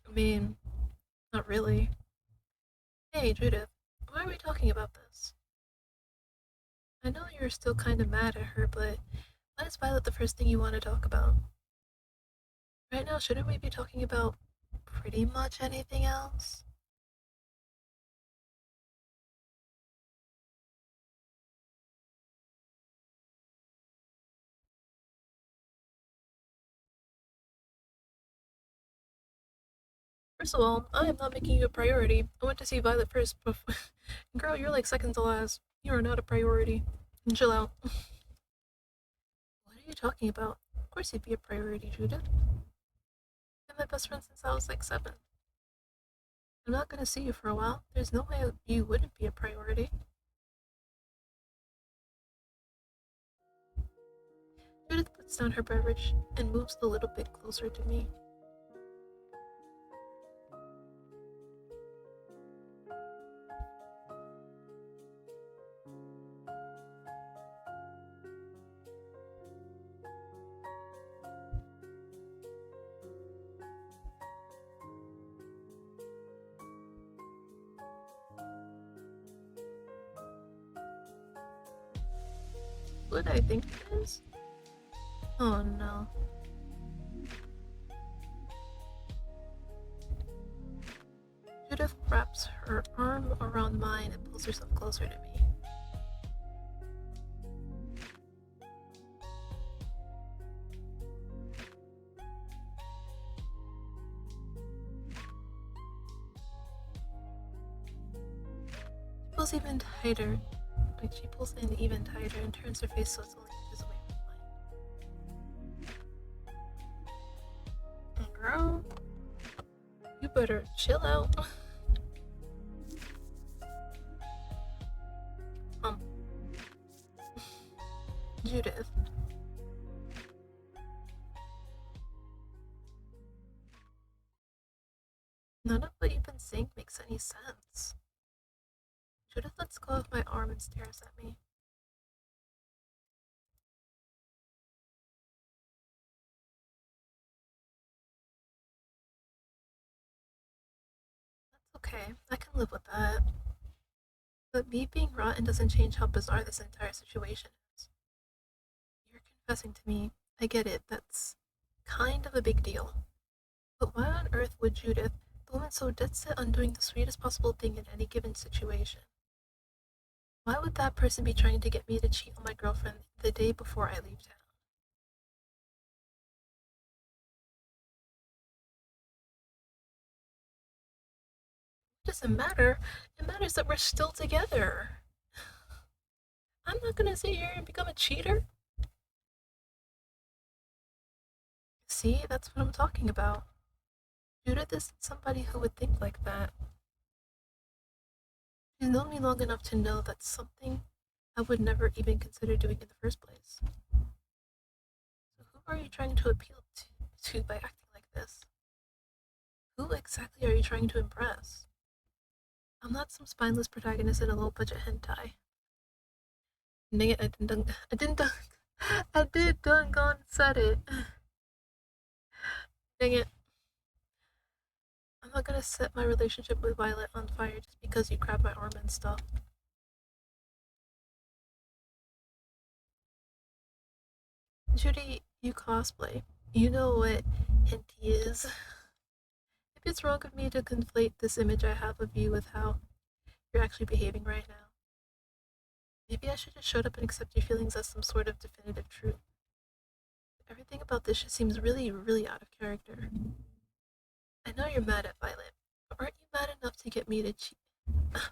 I mean, not really. Hey, Judith, why are we talking about this? I know you're still kinda mad at her, but why is Violet the first thing you want to talk about? Right now, shouldn't we be talking about pretty much anything else? First of all, I am not making you a priority. I went to see Violet first, but girl, you're like second to last. You are not a priority. Chill out. What are you talking about? Of course you'd be a priority, Judith. Been my best friend since I was like 7. I'm not gonna see you for a while. There's no way you wouldn't be a priority. Judith puts down her beverage and moves a little bit closer to me. What I think it is? Oh no. Judith wraps her arm around mine and pulls herself closer to me. She pulls even tighter. Like she pulls in even tighter and turns her face so it's only inches away from mine. Girl, you better chill out. Um, Judith. None of what you've been saying makes any sense. Judith lets go of my arm and stares at me. That's okay, I can live with that. But me being rotten doesn't change how bizarre this entire situation is. You're confessing to me. I get it, that's kind of a big deal. But why on earth would Judith, the woman so dead set on doing the sweetest possible thing in any given situation, why would that person be trying to get me to cheat on my girlfriend the day before I leave town? It doesn't matter. It matters that we're still together. I'm not gonna sit here and become a cheater. See, that's what I'm talking about. Judith isn't somebody who would think like that. She's known me long enough to know that's something I would never even consider doing in the first place. So who are you trying to appeal to by acting like this? Who exactly are you trying to impress? I'm not some spineless protagonist in a low-budget hentai. Dang it, I did done gone said it. Dang it. I'm not gonna set my relationship with Violet on fire just because you grabbed my arm and stuff. Judy, you cosplay. You know what hentai is. Maybe it's wrong of me to conflate this image I have of you with how you're actually behaving right now. Maybe I should have showed up and accept your feelings as some sort of definitive truth. Everything about this just seems really, really out of character. I know you're mad at Violet, but aren't you mad enough to get me to cheat?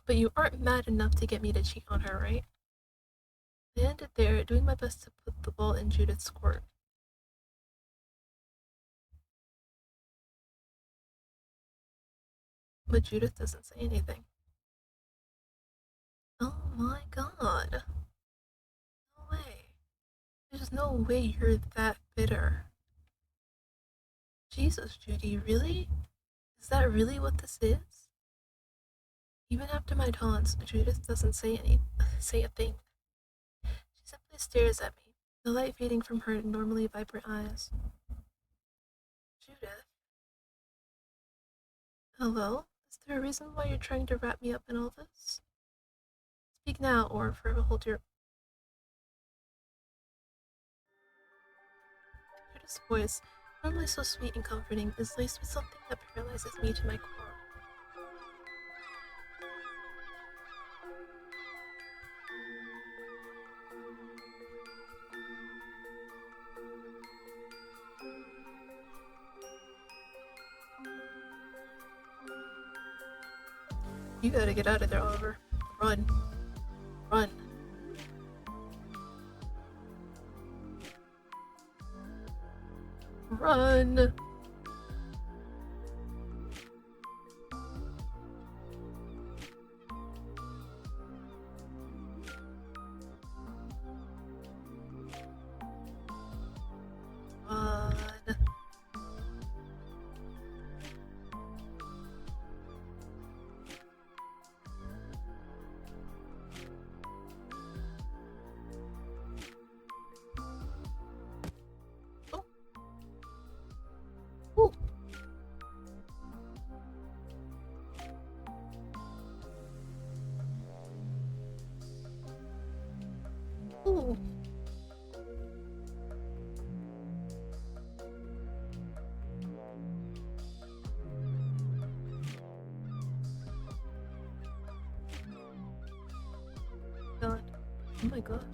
But you aren't mad enough to get me to cheat on her, right? I ended there, doing my best to put the ball in Judith's court. But Judith doesn't say anything. Oh my god. No way. There's no way you're that bitter. Jesus, Judy, really? Is that really what this is? Even after my taunts, Judith doesn't say a thing. She simply stares at me, the light fading from her normally vibrant eyes. Judith? Hello? Is there a reason why you're trying to wrap me up in all this? Speak now, or forever hold your... Judith's voice, normally so sweet and comforting, is laced with something that paralyzes me to my core. You gotta get out of there, Oliver. Run. Run. Run! Run. Oh. Ooh. Ooh. God. Oh my god.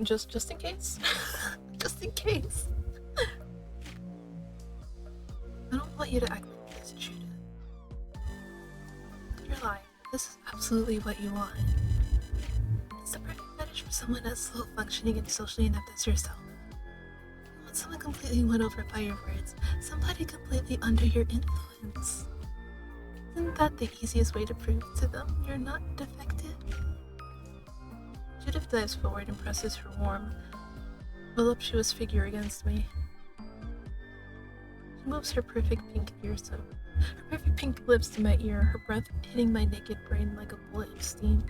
Just in case. Just in case. I don't want you to act like this, Judith. You're lying. This is absolutely what you want. It's the perfect fetish for someone as low functioning and socially inept as yourself. You want someone completely won over by your words, somebody completely under your influence. Isn't that the easiest way to prove to them you're not defective? Judith dives forward and presses her warm, voluptuous figure against me. She moves her perfect pink lips to my ear, her breath hitting my naked brain like a bullet of steam.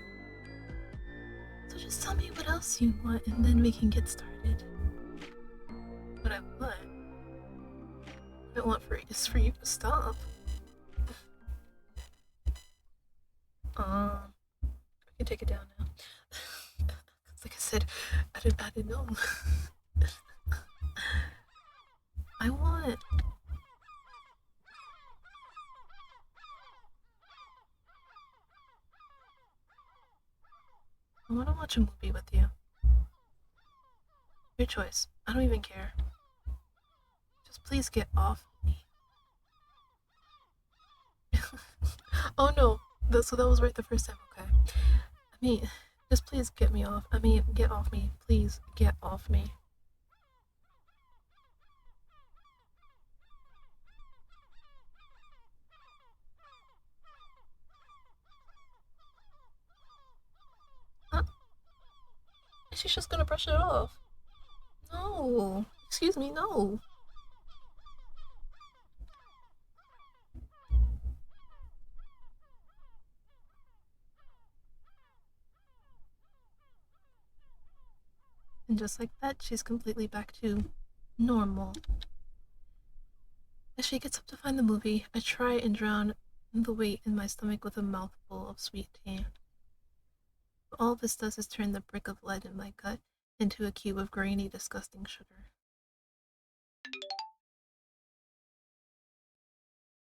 So just tell me what else you want and then we can get started. What I want is for you to stop. We can take it down now. Like I said, I didn't know. I want to watch a movie with you. Your choice. I don't even care. Just please get off me. Oh no. So that was right the first time, okay. I mean, just please get me off. Get off me. Please get off me. She's just gonna brush it off. No. Excuse me, no. And just like that, she's completely back to normal. As she gets up to find the movie, I try and drown the weight in my stomach with a mouthful of sweet tea. But all this does is turn the brick of lead in my gut into a cube of grainy, disgusting sugar.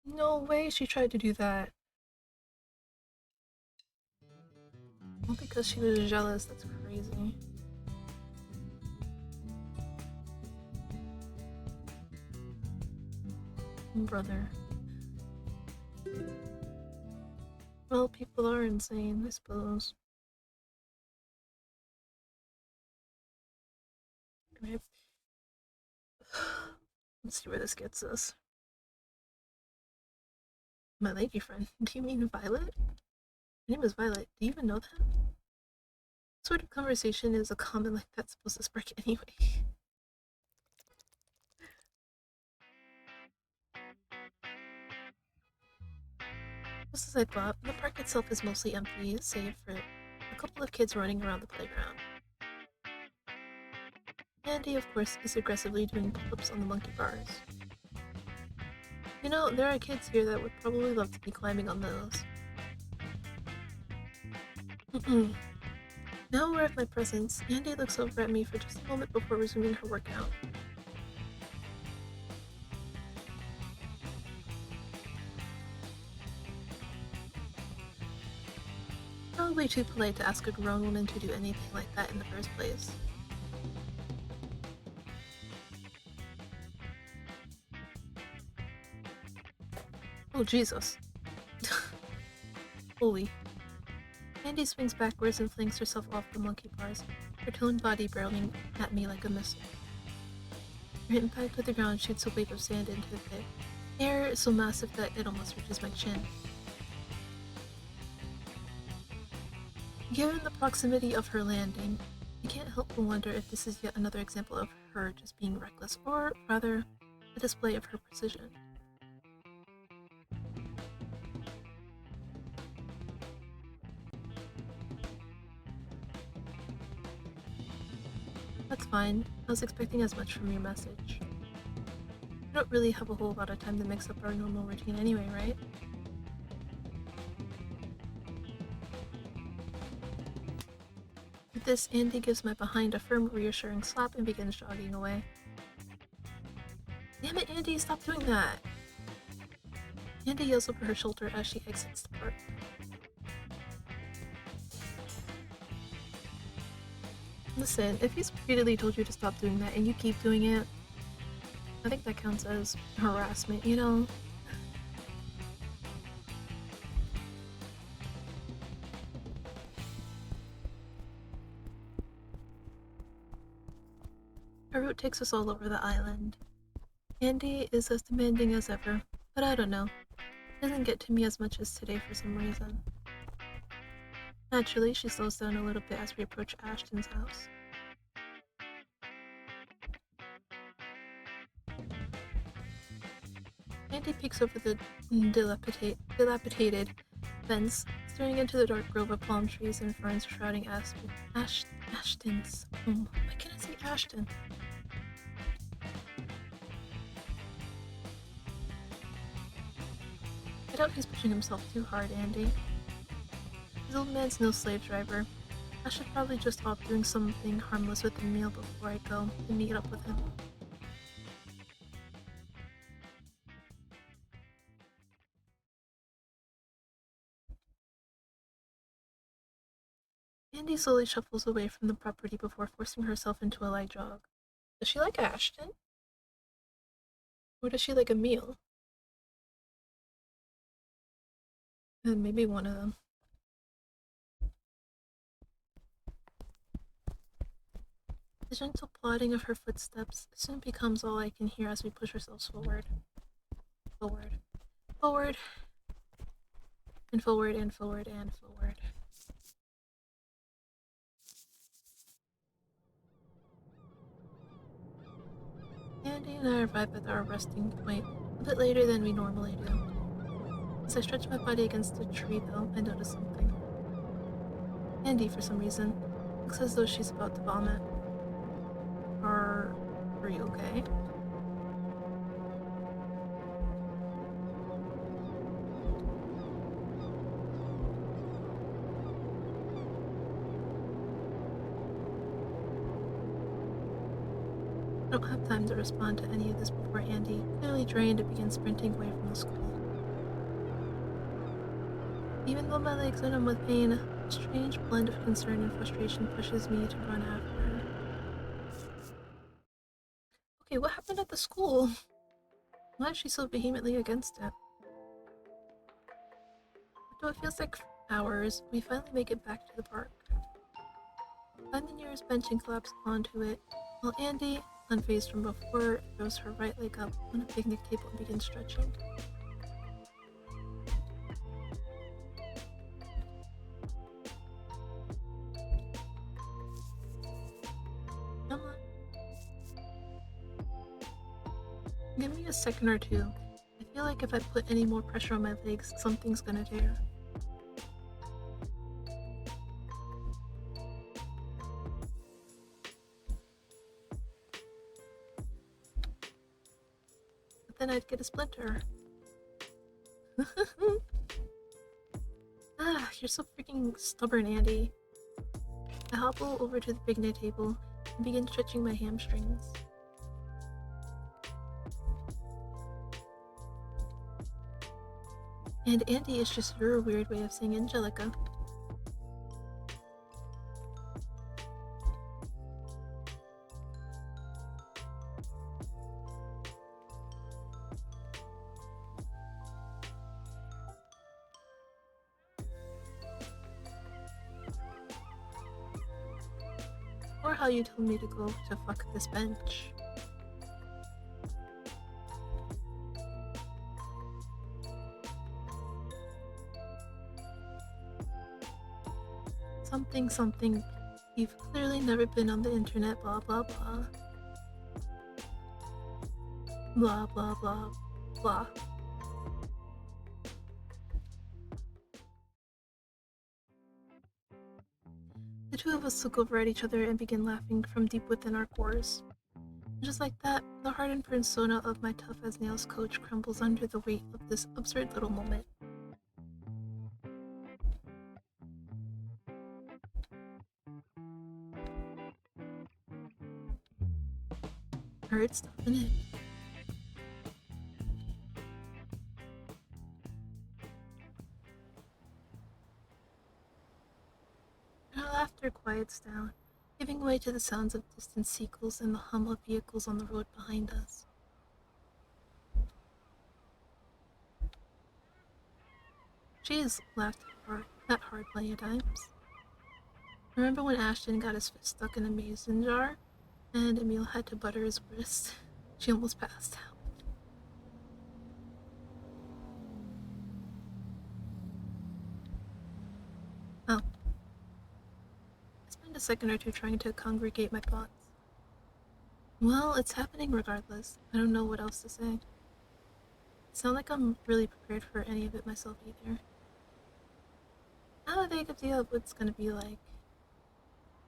No way she tried to do that. All because she was jealous, that's crazy. Brother. Well, people are insane, I suppose. Right. Let's see where this gets us. My lady friend. Do you mean Violet? Her name is Violet. Do you even know that? What sort of conversation is a comment like that supposed to spark anyway? Just as I thought, the park itself is mostly empty, save for a couple of kids running around the playground. Andy, of course, is aggressively doing pull-ups on the monkey bars. You know, there are kids here that would probably love to be climbing on those. Now aware of my presence, Andy looks over at me for just a moment before resuming her workout. Probably too polite to ask a grown woman to do anything like that in the first place. Oh, Jesus. Holy. Andy swings backwards and flings herself off the monkey bars, her toned body barreling at me like a missile. Her impact with the ground shoots a wave of sand into the air so massive that it almost reaches my chin. Given the proximity of her landing, I can't help but wonder if this is yet another example of her just being reckless, or rather, a display of her precision. That's fine. I was expecting as much from your message. We don't really have a whole lot of time to mix up our normal routine anyway, right? With this, Andy gives my behind a firm, reassuring slap and begins jogging away. Damn it, Andy, stop doing that! Andy yells over her shoulder as she exits the park. Listen, if he's repeatedly told you to stop doing that and you keep doing it, I think that counts as harassment, you know? Our route takes us all over the island. Andy is as demanding as ever, but I don't know. It doesn't get to me as much as today for some reason. Naturally, she slows down a little bit as we approach Ashton's house. Andy peeks over the dilapidated fence, staring into the dark grove of palm trees and ferns shrouding Ashton's home. Why can't I say Ashton? I doubt he's pushing himself too hard, Andy. His old man's no slave driver. I should probably just opt doing something harmless with the meal before I go and meet up with him. Andy slowly shuffles away from the property before forcing herself into a light jog. Does she like Ashton? Or does she like a meal? And maybe one of them. The gentle plodding of her footsteps soon becomes all I can hear as we push ourselves forward. Forward. Forward. And forward and forward and forward. Andy and I arrive at our resting point a bit later than we normally do. As I stretch my body against a tree, though, I notice something. Andy, for some reason, looks as though she's about to vomit. Are you okay? I don't have time to respond to any of this before Andy, clearly drained, begins sprinting away from the school. Even though my legs are numb with pain, a strange blend of concern and frustration pushes me to run after her. Okay, what happened at the school? Why is she so vehemently against it? Though it feels like hours, we finally make it back to the park. Find the nearest bench and collapse onto it, while Andy, unfazed from before, throws her right leg up on a picnic table and begins stretching. Come on. Give me a second or two. I feel like if I put any more pressure on my legs, something's gonna tear. But then I'd get a splinter. Ah, you're so freaking stubborn, Andy. I hobble over to the picnic table and begin stretching my hamstrings. And Andy is just your weird way of saying Angelica. Or how you told me to go to fuck this bench. Something, something. You've clearly never been on the internet, blah blah blah. Blah blah blah blah. The two of us look over at each other and begin laughing from deep within our cores. Just like that, the hardened persona of my tough as nails coach crumbles under the weight of this absurd little moment. Hurts, doesn't it? Our laughter quiets down, giving way to the sounds of distant seagulls and the hum of vehicles on the road behind us. She has laughed hard, that hard plenty of times. Remember when Ashton got his fist stuck in a mason jar and Emil had to butter his wrist? She almost passed out. Oh. I spent a second or two trying to congregate my thoughts. Well, it's happening regardless. I don't know what else to say. It's not like I'm really prepared for any of it myself either. I have a vague idea of what it's gonna be like.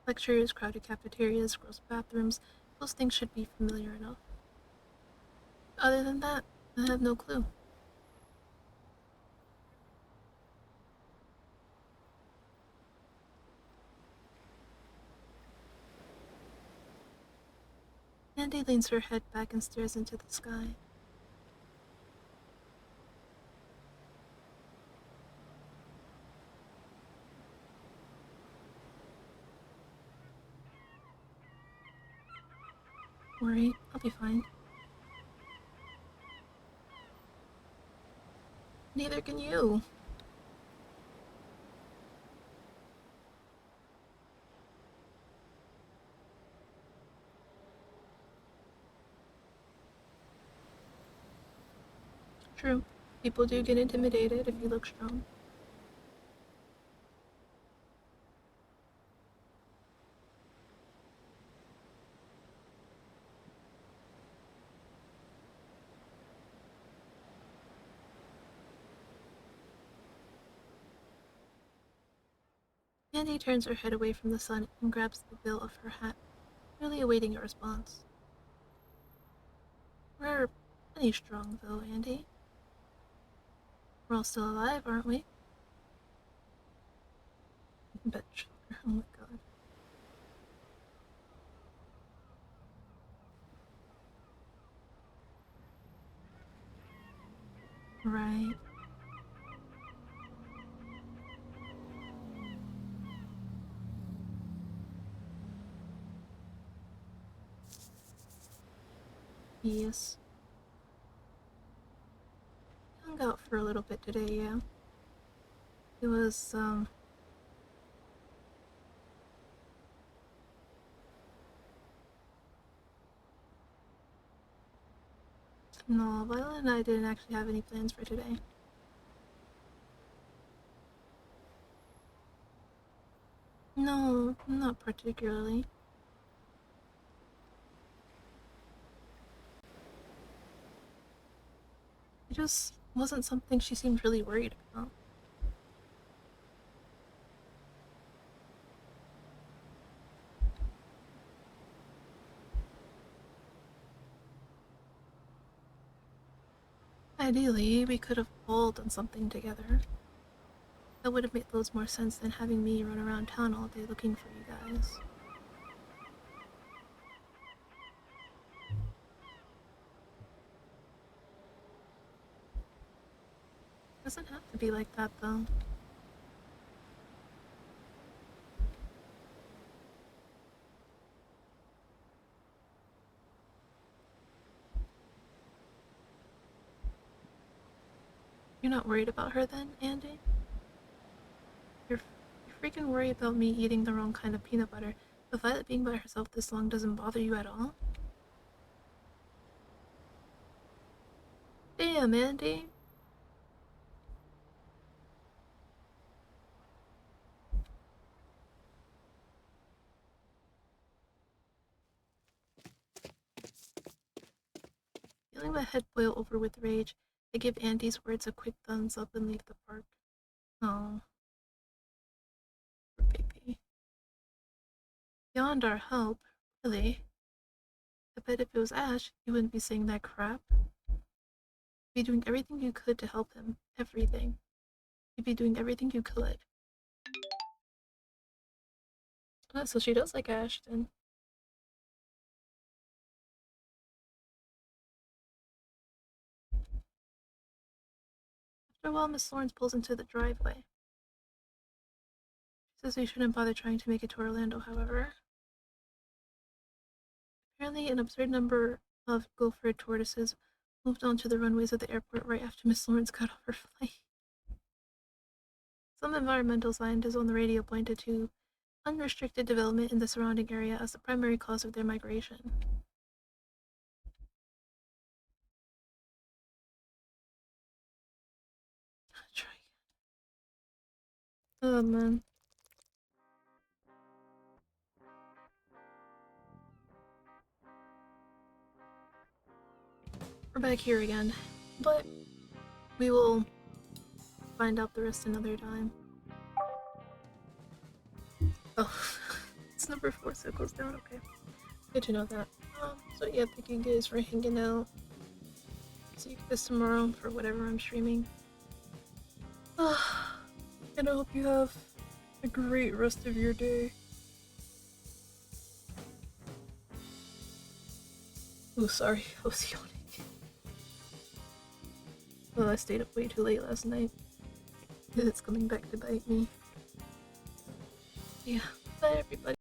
Lectures, crowded cafeterias, gross bathrooms, those things should be familiar enough. Other than that, I have no clue. Andy leans her head back and stares into the sky. Worry, I'll be fine. Neither can you. True. People do get intimidated if you look strong. Andy turns her head away from the sun and grabs the bill of her hat, really awaiting a response. We're plenty strong, though, Andy. We're all still alive, aren't we? Bitch. Oh my god. Right. Yes. Hung out for a little bit today, yeah. It was, no, Violet and I didn't actually have any plans for today. No, not particularly. It just wasn't something she seemed really worried about. Ideally, we could have all done something together. That would have made loads more sense than having me run around town all day looking for you guys. Doesn't have to be like that, though. You're not worried about her then, Andy? You're freaking worried about me eating the wrong kind of peanut butter, but Violet being by herself this long doesn't bother you at all? Damn, Andy. Feeling my head boil over with rage, I give Andy's words a quick thumbs up and leave the park. Oh, poor baby. Beyond our help, really. I bet if it was Ash, you wouldn't be saying that crap. You'd be doing everything you could to help him. Everything. You'd be doing everything you could. So she does like Ashton. After a while, Miss Lawrence pulls into the driveway. She says we shouldn't bother trying to make it to Orlando, however. Apparently, an absurd number of gopher tortoises moved onto the runways of the airport right after Miss Lawrence got off her flight. Some environmental scientists on the radio pointed to unrestricted development in the surrounding area as the primary cause of their migration. Try. Oh man. We're back here again, but we will find out the rest another time. Oh, it's number 4, so it goes down. Okay, good to know that. So yeah, thank you guys for hanging out. See you guys tomorrow for whatever I'm streaming. And I hope you have a great rest of your day. Oh, sorry, I was yawning. Well, I stayed up way too late last night. It's coming back to bite me. Yeah, bye everybody.